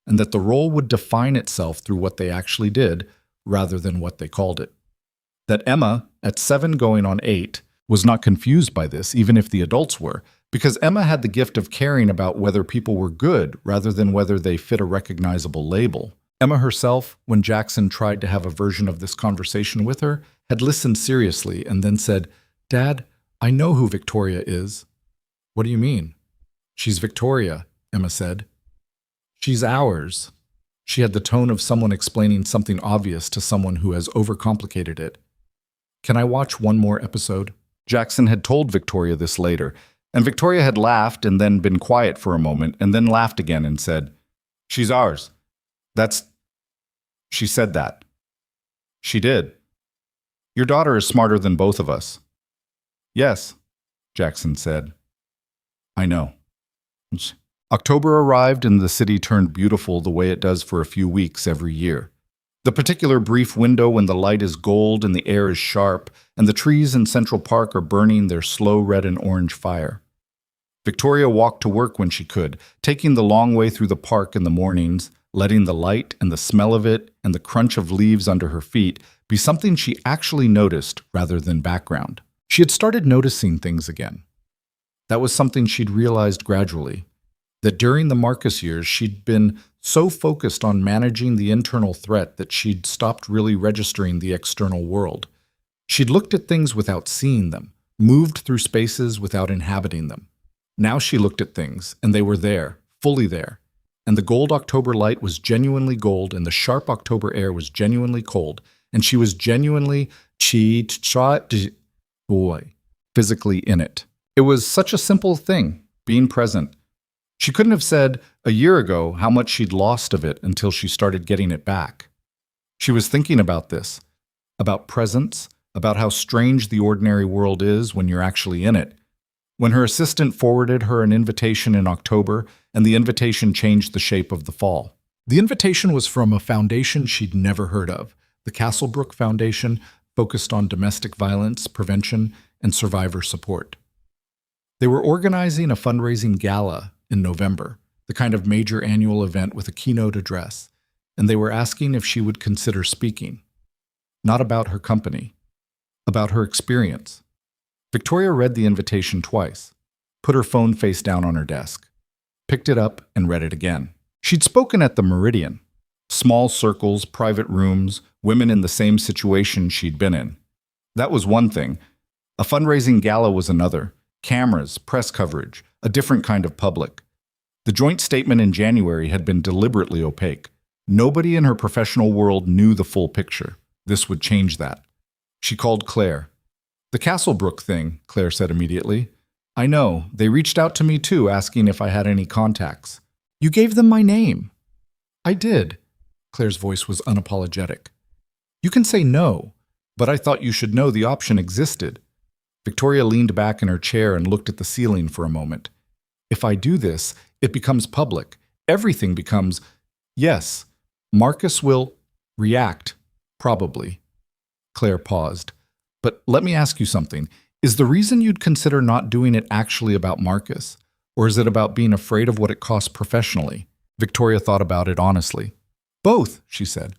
and that the role would define itself through what they actually did rather than what they called it. That Emma, at 7 going on 8, was not confused by this, even if the adults were, because Emma had the gift of caring about whether people were good rather than whether they fit a recognizable label. Emma herself, when Jackson tried to have a version of this conversation with her, had listened seriously and then said, "Dad, I know who Victoria is." "What do you mean?" "She's Victoria," Emma said. "She's ours." She had the tone of someone explaining something obvious to someone who has overcomplicated it. "Can I watch one more episode?" Jackson had told Victoria this later, and Victoria had laughed and then been quiet for a moment and then laughed again and said, "She's ours. She said that." "She did. Your daughter is smarter than both of us." "Yes," Jackson said. "I know." October arrived and the city turned beautiful the way it does for a few weeks every year. The particular brief window when the light is gold and the air is sharp, and the trees in Central Park are burning their slow red and orange fire. Victoria walked to work when she could, taking the long way through the park in the mornings, letting the light and the smell of it and the crunch of leaves under her feet be something she actually noticed rather than background. She had started noticing things again. That was something she'd realized gradually, that during the Marcus years she'd been so focused on managing the internal threat that she'd stopped really registering the external world. She'd looked at things without seeing them, moved through spaces without inhabiting them. Now she looked at things, and they were there, fully there. And the gold October light was genuinely gold, and the sharp October air was genuinely cold, and she was genuinely physically in it. It was such a simple thing, being present. She couldn't have said a year ago how much she'd lost of it until she started getting it back. She was thinking about this, about presence, about how strange the ordinary world is when you're actually in it. When her assistant forwarded her an invitation in October, and the invitation changed the shape of the fall. The invitation was from a foundation she'd never heard of, the Castlebrook Foundation, focused on domestic violence, prevention, and survivor support. They were organizing a fundraising gala in November, the kind of major annual event with a keynote address, and they were asking if she would consider speaking. Not about her company, about her experience. Victoria read the invitation twice, put her phone face down on her desk, picked it up and read it again. She'd spoken at the Meridian. Small circles, private rooms, women in the same situation she'd been in. That was one thing. A fundraising gala was another. Cameras, press coverage, a different kind of public. The joint statement in January had been deliberately opaque. Nobody in her professional world knew the full picture. This would change that. She called Claire. "The Castlebrook thing," Claire said immediately. "I know. They reached out to me too, asking if I had any contacts." "You gave them my name." "I did." Claire's voice was unapologetic. "You can say no, but I thought you should know the option existed." Victoria leaned back in her chair and looked at the ceiling for a moment. If I do this, it becomes public. Everything becomes, yes, Marcus will react, probably. Claire paused. But let me ask you something. Is the reason you'd consider not doing it actually about Marcus? Or is it about being afraid of what it costs professionally? Victoria thought about it honestly. Both, she said.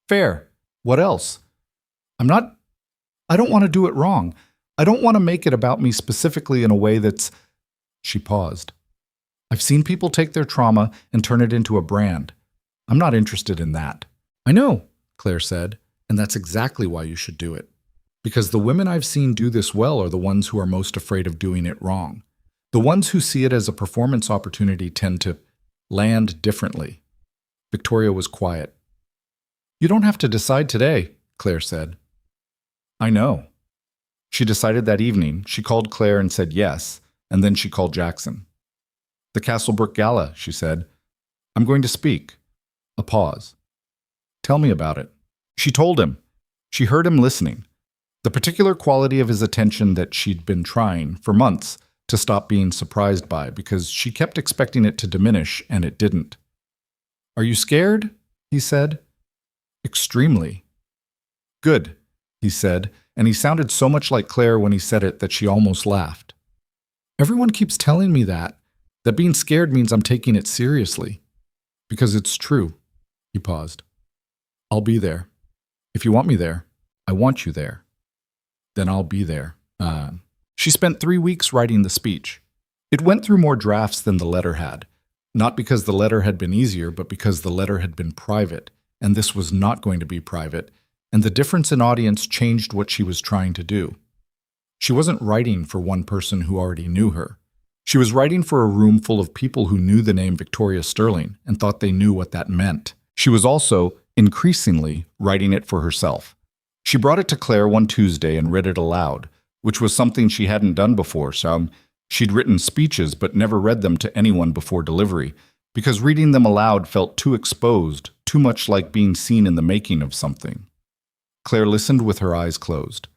Fair. What else? I don't want to do it wrong. I don't want to make it about me specifically in a way that's… She paused. I've seen people take their trauma and turn it into a brand. I'm not interested in that. I know, Claire said, and that's exactly why you should do it. Because the women I've seen do this well are the ones who are most afraid of doing it wrong. The ones who see it as a performance opportunity tend to land differently. Victoria was quiet. You don't have to decide today, Claire said. I know. She decided that evening. She called Claire and said yes, and then she called Jackson. The Castlebrook Gala, she said. I'm going to speak. A pause. Tell me about it. She told him. She heard him listening. The particular quality of his attention that she'd been trying, for months, to stop being surprised by because she kept expecting it to diminish and it didn't. Are you scared? He said. Extremely. Good, he said, and he sounded so much like Claire when he said it that she almost laughed. Everyone keeps telling me that being scared means I'm taking it seriously. Because it's true. He paused. I'll be there. If you want me there, I want you there. Then I'll be there. She spent 3 weeks writing the speech. It went through more drafts than the letter had. Not because the letter had been easier, but because the letter had been private, and this was not going to be private, and the difference in audience changed what she was trying to do. She wasn't writing for one person who already knew her. She was writing for a room full of people who knew the name Victoria Sterling and thought they knew what that meant. She was also, increasingly, writing it for herself. She brought it to Claire one Tuesday and read it aloud, which was something she hadn't done before, so she'd written speeches but never read them to anyone before delivery, because reading them aloud felt too exposed, too much like being seen in the making of something. Claire listened with her eyes closed.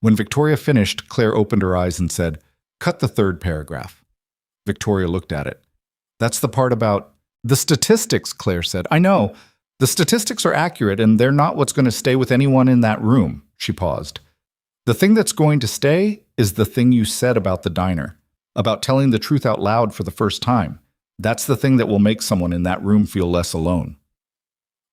When Victoria finished, Claire opened her eyes and said, "Cut the third paragraph." Victoria looked at it. That's the part about the statistics, Claire said. I know. The statistics are accurate, and they're not what's going to stay with anyone in that room. She paused. The thing that's going to stay is the thing you said about the diner, about telling the truth out loud for the first time. That's the thing that will make someone in that room feel less alone.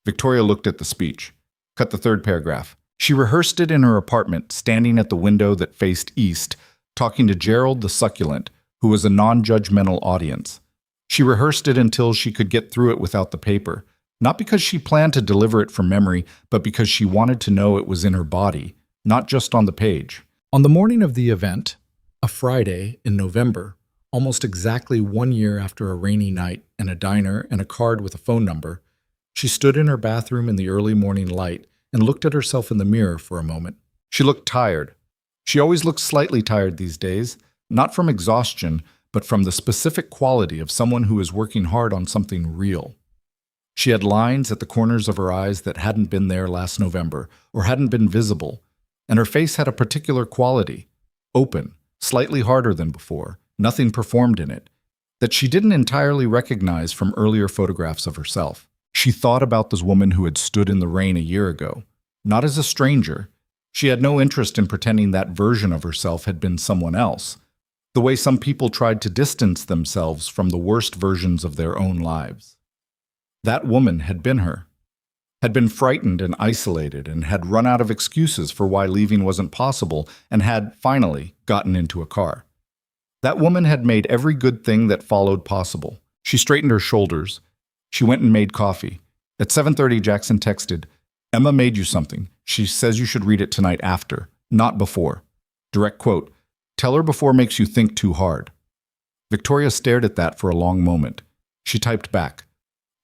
Victoria looked at the speech. Cut the third paragraph. She rehearsed it in her apartment, standing at the window that faced east, talking to Gerald the succulent, who was a non-judgmental audience. She rehearsed it until she could get through it without the paper, not because she planned to deliver it from memory, but because she wanted to know it was in her body, not just on the page. On the morning of the event, a Friday in November, almost exactly 1 year after a rainy night and a diner and a card with a phone number, she stood in her bathroom in the early morning light and looked at herself in the mirror for a moment. She looked tired. She always looked slightly tired these days, not from exhaustion, but from the specific quality of someone who is working hard on something real. She had lines at the corners of her eyes that hadn't been there last November or hadn't been visible, and her face had a particular quality, open, slightly harder than before, nothing performed in it, that she didn't entirely recognize from earlier photographs of herself. She thought about this woman who had stood in the rain a year ago, not as a stranger. She had no interest in pretending that version of herself had been someone else, the way some people tried to distance themselves from the worst versions of their own lives. That woman had been her, had been frightened and isolated and had run out of excuses for why leaving wasn't possible and had, finally, gotten into a car. That woman had made every good thing that followed possible. She straightened her shoulders. She went and made coffee. At 7:30, Jackson texted, "Emma made you something. She says you should read it tonight after, not before." Direct quote, "Tell her before makes you think too hard." Victoria stared at that for a long moment. She typed back,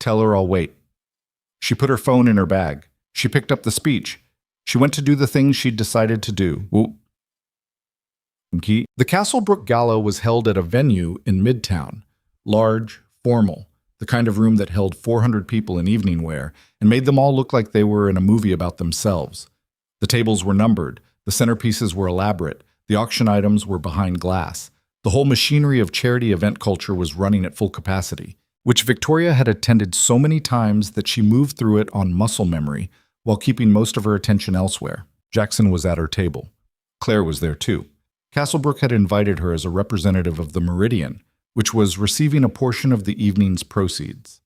"Tell her I'll wait." She put her phone in her bag. She picked up the speech. She went to do the things she'd decided to do. The Castlebrook Gala was held at a venue in Midtown, large, formal, the kind of room that held 400 people in evening wear and made them all look like they were in a movie about themselves. The tables were numbered, the centerpieces were elaborate, the auction items were behind glass. The whole machinery of charity event culture was running at full capacity, which Victoria had attended so many times that she moved through it on muscle memory while keeping most of her attention elsewhere. Jackson was at her table. Claire was there too. Castlebrook had invited her as a representative of the Meridian, which was receiving a portion of the evening's proceeds.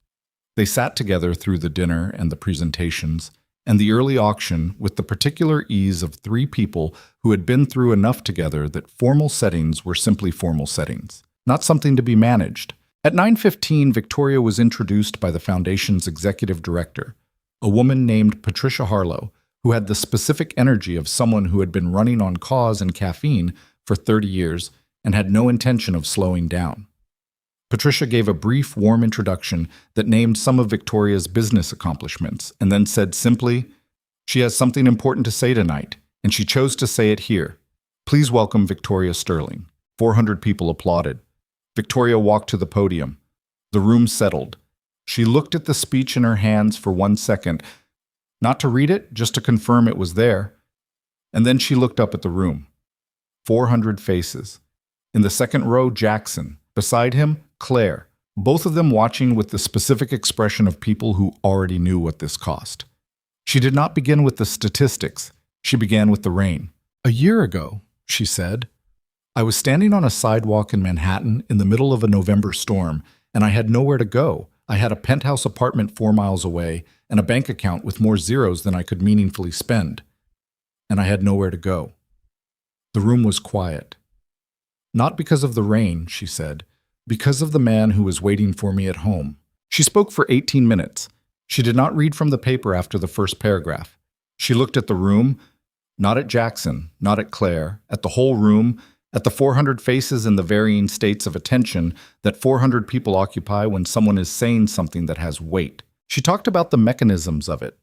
They sat together through the dinner and the presentations and the early auction with the particular ease of three people who had been through enough together that formal settings were simply formal settings, not something to be managed. At 9:15, Victoria was introduced by the Foundation's executive director, a woman named Patricia Harlow, who had the specific energy of someone who had been running on cause and caffeine for 30 years and had no intention of slowing down. Patricia gave a brief, warm introduction that named some of Victoria's business accomplishments and then said simply, "She has something important to say tonight, and she chose to say it here. Please welcome Victoria Sterling." 400 people applauded. Victoria walked to the podium. The room settled. She looked at the speech in her hands for 1 second, not to read it, just to confirm it was there. And then she looked up at the room. 400 faces. In the second row, Jackson. Beside him, Claire, both of them watching with the specific expression of people who already knew what this cost. She did not begin with the statistics. She began with the rain. "A year ago," she said, "I was standing on a sidewalk in Manhattan in the middle of a November storm, and I had nowhere to go. I had a penthouse apartment 4 miles away and a bank account with more zeros than I could meaningfully spend. And I had nowhere to go." The room was quiet. "Not because of the rain," she said, "because of the man who was waiting for me at home." She spoke for 18 minutes. She did not read from the paper after the first paragraph. She looked at the room, not at Jackson, not at Claire, at the whole room, at the 400 faces and the varying states of attention that 400 people occupy when someone is saying something that has weight. She talked about the mechanisms of it,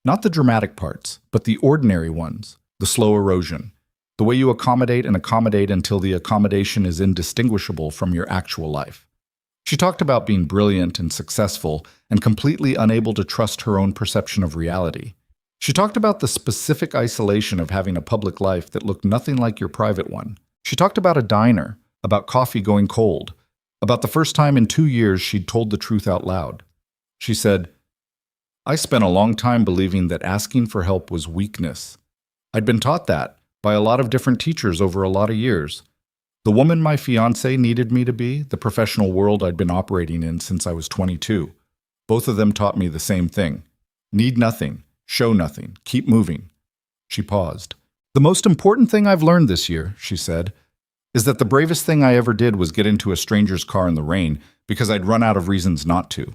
not the dramatic parts, but the ordinary ones, the slow erosion, the way you accommodate and accommodate until the accommodation is indistinguishable from your actual life. She talked about being brilliant and successful and completely unable to trust her own perception of reality. She talked about the specific isolation of having a public life that looked nothing like your private one. She talked about a diner, about coffee going cold, about the first time in 2 years she'd told the truth out loud. She said, "I spent a long time believing that asking for help was weakness. I'd been taught that by a lot of different teachers over a lot of years. The woman my fiancé needed me to be, the professional world I'd been operating in since I was 22. Both of them taught me the same thing. Need nothing, show nothing, keep moving." She paused. "The most important thing I've learned this year," she said, "is that the bravest thing I ever did was get into a stranger's car in the rain because I'd run out of reasons not to."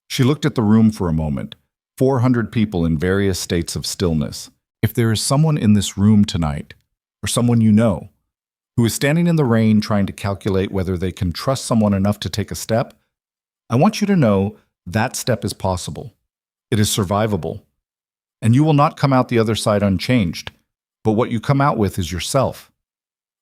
She looked at the room for a moment, 400 people in various states of stillness. If there is someone in this room tonight, or someone you know, who is standing in the rain trying to calculate whether they can trust someone enough to take a step, I want you to know that step is possible. It is survivable. And you will not come out the other side unchanged, but what you come out with is yourself.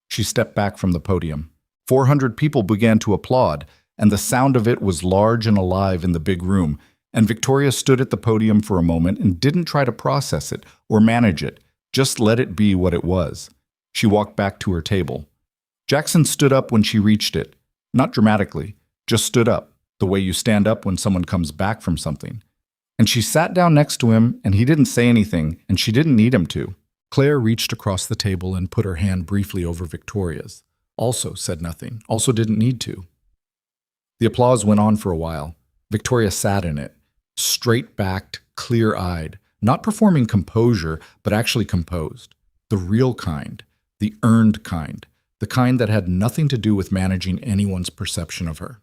She stepped back from the podium. 400 people began to applaud, and the sound of it was large and alive in the big room, and Victoria stood at the podium for a moment and didn't try to process it or manage it, just let it be what it was. She walked back to her table. Jackson stood up when she reached it, not dramatically, just stood up, the way you stand up when someone comes back from something. And she sat down next to him, and he didn't say anything, and she didn't need him to. Claire reached across the table and put her hand briefly over Victoria's. Also said nothing, also didn't need to. The applause went on for a while. Victoria sat in it, straight-backed, clear-eyed, not performing composure, but actually composed. The real kind, the earned kind, the kind that had nothing to do with managing anyone's perception of her.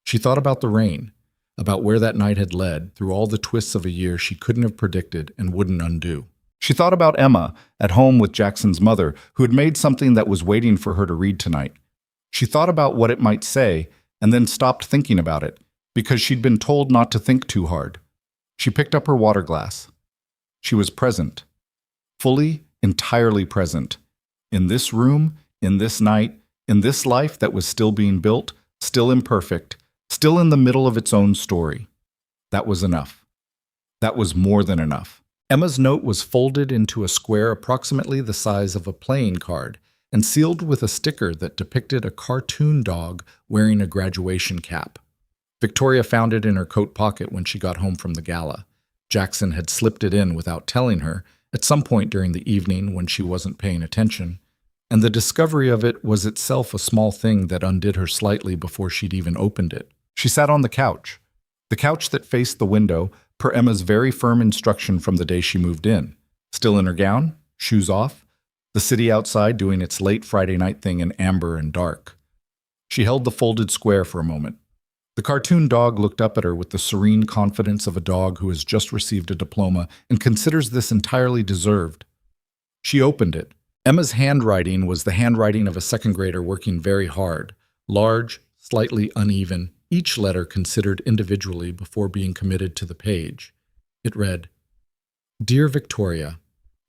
She thought about the rain, about where that night had led through all the twists of a year she couldn't have predicted and wouldn't undo. She thought about Emma, at home with Jackson's mother, who had made something that was waiting for her to read tonight. She thought about what it might say, and then stopped thinking about it, because she'd been told not to think too hard. She picked up her water glass. She was present. Fully, entirely present. In this room, in this night, in this life that was still being built, still imperfect, still in the middle of its own story. That was enough. That was more than enough. Emma's note was folded into a square approximately the size of a playing card, and sealed with a sticker that depicted a cartoon dog wearing a graduation cap. Victoria found it in her coat pocket when she got home from the gala. Jackson had slipped it in without telling her at some point during the evening when she wasn't paying attention, and the discovery of it was itself a small thing that undid her slightly before she'd even opened it. She sat on the couch that faced the window, per Emma's very firm instruction from the day she moved in. Still in her gown, shoes off, the city outside doing its late Friday night thing in amber and dark. She held the folded square for a moment. The cartoon dog looked up at her with the serene confidence of a dog who has just received a diploma and considers this entirely deserved. She opened it. Emma's handwriting was the handwriting of a second grader working very hard, large, slightly uneven, each letter considered individually before being committed to the page. It read, "Dear Victoria,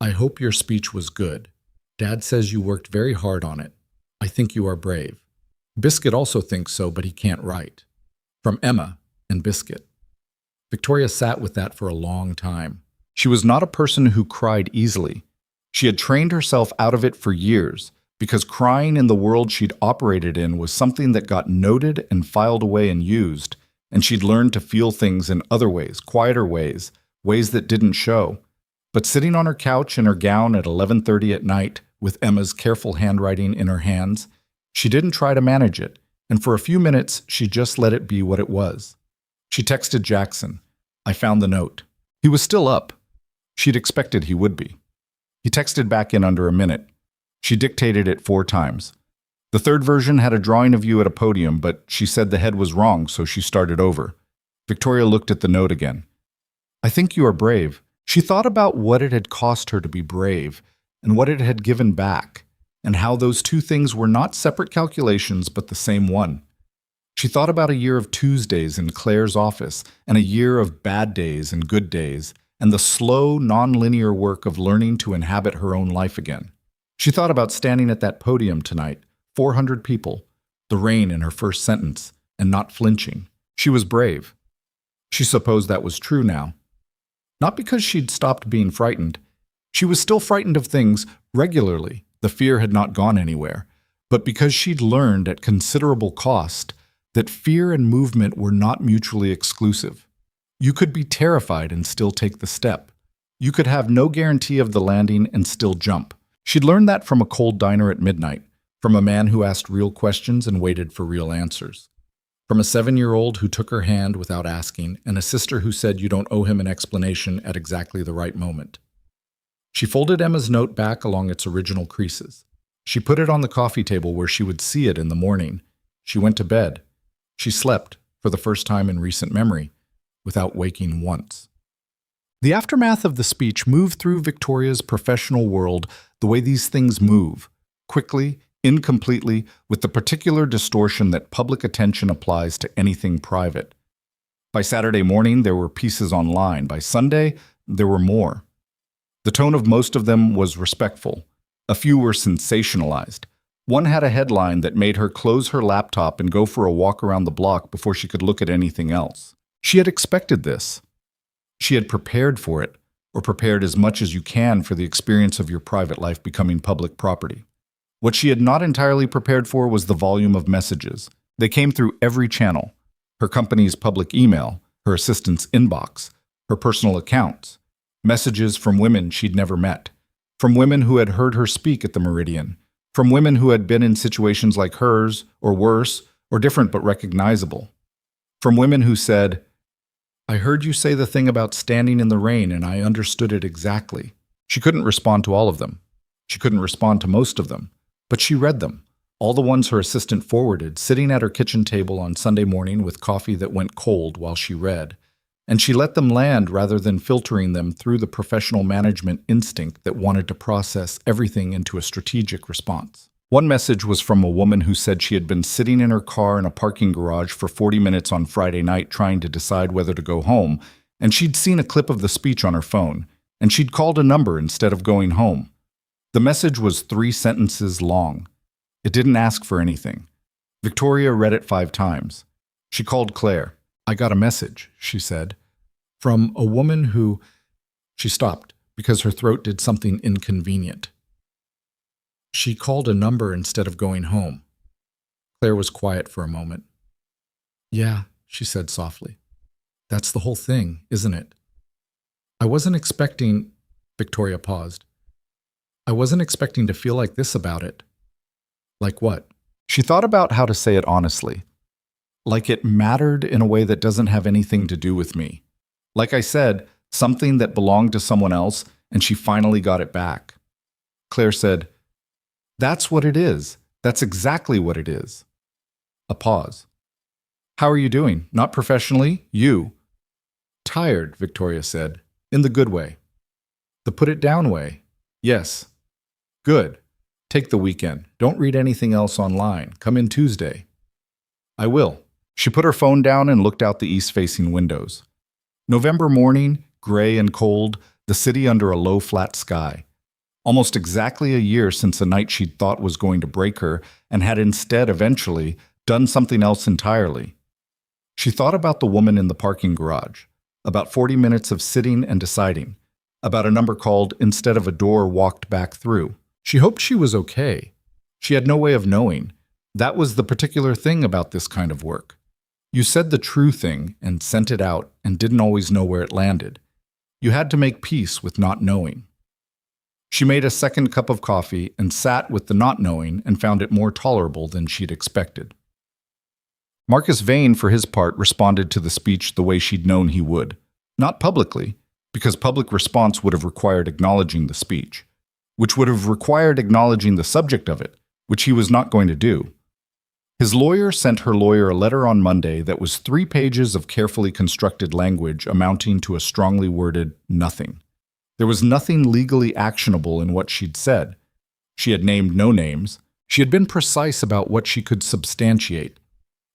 I hope your speech was good. Dad says you worked very hard on it. I think you are brave. Biscuit also thinks so, but he can't write. From Emma and Biscuit." Victoria sat with that for a long time. She was not a person who cried easily. She had trained herself out of it for years, because crying in the world she'd operated in was something that got noted and filed away and used, and she'd learned to feel things in other ways, quieter ways, ways that didn't show. But sitting on her couch in her gown at 11:30 at night, with Emma's careful handwriting in her hands, she didn't try to manage it, and for a few minutes she just let it be what it was. She texted Jackson. "I found the note." He was still up. She'd expected he would be. He texted back in under a minute. She dictated it 4 times. The third version had a drawing of you at a podium, but she said the head was wrong, so she started over. Victoria looked at the note again. "I think you are brave." She thought about what it had cost her to be brave, and what it had given back, and how those two things were not separate calculations but the same one. She thought about a year of Tuesdays in Claire's office, and a year of bad days and good days, and the slow, non-linear work of learning to inhabit her own life again. She thought about standing at that podium tonight, 400 people, the rain in her first sentence, and not flinching. She was brave. She supposed that was true now. Not because she'd stopped being frightened. She was still frightened of things regularly. The fear had not gone anywhere. But because she'd learned at considerable cost that fear and movement were not mutually exclusive. You could be terrified and still take the step. You could have no guarantee of the landing and still jump. She'd learned that from a cold diner at midnight, from a man who asked real questions and waited for real answers, from a 7-year-old who took her hand without asking, and a sister who said you don't owe him an explanation at exactly the right moment. She folded Emma's note back along its original creases. She put it on the coffee table where she would see it in the morning. She went to bed. She slept, for the first time in recent memory, without waking once. The aftermath of the speech moved through Victoria's professional world the way these things move, quickly, incompletely, with the particular distortion that public attention applies to anything private. By Saturday morning, there were pieces online. By Sunday, there were more. The tone of most of them was respectful. A few were sensationalized. One had a headline that made her close her laptop and go for a walk around the block before she could look at anything else. She had expected this. She had prepared for it, or prepared as much as you can for the experience of your private life becoming public property. What she had not entirely prepared for was the volume of messages. They came through every channel: her company's public email, her assistant's inbox, her personal accounts, messages from women she'd never met, from women who had heard her speak at the Meridian, from women who had been in situations like hers, or worse, or different but recognizable, from women who said, "I heard you say the thing about standing in the rain and I understood it exactly." She couldn't respond to all of them. She couldn't respond to most of them. But she read them, all the ones her assistant forwarded, sitting at her kitchen table on Sunday morning with coffee that went cold while she read. And she let them land rather than filtering them through the professional management instinct that wanted to process everything into a strategic response. One message was from a woman who said she had been sitting in her car in a parking garage for 40 minutes on Friday night trying to decide whether to go home, and she'd seen a clip of the speech on her phone, and she'd called a number instead of going home. The message was 3 sentences long. It didn't ask for anything. Victoria read it 5 times. She called Claire. "I got a message," she said, "from a woman who—" She stopped because her throat did something inconvenient. She called a number instead of going home. Claire was quiet for a moment. Yeah, she said softly. That's the whole thing, isn't it? I wasn't expecting, Victoria paused. I wasn't expecting to feel like this about it. Like what? She thought about how to say it honestly. Like it mattered in a way that doesn't have anything to do with me. Like I said, something that belonged to someone else, and she finally got it back. Claire said, That's what it is. That's exactly what it is. A pause. How are you doing? Not professionally? You. Tired, Victoria said, in the good way. The put it down way. Yes. Good. Take the weekend. Don't read anything else online. Come in Tuesday. I will. She put her phone down and looked out the east-facing windows. November morning, gray and cold, the city under a low, flat sky. Almost exactly a year since a night she'd thought was going to break her and had instead eventually done something else entirely. She thought about the woman in the parking garage, about 40 minutes of sitting and deciding, about a number called instead of a door walked back through. She hoped she was okay. She had no way of knowing. That was the particular thing about this kind of work. You said the true thing and sent it out and didn't always know where it landed. You had to make peace with not knowing. She made a second cup of coffee and sat with the not knowing and found it more tolerable than she'd expected. Marcus Vane, for his part, responded to the speech the way she'd known he would. Not publicly, because public response would have required acknowledging the speech, which would have required acknowledging the subject of it, which he was not going to do. His lawyer sent her lawyer a letter on Monday that was 3 pages of carefully constructed language amounting to a strongly worded nothing. There was nothing legally actionable in what she'd said. She had named no names. She had been precise about what she could substantiate.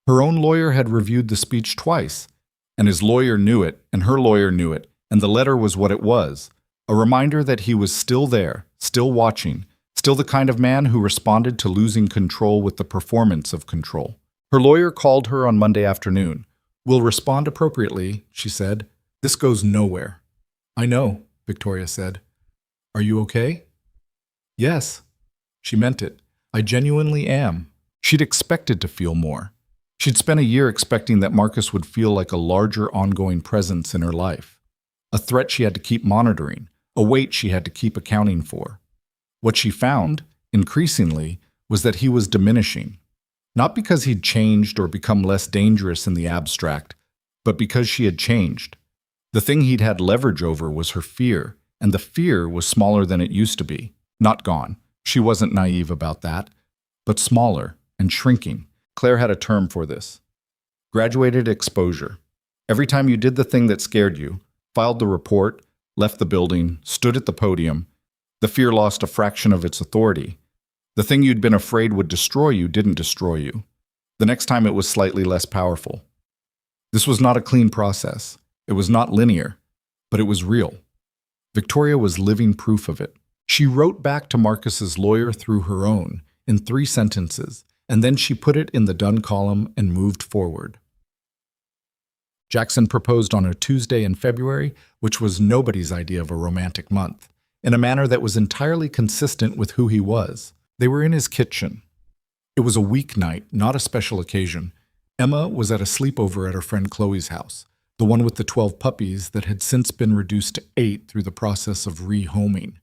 Her own lawyer had reviewed the speech twice, and his lawyer knew it, and her lawyer knew it, and the letter was what it was, a reminder that he was still there, still watching, still the kind of man who responded to losing control with the performance of control. Her lawyer called her on Monday afternoon. We'll respond appropriately, she said. This goes nowhere. I know, Victoria said. Are you okay? Yes. She meant it. I genuinely am. She'd expected to feel more. She'd spent a year expecting that Marcus would feel like a larger ongoing presence in her life, a threat she had to keep monitoring, a weight she had to keep accounting for. What she found, increasingly, was that he was diminishing, not because he'd changed or become less dangerous in the abstract, but because she had changed. The thing he'd had leverage over was her fear, and the fear was smaller than it used to be. Not gone. She wasn't naive about that, but smaller and shrinking. Claire had a term for this. Graduated exposure. Every time you did the thing that scared you, filed the report, left the building, stood at the podium, the fear lost a fraction of its authority. The thing you'd been afraid would destroy you didn't destroy you. The next time it was slightly less powerful. This was not a clean process. It was not linear, but it was real. Victoria was living proof of it. She wrote back to Marcus's lawyer through her own, in 3 sentences, and then she put it in the done column and moved forward. Jackson proposed on a Tuesday in February, which was nobody's idea of a romantic month, in a manner that was entirely consistent with who he was. They were in his kitchen. It was a weeknight, not a special occasion. Emma was at a sleepover at her friend Chloe's house, the one with the 12 puppies that had since been reduced to 8 through the process of rehoming.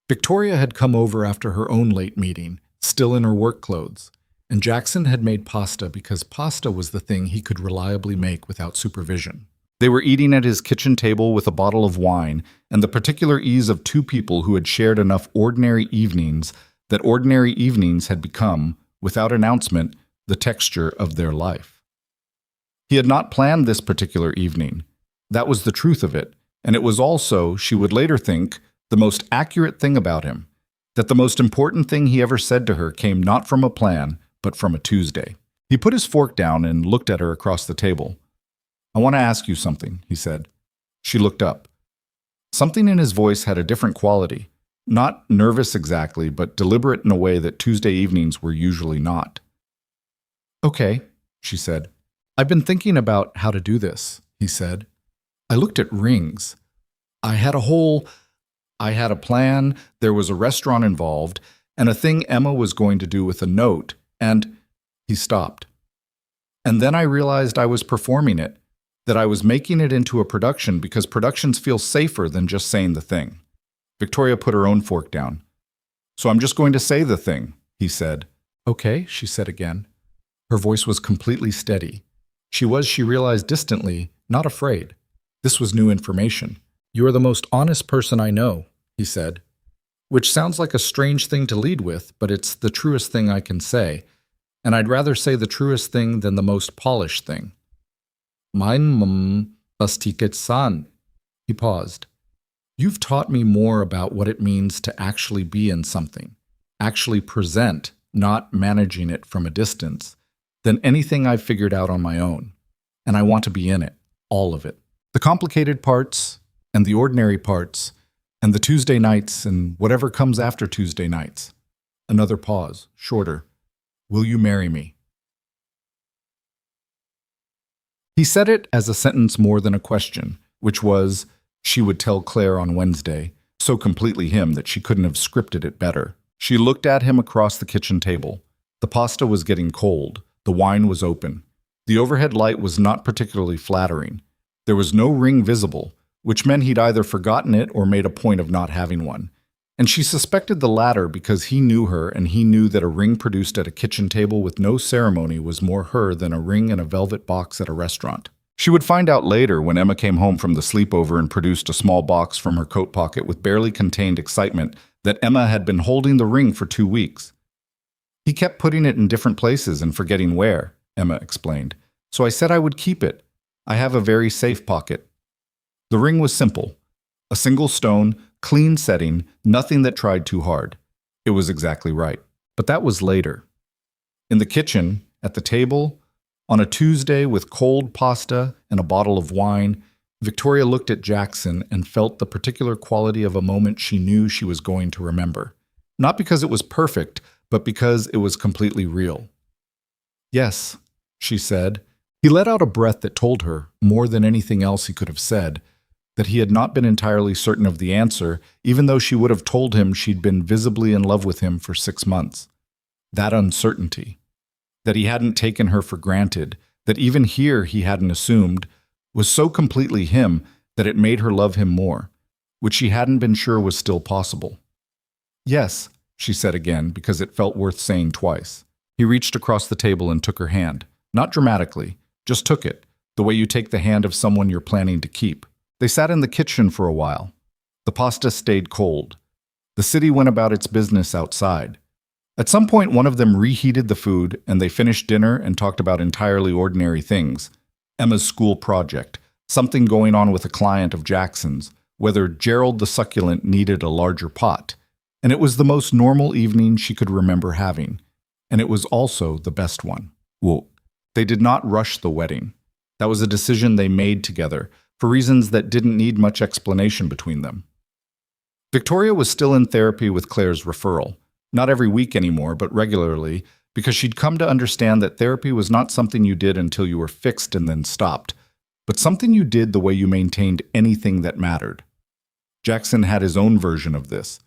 Victoria had come over after her own late meeting, still in her work clothes, and Jackson had made pasta because pasta was the thing he could reliably make without supervision. They were eating at his kitchen table with a bottle of wine and the particular ease of 2 people who had shared enough ordinary evenings that ordinary evenings had become, without announcement, the texture of their life. He had not planned this particular evening. That was the truth of it, and it was also, she would later think, the most accurate thing about him, that the most important thing he ever said to her came not from a plan, but from a Tuesday. He put his fork down and looked at her across the table. I want to ask you something, he said. She looked up. Something in his voice had a different quality, not nervous exactly, but deliberate in a way that Tuesday evenings were usually not. Okay, she said. I've been thinking about how to do this, he said. I looked at rings. I had a plan, there was a restaurant involved, and a thing Emma was going to do with a note, and he stopped. And then I realized I was performing it, that I was making it into a production because productions feel safer than just saying the thing. Victoria put her own fork down. So I'm just going to say the thing, he said. Okay, she said again. Her voice was completely steady. She realized distantly, not afraid. This was new information. You are the most honest person I know, he said. Which sounds like a strange thing to lead with, but it's the truest thing I can say. And I'd rather say the truest thing than the most polished thing. Mein Bastiket-san. He paused. You've taught me more about what it means to actually be in something, actually present, not managing it from a distance, than anything I've figured out on my own. And I want to be in it, all of it. The complicated parts, and the ordinary parts, and the Tuesday nights, and whatever comes after Tuesday nights. Another pause, shorter. Will you marry me? He said it as a sentence more than a question, which was, she would tell Claire on Wednesday, so completely him that she couldn't have scripted it better. She looked at him across the kitchen table. The pasta was getting cold. The wine was open. The overhead light was not particularly flattering. There was no ring visible, which meant he'd either forgotten it or made a point of not having one. And she suspected the latter because he knew her and he knew that a ring produced at a kitchen table with no ceremony was more her than a ring in a velvet box at a restaurant. She would find out later when Emma came home from the sleepover and produced a small box from her coat pocket with barely contained excitement that Emma had been holding the ring for 2 weeks. He kept putting it in different places and forgetting where, Emma explained. So I said I would keep it. I have a very safe pocket. The ring was simple. A single stone, clean setting, nothing that tried too hard. It was exactly right. But that was later. In the kitchen, at the table, on a Tuesday with cold pasta and a bottle of wine, Victoria looked at Jackson and felt the particular quality of a moment she knew she was going to remember. Not because it was perfect, but because it was completely real. Yes, she said. He let out a breath that told her, more than anything else he could have said, that he had not been entirely certain of the answer, even though she would have told him she'd been visibly in love with him for 6 months. That uncertainty, that he hadn't taken her for granted, that even here he hadn't assumed, was so completely him that it made her love him more, which she hadn't been sure was still possible. Yes, she said again, because it felt worth saying twice. He reached across the table and took her hand. Not dramatically, just took it, the way you take the hand of someone you're planning to keep. They sat in the kitchen for a while. The pasta stayed cold. The city went about its business outside. At some point, one of them reheated the food, and they finished dinner and talked about entirely ordinary things. Emma's school project, something going on with a client of Jackson's, whether Gerald the succulent needed a larger pot. And it was the most normal evening she could remember having. And it was also the best one. Well, they did not rush the wedding. That was a decision they made together, for reasons that didn't need much explanation between them. Victoria was still in therapy with Claire's referral. Not every week anymore, but regularly, because she'd come to understand that therapy was not something you did until you were fixed and then stopped, but something you did the way you maintained anything that mattered. Jackson had his own version of this.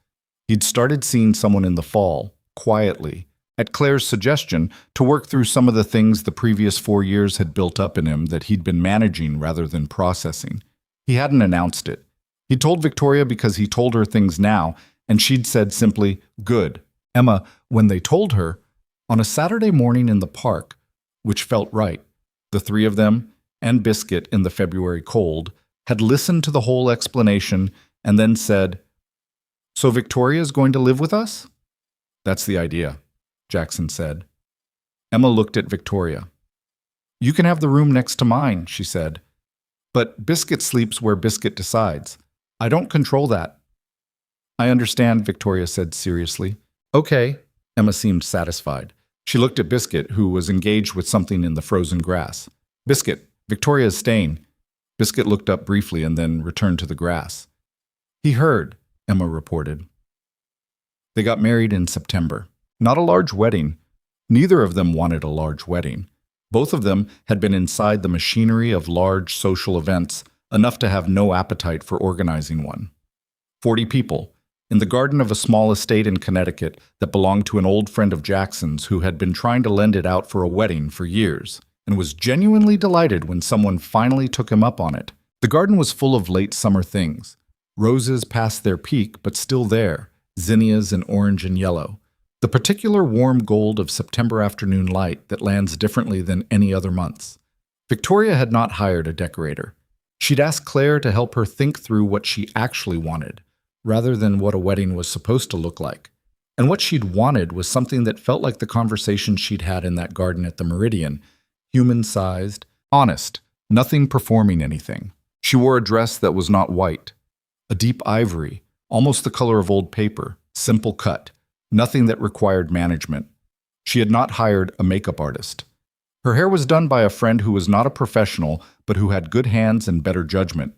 He'd started seeing someone in the fall, quietly, at Claire's suggestion, to work through some of the things the previous 4 years had built up in him that he'd been managing rather than processing. He hadn't announced it. He told Victoria because he told her things now, and she'd said simply, good. Emma, when they told her, on a Saturday morning in the park, which felt right, the three of them, and Biscuit in the February cold, had listened to the whole explanation and then said, so Victoria's going to live with us? That's the idea, Jackson said. Emma looked at Victoria. You can have the room next to mine, she said. But Biscuit sleeps where Biscuit decides. I don't control that. I understand, Victoria said seriously. Okay. Emma seemed satisfied. She looked at Biscuit, who was engaged with something in the frozen grass. Biscuit, Victoria is staying. Biscuit looked up briefly and then returned to the grass. He heard, Emma reported. They got married in September. Not a large wedding. Neither of them wanted a large wedding. Both of them had been inside the machinery of large social events, enough to have no appetite for organizing one. 40 people, in the garden of a small estate in Connecticut that belonged to an old friend of Jackson's who had been trying to lend it out for a wedding for years, and was genuinely delighted when someone finally took him up on it. The garden was full of late summer things. Roses past their peak, but still there, zinnias in orange and yellow. The particular warm gold of September afternoon light that lands differently than any other months. Victoria had not hired a decorator. She'd asked Claire to help her think through what she actually wanted, rather than what a wedding was supposed to look like. And what she'd wanted was something that felt like the conversation she'd had in that garden at the Meridian, human-sized, honest, nothing performing anything. She wore a dress that was not white, a deep ivory, almost the color of old paper, simple cut, nothing that required management. She had not hired a makeup artist. Her hair was done by a friend who was not a professional, but who had good hands and better judgment.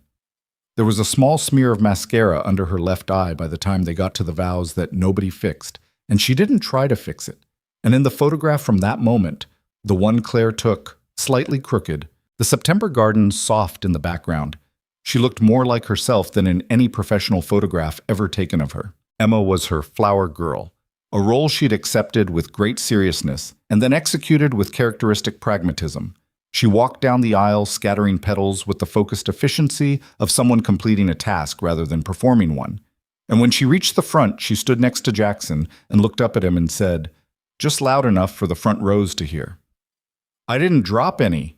There was a small smear of mascara under her left eye by the time they got to the vows that nobody fixed, and she didn't try to fix it. And in the photograph from that moment, the one Claire took, slightly crooked, the September garden soft in the background, she looked more like herself than in any professional photograph ever taken of her. Emma was her flower girl, a role she'd accepted with great seriousness and then executed with characteristic pragmatism. She walked down the aisle scattering petals with the focused efficiency of someone completing a task rather than performing one. And when she reached the front, she stood next to Jackson and looked up at him and said, just loud enough for the front rows to hear, "I didn't drop any."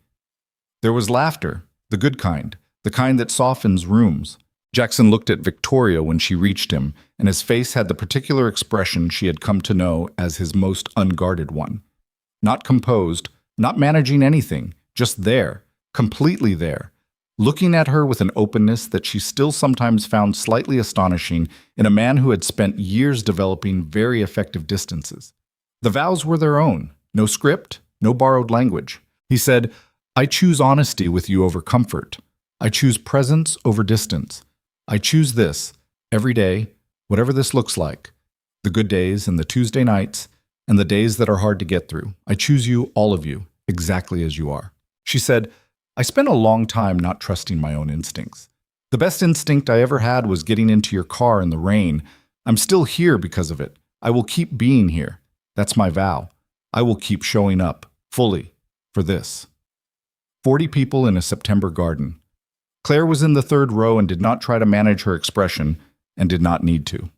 There was laughter, the good kind, the kind that softens rooms. Jackson looked at Victoria when she reached him, and his face had the particular expression she had come to know as his most unguarded one. Not composed, not managing anything, just there, completely there, looking at her with an openness that she still sometimes found slightly astonishing in a man who had spent years developing very effective distances. The vows were their own, no script, no borrowed language. He said, "I choose honesty with you over comfort. I choose presence over distance. I choose this, every day, whatever this looks like, the good days and the Tuesday nights and the days that are hard to get through. I choose you, all of you, exactly as you are." She said, "I spent a long time not trusting my own instincts. The best instinct I ever had was getting into your car in the rain. I'm still here because of it. I will keep being here. That's my vow. I will keep showing up, fully, for this." 40 people in a September garden. Claire was in the third row and did not try to manage her expression, and did not need to.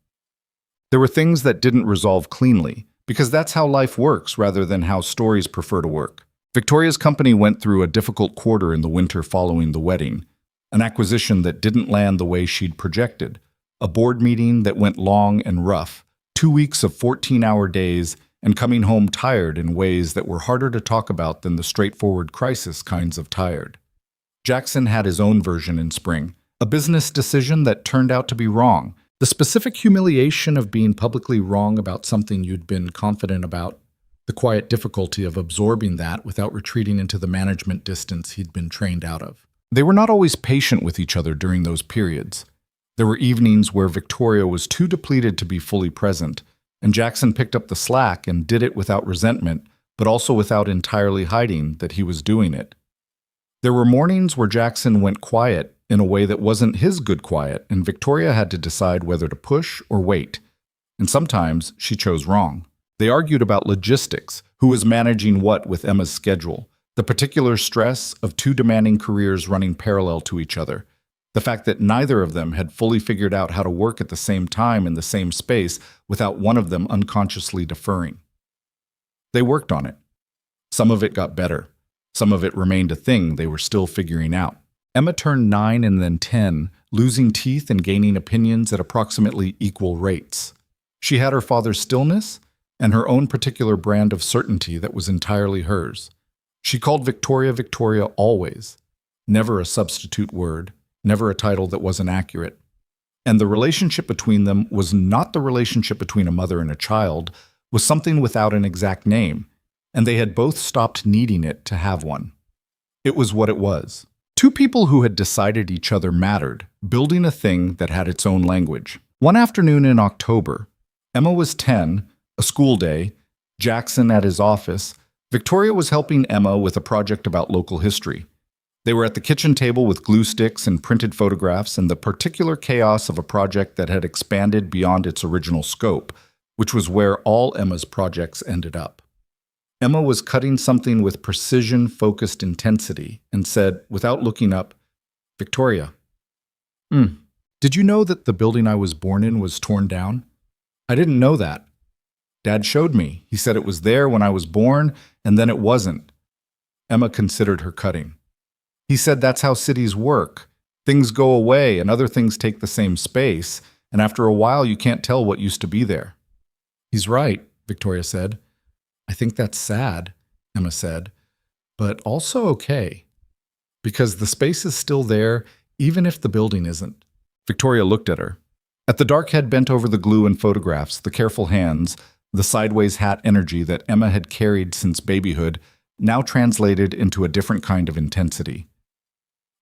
There were things that didn't resolve cleanly, because that's how life works rather than how stories prefer to work. Victoria's company went through a difficult quarter in the winter following the wedding, an acquisition that didn't land the way she'd projected, a board meeting that went long and rough, 2 weeks of 14-hour days, and coming home tired in ways that were harder to talk about than the straightforward crisis kinds of tired. Jackson had his own version in spring, a business decision that turned out to be wrong, the specific humiliation of being publicly wrong about something you'd been confident about, the quiet difficulty of absorbing that without retreating into the management distance he'd been trained out of. They were not always patient with each other during those periods. There were evenings where Victoria was too depleted to be fully present, and Jackson picked up the slack and did it without resentment, but also without entirely hiding that he was doing it. There were mornings where Jackson went quiet in a way that wasn't his good quiet, and Victoria had to decide whether to push or wait. And sometimes she chose wrong. They argued about logistics, who was managing what with Emma's schedule, the particular stress of two demanding careers running parallel to each other, the fact that neither of them had fully figured out how to work at the same time in the same space without one of them unconsciously deferring. They worked on it. Some of it got better. Some of it remained a thing they were still figuring out. Emma turned 9 and then 10, losing teeth and gaining opinions at approximately equal rates. She had her father's stillness and her own particular brand of certainty that was entirely hers. She called Victoria Victoria always, never a substitute word, never a title that wasn't accurate. And the relationship between them was not the relationship between a mother and a child, was something without an exact name, and they had both stopped needing it to have one. It was what it was. Two people who had decided each other mattered, building a thing that had its own language. One afternoon in October, Emma was 10, a school day, Jackson at his office. Victoria was helping Emma with a project about local history. They were at the kitchen table with glue sticks and printed photographs and the particular chaos of a project that had expanded beyond its original scope, which was where all Emma's projects ended up. Emma was cutting something with precision, focused intensity and said, without looking up, "Victoria, did you know that the building I was born in was torn down? I didn't know that. Dad showed me. He said it was there when I was born, and then it wasn't." Emma considered her cutting. "He said that's how cities work. Things go away and other things take the same space, and after a while you can't tell what used to be there." "He's right," Victoria said. "I think that's sad," Emma said, "but also okay, because the space is still there even if the building isn't." Victoria looked at her. At the dark head bent over the glue and photographs, the careful hands, the sideways hat energy that Emma had carried since babyhood, now translated into a different kind of intensity.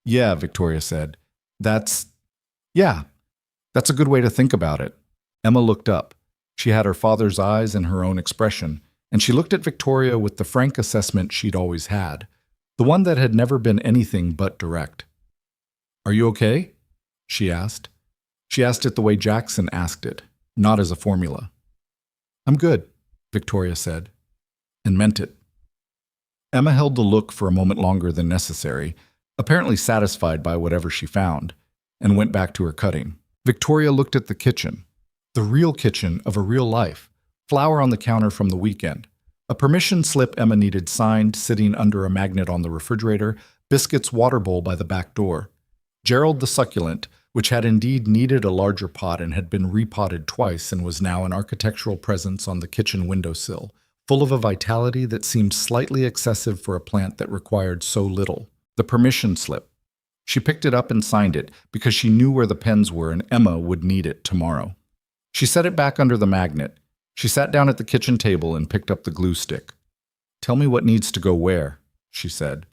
"Yeah," Victoria said. That's a good way to think about it." Emma looked up. She had her father's eyes and her own expression, and she looked at Victoria with the frank assessment she'd always had, the one that had never been anything but direct. "Are you okay?" she asked. She asked it the way Jackson asked it, not as a formula. "I'm good," Victoria said, and meant it. Emma held the look for a moment longer than necessary, apparently satisfied by whatever she found, and went back to her cutting. Victoria looked at the kitchen, the real kitchen of a real life, flour on the counter from the weekend, a permission slip Emma needed signed sitting under a magnet on the refrigerator, Biscuit's water bowl by the back door, Gerald the succulent, which had indeed needed a larger pot and had been repotted twice and was now an architectural presence on the kitchen windowsill, full of a vitality that seemed slightly excessive for a plant that required so little. The permission slip. She picked it up and signed it because she knew where the pens were and Emma would need it tomorrow. She set it back under the magnet. She sat down at the kitchen table and picked up the glue stick. "Tell me what needs to go where," she said.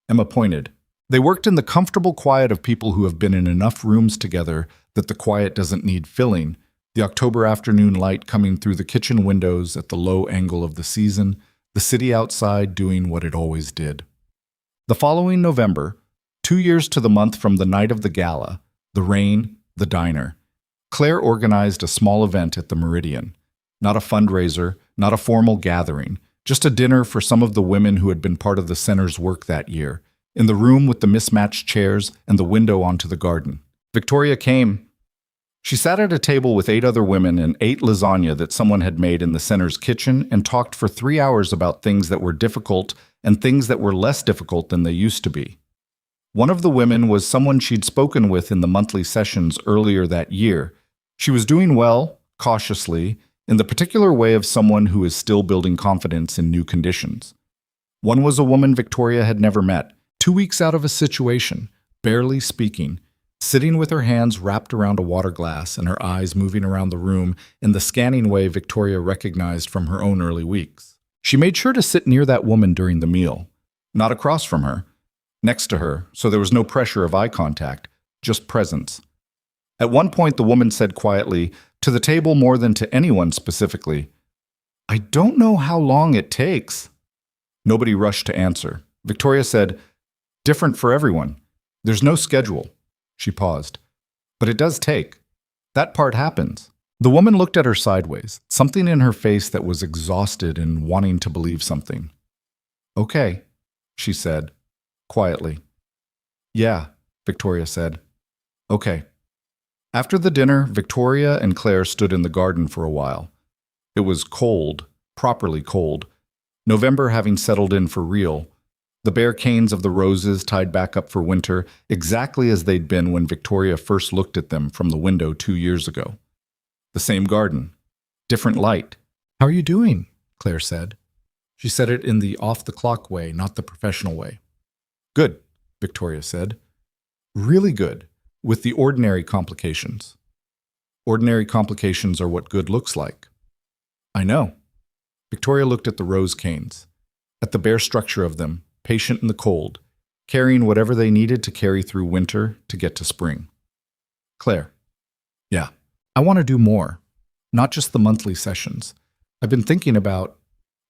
Emma pointed. They worked in the comfortable quiet of people who have been in enough rooms together that the quiet doesn't need filling, the October afternoon light coming through the kitchen windows at the low angle of the season, the city outside doing what it always did. The following November, 2 years to the month from the night of the gala, the rain, the diner, Claire organized a small event at the Meridian. Not a fundraiser, not a formal gathering, just a dinner for some of the women who had been part of the center's work that year, in the room with the mismatched chairs and the window onto the garden. Victoria came. She sat at a table with 8 other women and ate lasagna that someone had made in the center's kitchen and talked for 3 hours about things that were difficult and things that were less difficult than they used to be. One of the women was someone she'd spoken with in the monthly sessions earlier that year. She was doing well, cautiously, in the particular way of someone who is still building confidence in new conditions. One was a woman Victoria had never met, 2 weeks out of a situation, barely speaking, sitting with her hands wrapped around a water glass and her eyes moving around the room in the scanning way Victoria recognized from her own early weeks. She made sure to sit near that woman during the meal, not across from her, next to her, so there was no pressure of eye contact, just presence. At one point, the woman said quietly, to the table more than to anyone specifically, "I don't know how long it takes." Nobody rushed to answer. Victoria said, "Different for everyone. There's no schedule." She paused. "But it does take. That part happens." The woman looked at her sideways, something in her face that was exhausted and wanting to believe something. "Okay," she said, quietly. "Yeah," Victoria said. "Okay." After the dinner, Victoria and Claire stood in the garden for a while. It was cold, properly cold, November having settled in for real, the bare canes of the roses tied back up for winter, exactly as they'd been when Victoria first looked at them from the window 2 years ago. The same garden, different light. "How are you doing?" Claire said. She said it in the off-the-clock way, not the professional way. "Good," Victoria said. "Really good, with the ordinary complications." "Ordinary complications are what good looks like." "I know." Victoria looked at the rose canes, at the bare structure of them, patient in the cold, carrying whatever they needed to carry through winter to get to spring. "Claire." "Yeah. I want to do more, not just the monthly sessions. I've been thinking about,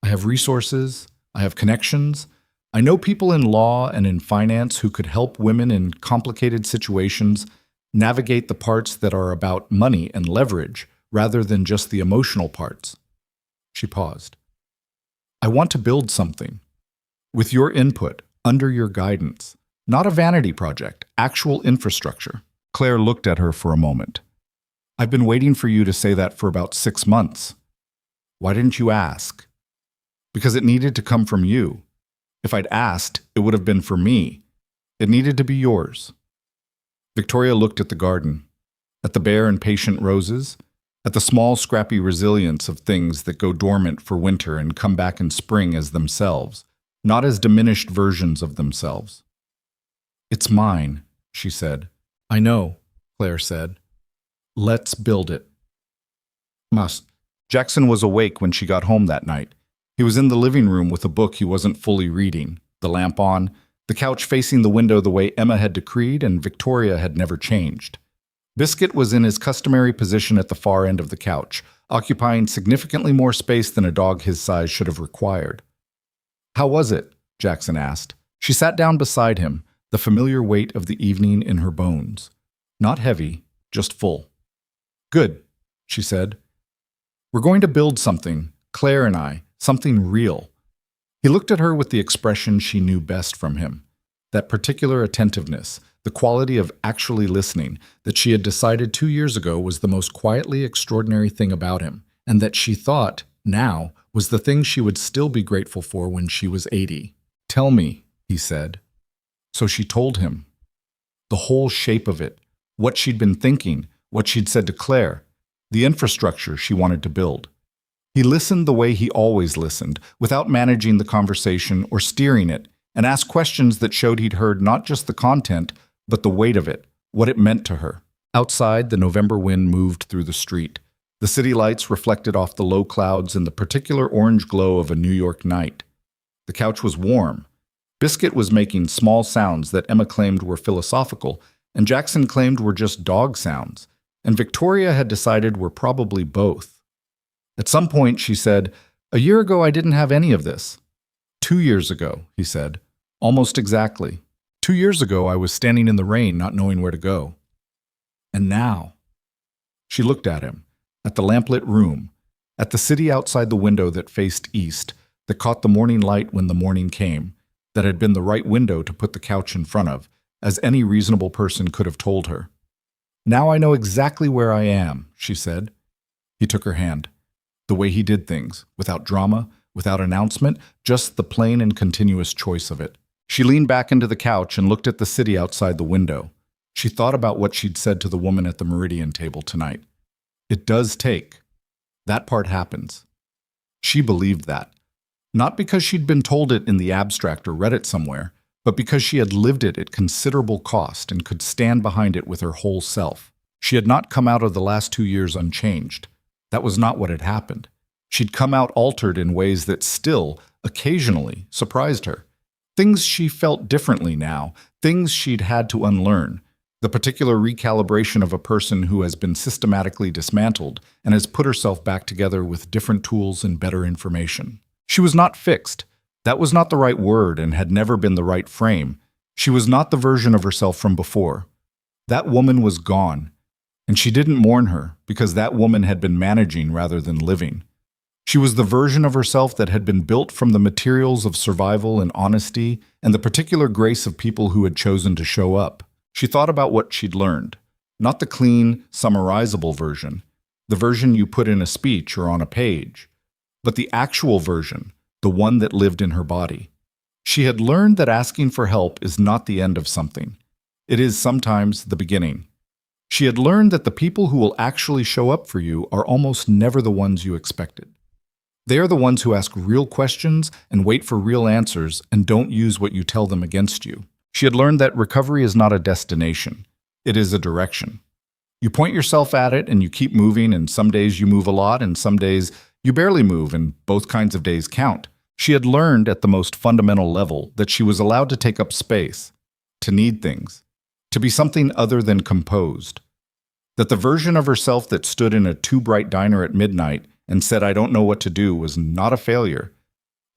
I have resources, I have connections, I know people in law and in finance who could help women in complicated situations navigate the parts that are about money and leverage rather than just the emotional parts. She paused. I want to build something. With your input, under your guidance. Not a vanity project, actual infrastructure. Claire looked at her for a moment. I've been waiting for you to say that for about 6 months. Why didn't you ask? Because it needed to come from you. If I'd asked, it would have been for me. It needed to be yours. Victoria looked at the garden, at the bare and patient roses, at the small, scrappy resilience of things that go dormant for winter and come back in spring as themselves, not as diminished versions of themselves. It's mine, she said. I know, Claire said. Let's build it. Must. Jackson was awake when she got home that night. He was in the living room with a book he wasn't fully reading, the lamp on, the couch facing the window the way Emma had decreed and Victoria had never changed. Biscuit was in his customary position at the far end of the couch, occupying significantly more space than a dog his size should have required. How was it? Jackson asked. She sat down beside him, the familiar weight of the evening in her bones. Not heavy, just full. Good, she said. We're going to build something, Claire and I, something real. He looked at her with the expression she knew best from him, that particular attentiveness, the quality of actually listening that she had decided 2 years ago was the most quietly extraordinary thing about him, and that she thought, now, was the thing she would still be grateful for when she was 80. Tell me, he said. So she told him. The whole shape of it, what she'd been thinking, what she'd said to Claire, the infrastructure she wanted to build. He listened the way he always listened, without managing the conversation or steering it, and asked questions that showed he'd heard not just the content, but the weight of it, what it meant to her. Outside, the November wind moved through the street. The city lights reflected off the low clouds and the particular orange glow of a New York night. The couch was warm. Biscuit was making small sounds that Emma claimed were philosophical, and Jackson claimed were just dog sounds, and Victoria had decided were probably both. At some point, she said, "A year ago I didn't have any of this." 2 years ago, he said. Almost exactly. 2 years ago I was standing in the rain, not knowing where to go. And now? She looked at him, at the lamplit room, at the city outside the window that faced east, that caught the morning light when the morning came, that had been the right window to put the couch in front of, as any reasonable person could have told her. Now I know exactly where I am, she said. He took her hand. The way he did things, without drama, without announcement, just the plain and continuous choice of it. She leaned back into the couch and looked at the city outside the window. She thought about what she'd said to the woman at the Meridian table tonight. It does take. That part happens. She believed that. Not because she'd been told it in the abstract or read it somewhere, but because she had lived it at considerable cost and could stand behind it with her whole self. She had not come out of the last 2 years unchanged. That was not what had happened. She'd come out altered in ways that still, occasionally, surprised her. Things she felt differently now, things she'd had to unlearn. The particular recalibration of a person who has been systematically dismantled and has put herself back together with different tools and better information. She was not fixed. That was not the right word and had never been the right frame. She was not the version of herself from before. That woman was gone. And she didn't mourn her, because that woman had been managing rather than living. She was the version of herself that had been built from the materials of survival and honesty and the particular grace of people who had chosen to show up. She thought about what she'd learned, not the clean, summarizable version, the version you put in a speech or on a page, but the actual version, the one that lived in her body. She had learned that asking for help is not the end of something. It is sometimes the beginning. She had learned that the people who will actually show up for you are almost never the ones you expected. They are the ones who ask real questions and wait for real answers and don't use what you tell them against you. She had learned that recovery is not a destination. It is a direction. You point yourself at it and you keep moving, and some days you move a lot and some days you barely move, and both kinds of days count. She had learned at the most fundamental level that she was allowed to take up space, to need things, to be something other than composed. That the version of herself that stood in a too bright diner at midnight and said, "I don't know what to do," was not a failure.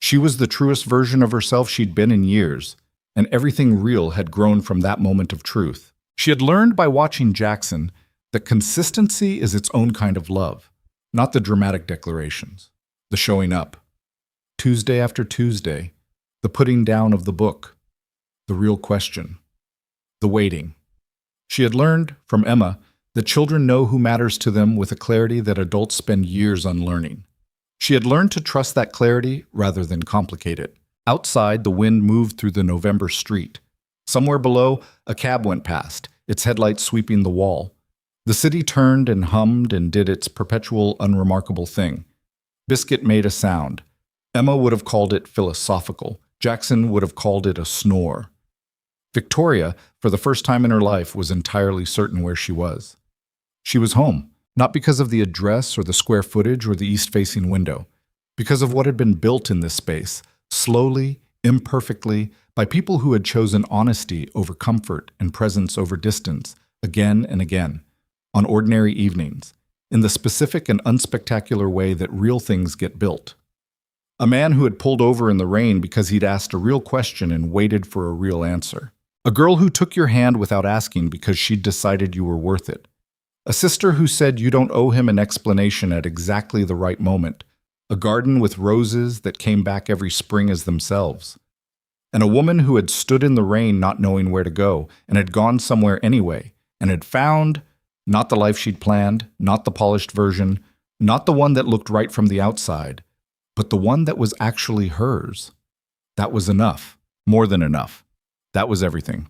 She was the truest version of herself she'd been in years, and everything real had grown from that moment of truth. She had learned by watching Jackson that consistency is its own kind of love, not the dramatic declarations, the showing up. Tuesday after Tuesday, the putting down of the book, the real question, the waiting. She had learned from Emma that children know who matters to them with a clarity that adults spend years unlearning. She had learned to trust that clarity rather than complicate it. Outside, the wind moved through the November street. Somewhere below, a cab went past, its headlights sweeping the wall. The city turned and hummed and did its perpetual, unremarkable thing. Biscuit made a sound. Emma would have called it philosophical. Jackson would have called it a snore. Victoria, for the first time in her life, was entirely certain where she was. She was home, not because of the address or the square footage or the east-facing window, because of what had been built in this space, slowly, imperfectly, by people who had chosen honesty over comfort and presence over distance, again and again, on ordinary evenings, in the specific and unspectacular way that real things get built. A man who had pulled over in the rain because he'd asked a real question and waited for a real answer. A girl who took your hand without asking because she'd decided you were worth it. A sister who said you don't owe him an explanation at exactly the right moment. A garden with roses that came back every spring as themselves. And a woman who had stood in the rain not knowing where to go and had gone somewhere anyway and had found not the life she'd planned, not the polished version, not the one that looked right from the outside, but the one that was actually hers. That was enough, more than enough. That was everything.